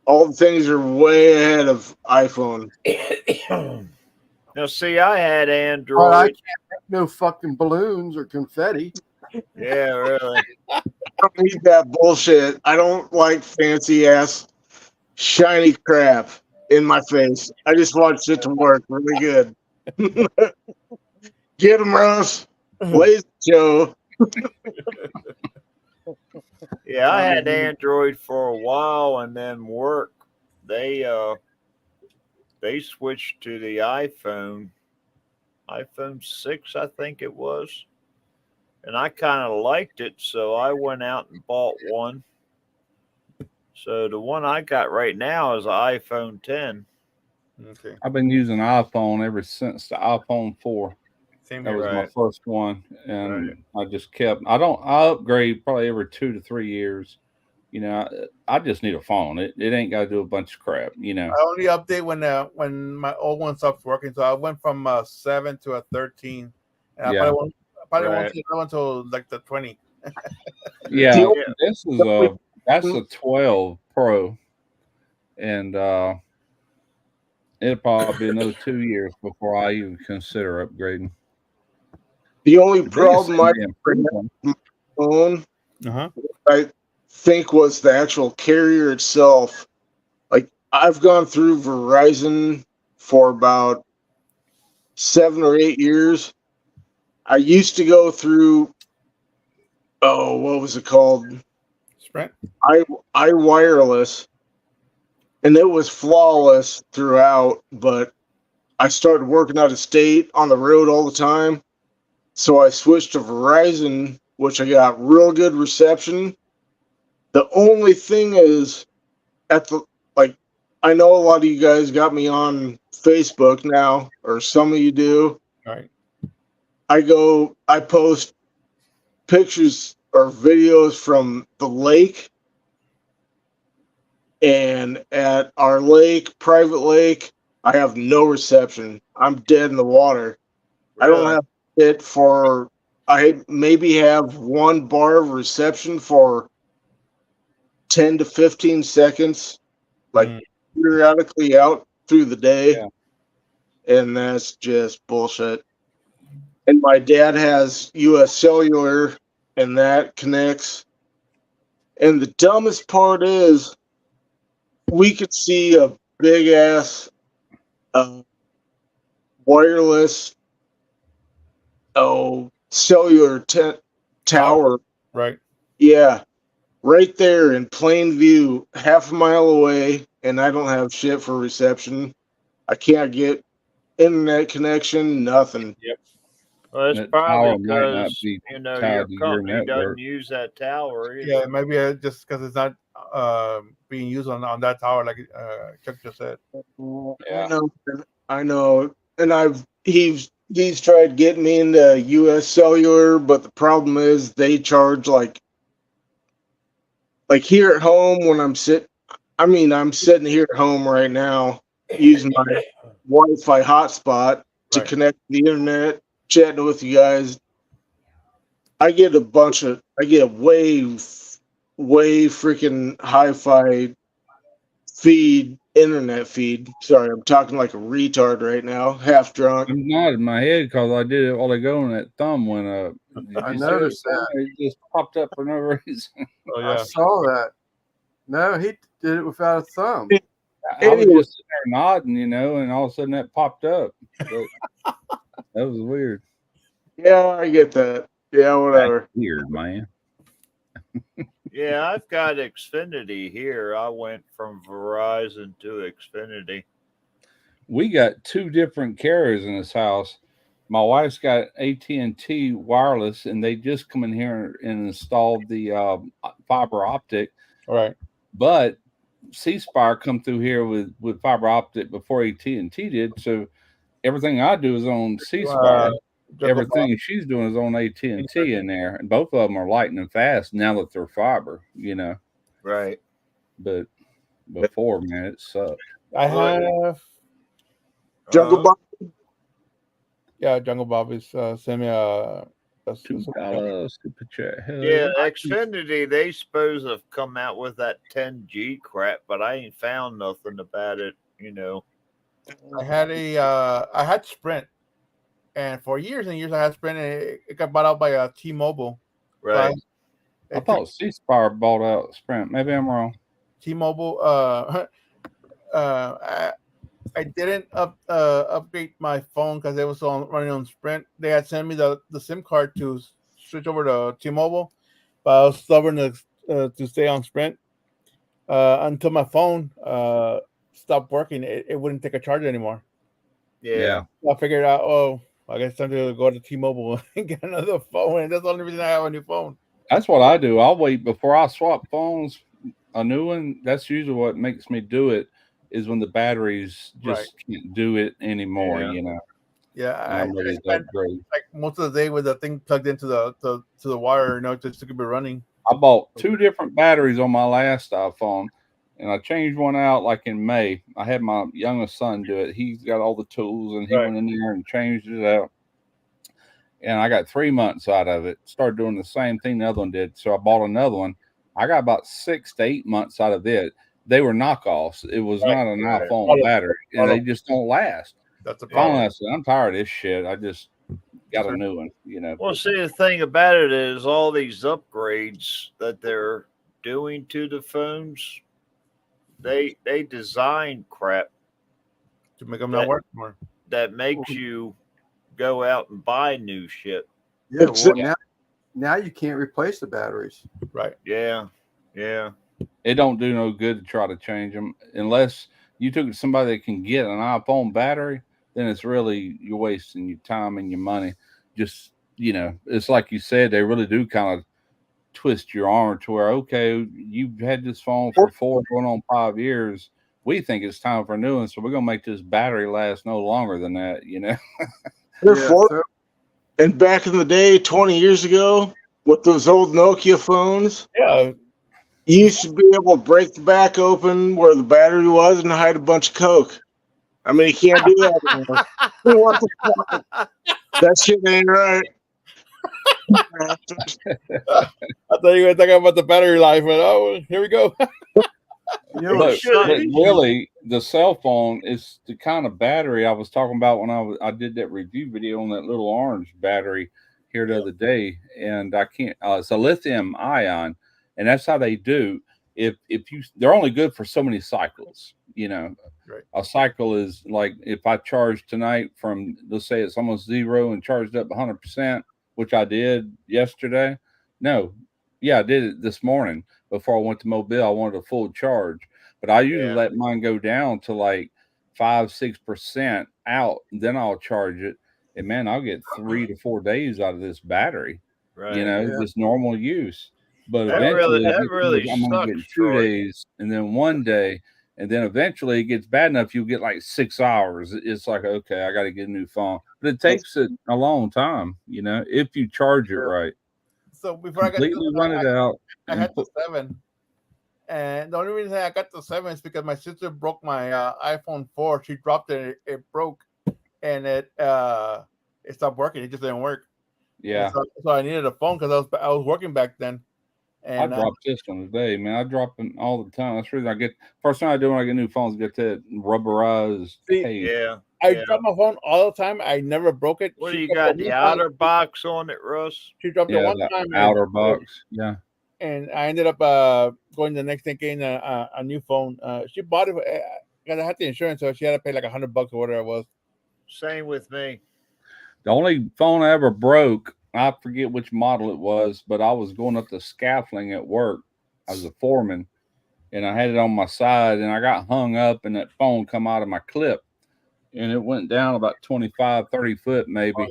All the things are way ahead of iPhone. Now, see, I had Android. Well, I can't make no fucking balloons or confetti. Yeah, really. I don't need that bullshit. I don't like fancy ass shiny crap in my face. I just watched it to work really good. Get him, Russ. Blaze Joe. Yeah, I had Android for a while, and then work they switched to the iPhone 6, I think it was, and I kind of liked it, so I went out and bought one. So the one I got right now is an iPhone 10. Okay. I've been using iPhone ever since the iPhone 4. Same That here. was my Right. first one, and Right. I just kept. I upgrade probably every 2 to 3 years. You know, I just need a phone. It ain't got to do a bunch of crap. You know. I only update when my old one stops working. So I went from 7 to a 13, and I Yeah. probably won't Right. see another one until like the 20. Yeah. The Yeah. This is that's a 12 Pro, and it'll probably be another 2 years before I even consider upgrading. only The biggest problem thing I they had improved with on. my phone, Uh-huh. I think, was the actual carrier itself. Like, I've gone through Verizon for about 7 or 8 years. I used to go through, what was it called? Sprint. I wireless, and it was flawless throughout. But I started working out of state on the road all the time, so I switched to Verizon, which I got real good reception. The only thing is, at the like, I know a lot of you guys got me on Facebook now, or some of you do. All right. I post pictures or videos from the lake, and at our lake, private lake, I have no reception. I'm dead in the water. I don't Really. have it for. I maybe have one bar of reception for 10 to 15 seconds, like Mm. periodically out through the day, Yeah. and that's just bullshit. And my dad has US Cellular, and that connects. And the dumbest part is, we could see a big ass uh, wireless cellular tower. Right. Yeah, right there in plain view, half a mile away, and I don't have shit for reception. I can't get internet connection, nothing. Yep. Well, it's That probably tower might not because be your tied to your company doesn't network. use that tower Yeah, either. maybe just because it's not being used on that tower, like Chuck just said. I Yeah. know, I know, and he's tried getting me into US Cellular, but the problem is they charge like here at home when I'm sitting here at home right now using my Wi-Fi hotspot to Right. connect to the internet, chatting with you guys. I get way freaking hi-fi internet feed. Sorry, I'm talking like a retard right now, half drunk. I'm nodding my head because I did it while ago and that thumb went up. Did I you see it? noticed that. It just popped up for no reason. Oh I yeah. saw that. No, he did it without a thumb. I was Anyway, just sitting there nodding, and all of a sudden that popped up. But that was weird. yeah, I get that. Yeah, That's whatever. weird, man. Yeah, I've got Xfinity here. I went from Verizon to Xfinity. We got two different carriers in this house. My wife's got AT&T wireless, and they just come in here and installed the fiber optic. All right. But C Spire come through here with fiber optic before AT&T did. So everything I do is on C Spire. Jungle Bob. Everything she's doing is on AT&T in there, and both of them are lightning fast now that they're fiber. Right. But before, man, it sucked. I have Jungle Bob. Jungle Bob is send me a $2 super chat. Hell Yeah, Xfinity, they suppose have come out with that 10G crap, but I ain't found nothing about it, I had Sprint, and for years and years I had Sprint, and it got bought out by T-Mobile. Right. I thought C Spire bought out Sprint. Maybe I'm wrong. T-Mobile I didn't upgrade my phone because it was running on Sprint. They had sent me the SIM card to switch over to T-Mobile, but I was stubborn to stay on Sprint until my phone stopped working. It wouldn't take a charge anymore. Yeah. I figured out, oh, I guess time to go to T-Mobile and get another phone. And that's the only reason I have a new phone. That's what I do. I'll wait before I swap phones. A new one. That's usually what makes me do it. Is when the batteries just can't do it anymore. Yeah. You know. Yeah, And I'm ready to spent upgrade. like most of the day with the thing plugged into the wire, just to keep it running. I bought 2 different batteries on my last iPhone, and I changed one out like in May. I had my youngest son do it. He's got all the tools, and he went in there and changed it out. And I got 3 months out of it. Started doing the same thing the other one did. So I bought another one. I got about 6 to 8 months out of it. They were knockoffs. It was not an iPhone battery, and they just don't last. That's a problem. Finally, I said, I'm tired of this shit. I just got a new one, you know. Well, see, the thing about it is all these upgrades that they're doing to the phones, they design crap to make them not work more. That makes you go out and buy new shit. Yeah, well, now you can't replace the batteries. Right. Yeah. Yeah. It don't do no good to try to change them unless you took somebody that can get an iPhone battery. Then it's really you're wasting your time and your money. Just it's like you said, they really do kind of twist your arm to where okay, you've had this phone for 4 going on 5 years. We think it's time for a new one, so we're gonna make this battery last no longer than that. And back in the day, 20 years ago, with those old Nokia phones, you used to be able to break the back open where the battery was and hide a bunch of coke. I mean, you can't do that anymore. What the fuck? That shit ain't right. I thought you were talking about the battery life, but here we go. But really, the cell phone is the kind of battery I was talking about when I did that review video on that little orange battery here the other day, and I can't. It's a lithium ion, and that's how they do. If they're only good for so many cycles. A cycle is like if I charge tonight from, let's say it's almost 0 and charged up 100%, which I did yesterday. I did it this morning before I went to Mobile. I wanted a full charge, but I usually let mine go down to like 5-6% out, and then I'll charge it. And man, I'll get 3 to 4 days out of this battery. Right. Just normal use. But eventually, I'm going to get 2 days, and then 1 day. And then eventually it gets bad enough, you'll get like 6 hours. It's like, okay, I got to get a new phone. But it takes a long time, if you charge it right. So before completely run it out. I had the 7. And the only reason I got the 7 is because my sister broke my iPhone 4. She dropped it, it broke, and it stopped working. It just didn't work. Yeah. So I needed a phone because I was working back then. And I dropped this one today, man. I drop them all the time. That's the reason first thing I do when I get new phones, get that rubberized case. I drop my phone all the time. I never broke it. What do you got? The outer box on it, Russ? She dropped it one time. Outer box, yeah. And I ended up going the next day getting a new phone. She bought it because I had the insurance, so she had to pay like $100 or whatever it was. Same with me. The only phone I ever broke, I forget which model it was, but I was going up the scaffolding at work. I was a foreman, and I had it on my side, and I got hung up, and that phone come out of my clip, and it went down about 25, 30 foot maybe.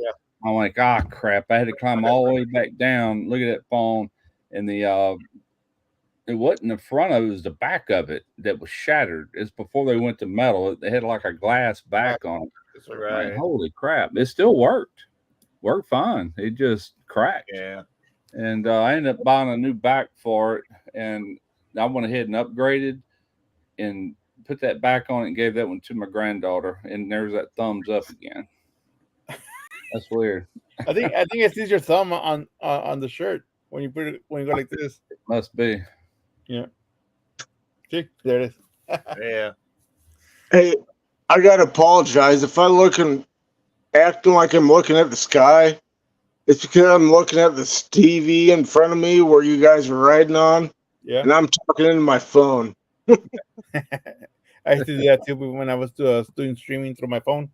I'm like, crap. I had to climb all the way back down, look at that phone, and it wasn't the front of it, it was the back of it that was shattered. It's before they went to metal. They had like a glass back on it. Right. Like, holy crap. It still worked fine. It just cracked. Yeah. And I ended up buying a new back for it, and I went ahead and upgraded and put that back on it and gave that one to my granddaughter, and there's that thumbs up again. That's weird. I think it sees your thumb on the shirt when you put it when you go like this. It must be. Yeah. See, there it is. Yeah. Hey, I gotta apologize if I acting like I'm looking at the sky. It's because I'm looking at this TV in front of me where you guys are riding on. Yeah. And I'm talking into my phone. I I used to do that too when I was doing streaming through my phone.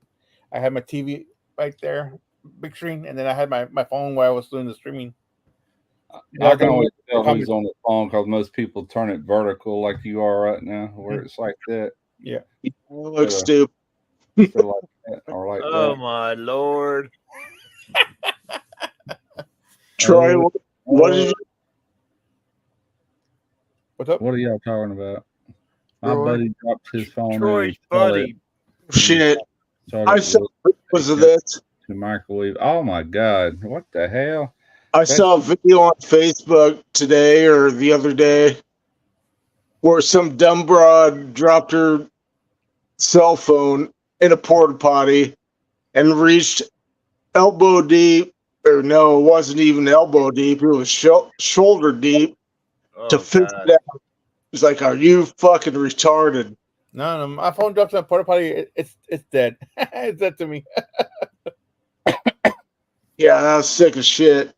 I had my TV right there, big screen, and then I had my phone where I was doing the streaming. I can always tell who's on the phone because most people turn it vertical like you are right now, where it's like that. Yeah. It looks stupid. So like that, or like Oh that. my Lord. Troy, what did you? What's up? What are y'all talking about? My Troy? buddy dropped his phone. Troy's buddy. Shit. I saw videos of this. The microwave. Oh my God. What the hell? I saw a video on Facebook today or the other day where some dumb broad dropped her cell phone in a porta potty and reached elbow deep, or no, it wasn't even elbow deep. It was shoulder deep to fix it out. It's like, are you fucking retarded? No, my phone drops in a porta potty. It's dead. It's dead to me. Yeah, I was sick of shit.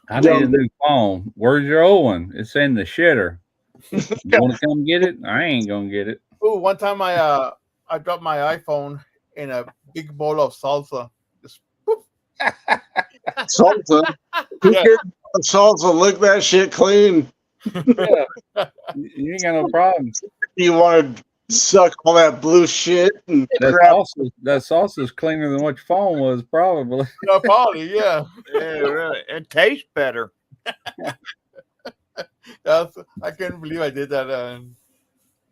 I need a new phone. Where's your old one? It's in the shitter. You want to come get it? I ain't gonna get it. Ooh, one time I dropped my iPhone in a big bowl of salsa. Just whoop. Salsa. Who cares about salsa? Lick that shit clean. Yeah. You ain't got no problem. You want to suck all that blue shit and That crap. salsa's cleaner than what your phone was, probably. No, probably, yeah. Yeah, really. It tastes better. I couldn't believe I did that.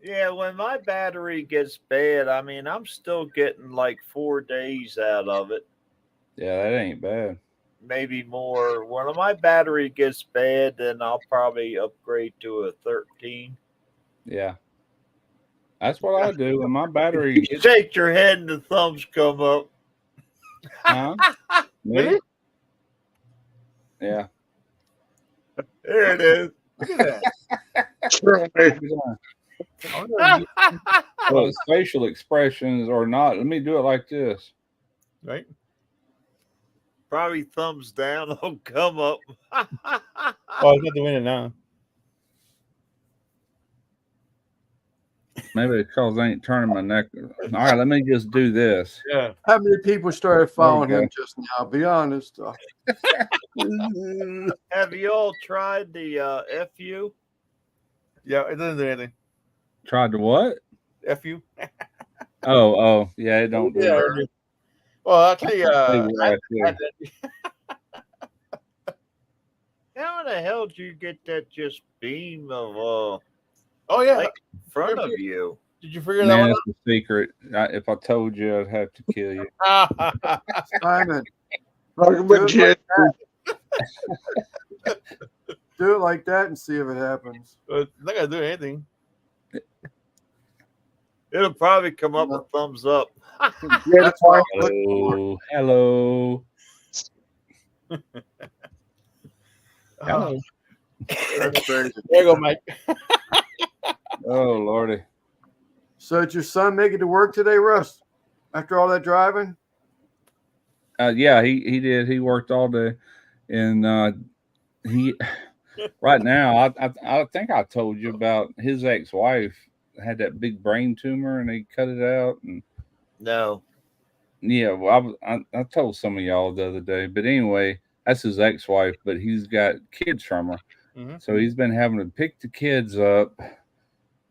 Yeah, when my battery gets bad, I mean, I'm still getting like 4 days out of it. Yeah, that ain't bad. Maybe more. When my battery gets bad, then I'll probably upgrade to a 13. Yeah. That's what I do. When my battery You shake your head and the thumbs come up. huh? Really? Yeah. There it is. Look at that. Well, it's facial expressions or not. Let me do it like this. Right? Probably thumbs down will come up. Oh, it's not doing it now. Maybe it's because I ain't turning my neck. All right, let me just do this. Yeah. How many people started following There you him just now? Be honest. Have you all tried the FU? Yeah, it doesn't do anything. Tried to what? FU. Oh, yeah, it don't do Yeah. that. Well, actually, Right there. How the hell did you get that just beam of oh yeah, like in front of you? Did you figure that Man, one it's a secret. If I told you, I'd have to kill you. out? Simon, Legit. do it like that and see if it happens. It's not gonna do anything. It'll probably come up with thumbs up. That's what I'm looking for. Hello. Hello. That's crazy. There you go, Mike. Oh, Lordy. So did your son make it to work today, Russ? After all that driving? Yeah, he did. He worked all day, and he right now. I think I told you about his ex-wife had that big brain tumor, and they cut it out. And No. yeah, well, I told some of y'all the other day, but anyway, that's his ex-wife, but he's got kids from her, so he's been having to pick the kids up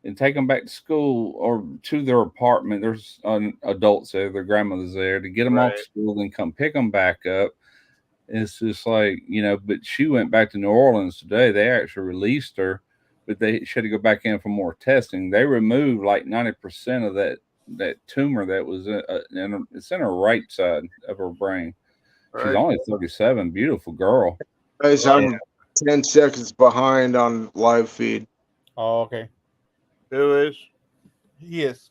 and take them back to school or to their apartment. There's adults there, their grandmother's there to get them off school, then come pick them back up. It's just like, but she went back to New Orleans today. They actually released her, but she had to go back in for more testing. They removed like 90% of that tumor that was it's in her right side of her brain. Right. She's only 37, beautiful girl. Guys, I'm 10 seconds behind on live feed. Oh, okay. Who is? He is.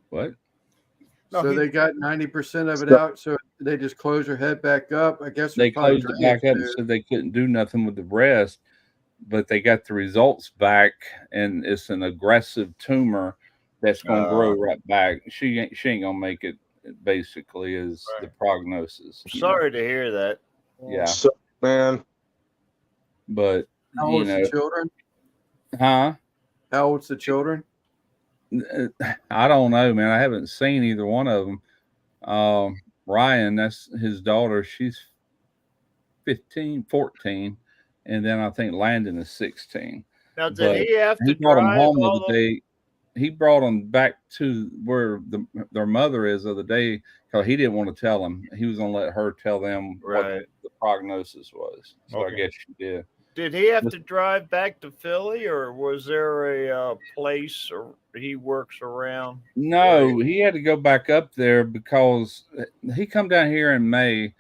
What? No, So he- they got 90% of it out, so they just close her head back up. I guess They it's probably closed it back up and drainage, said they couldn't do nothing with the rest, but they got the results back, and it's an aggressive tumor that's going to grow right back. She ain't gonna make it. Basically, is the prognosis. Sorry to hear that. Yeah, So, man. but How old's the children? huh? How old's the children? I don't know, man. I haven't seen either one of them. Ryan, that's his daughter. She's 15, 14. And then I think Landon is 16. Now, did But he have he to brought them drive home the all other the? day. He brought them back to where their mother is the other day because he didn't want to tell them. He was going to let her tell them what Right. the prognosis was. So I Okay. guess she did. Did he have to drive back to Philly, or was there a place or he works around? No, he had to go back up there because he come down here in May,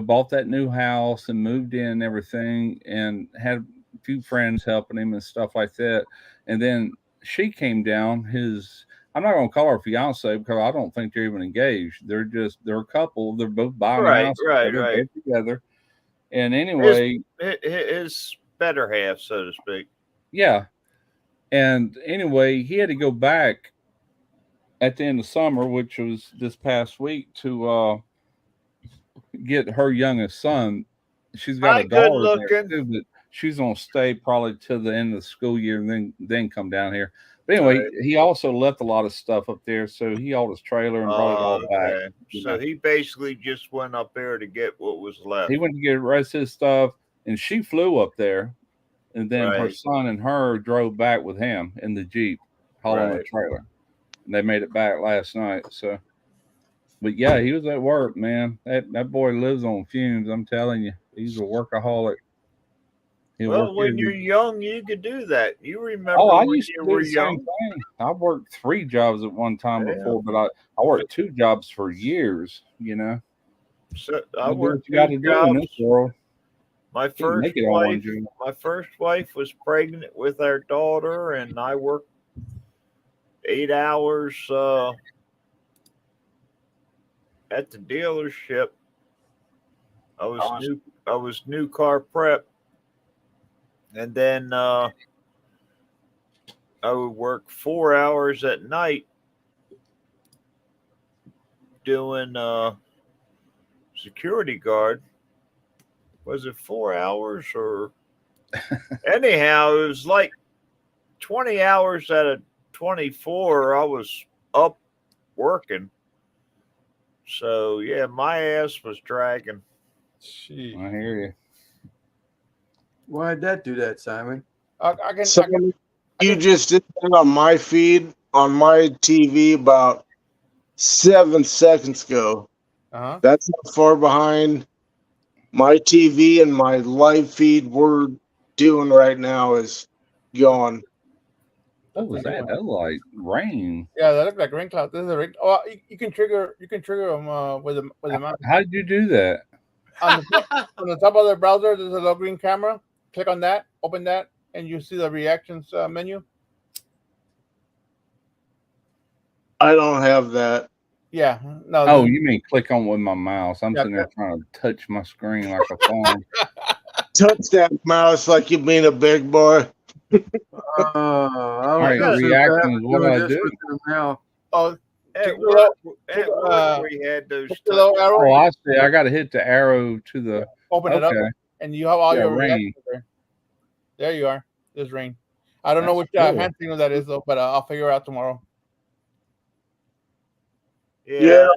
bought that new house and moved in and everything and had a few friends helping him and stuff like that. And then she came down, I'm not gonna call her fiance because I don't think they're even engaged. They're a couple, they're both buying a Right, house right, together, right. both together. And His anyway, his better half, so to speak. yeah. And anyway, he had to go back at the end of summer, which was this past week, to get her youngest son. She's got Hi, a good daughter there looking. too, but she's gonna stay probably till the end of the school year and then come down here. But anyway, Right. he also left a lot of stuff up there, so he hauled his trailer and brought it all back. Okay. So he basically just went up there to get what was left. He went to get the rest of his stuff, and she flew up there, and then her Right. son and her drove back with him in the Jeep, hauling a Right. trailer. And they made it back last night. So, but yeah, he was at work, man. That boy lives on fumes. I'm telling you, he's a workaholic. He'll work Well, when you're every. young, you could do that. You Oh, remember I when used you to do were the same young? thing. I worked 3 jobs at one time Yeah. before, but I worked 2 jobs for years. So I You do what worked you got two to do in jobs. this world. My You can first make it on one wife, job. my first wife was pregnant with our daughter, and I worked 8 hours at the dealership. I was new car prep, and then I would work 4 hours at night doing security guard. Was it 4 hours or anyhow? It was like 20 hours out of 24. I was up working. So yeah, my ass was dragging. She. I hear you. Why did that do that, Simon? I can. So you just did that on my feed on my TV about 7 seconds ago. Uh-huh. That's how far behind my TV and my live feed we're doing right now is gone. What was that? That looked like rain. Yeah, that look like rain cloud. This is a rain. Oh, you can trigger them with the mouse. How did you do that? On the top of the browser, there's a little green camera. Click on that, open that, and you see the reactions menu. I don't have that. Yeah. No. Oh, you mean click on with my mouse? I'm Yeah, sitting there trying to touch my screen like a phone. Touch that mouse like you mean a big boy. I All right, was just reaction is what I this do. with them now. Oh, At Take work, the- we had those. the little arrow. Oh, I see. I got to hit the arrow to the. Open it up, Okay. and you have all Yeah, your rain. reactions there. There you are. There's rain. I don't know That's which cool. hand signal that is though, but I'll figure it out tomorrow. Yeah,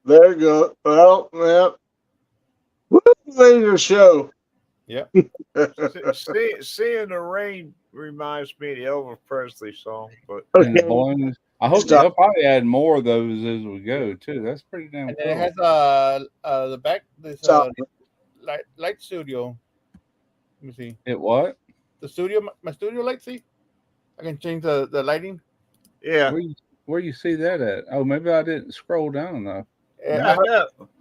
there you go. Well, yeah. What a later show. Yep. Seeing the rain reminds me of the Elvis Presley song, but And the Okay. balloons. I hope Stop. they'll probably add more of those as we go too. That's pretty damn And cool. then it has the back this Stop. light studio. Let me see It what? the studio, my studio light. See, I can change the lighting. yeah, Where you see that at? Oh, maybe I didn't scroll down enough. I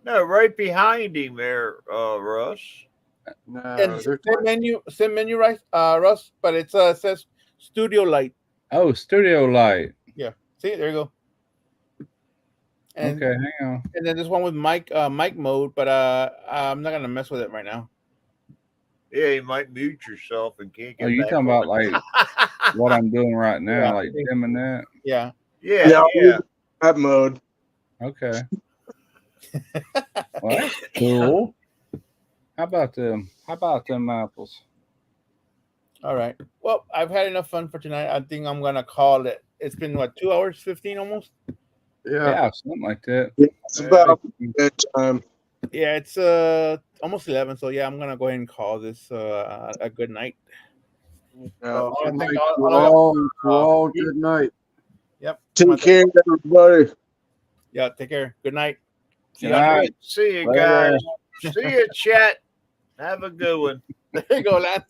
no, right behind him there, Russ. No, and there's same menu, right, Russ? But it says studio light. Oh, studio light. Yeah. See, there you go. And, Okay, hang on. And then this one with mic mode, but I'm not gonna mess with it right now. Yeah, you might mute yourself and can't get. Oh, you back talking on. about like what I'm doing right now, Yeah. like dimming that? Yeah. Yeah, No, yeah. that mode. Okay. Well, that's cool. How about them? How about them apples? All right. Well, I've had enough fun for tonight. I think I'm gonna call it It's been what, 2 hours 15 almost. Yeah, something like that. Yeah, it's about that time. Yeah, it's almost 11. So yeah, I'm gonna go ahead and call this a good night. Yeah, I good think night all to of y'all- all. Good night. Yep. Take care, everybody. Yeah, take care. Good night. See Good y'all night. next See you Later. guys. See you, chat. Have a good one. week. There you go, Lance.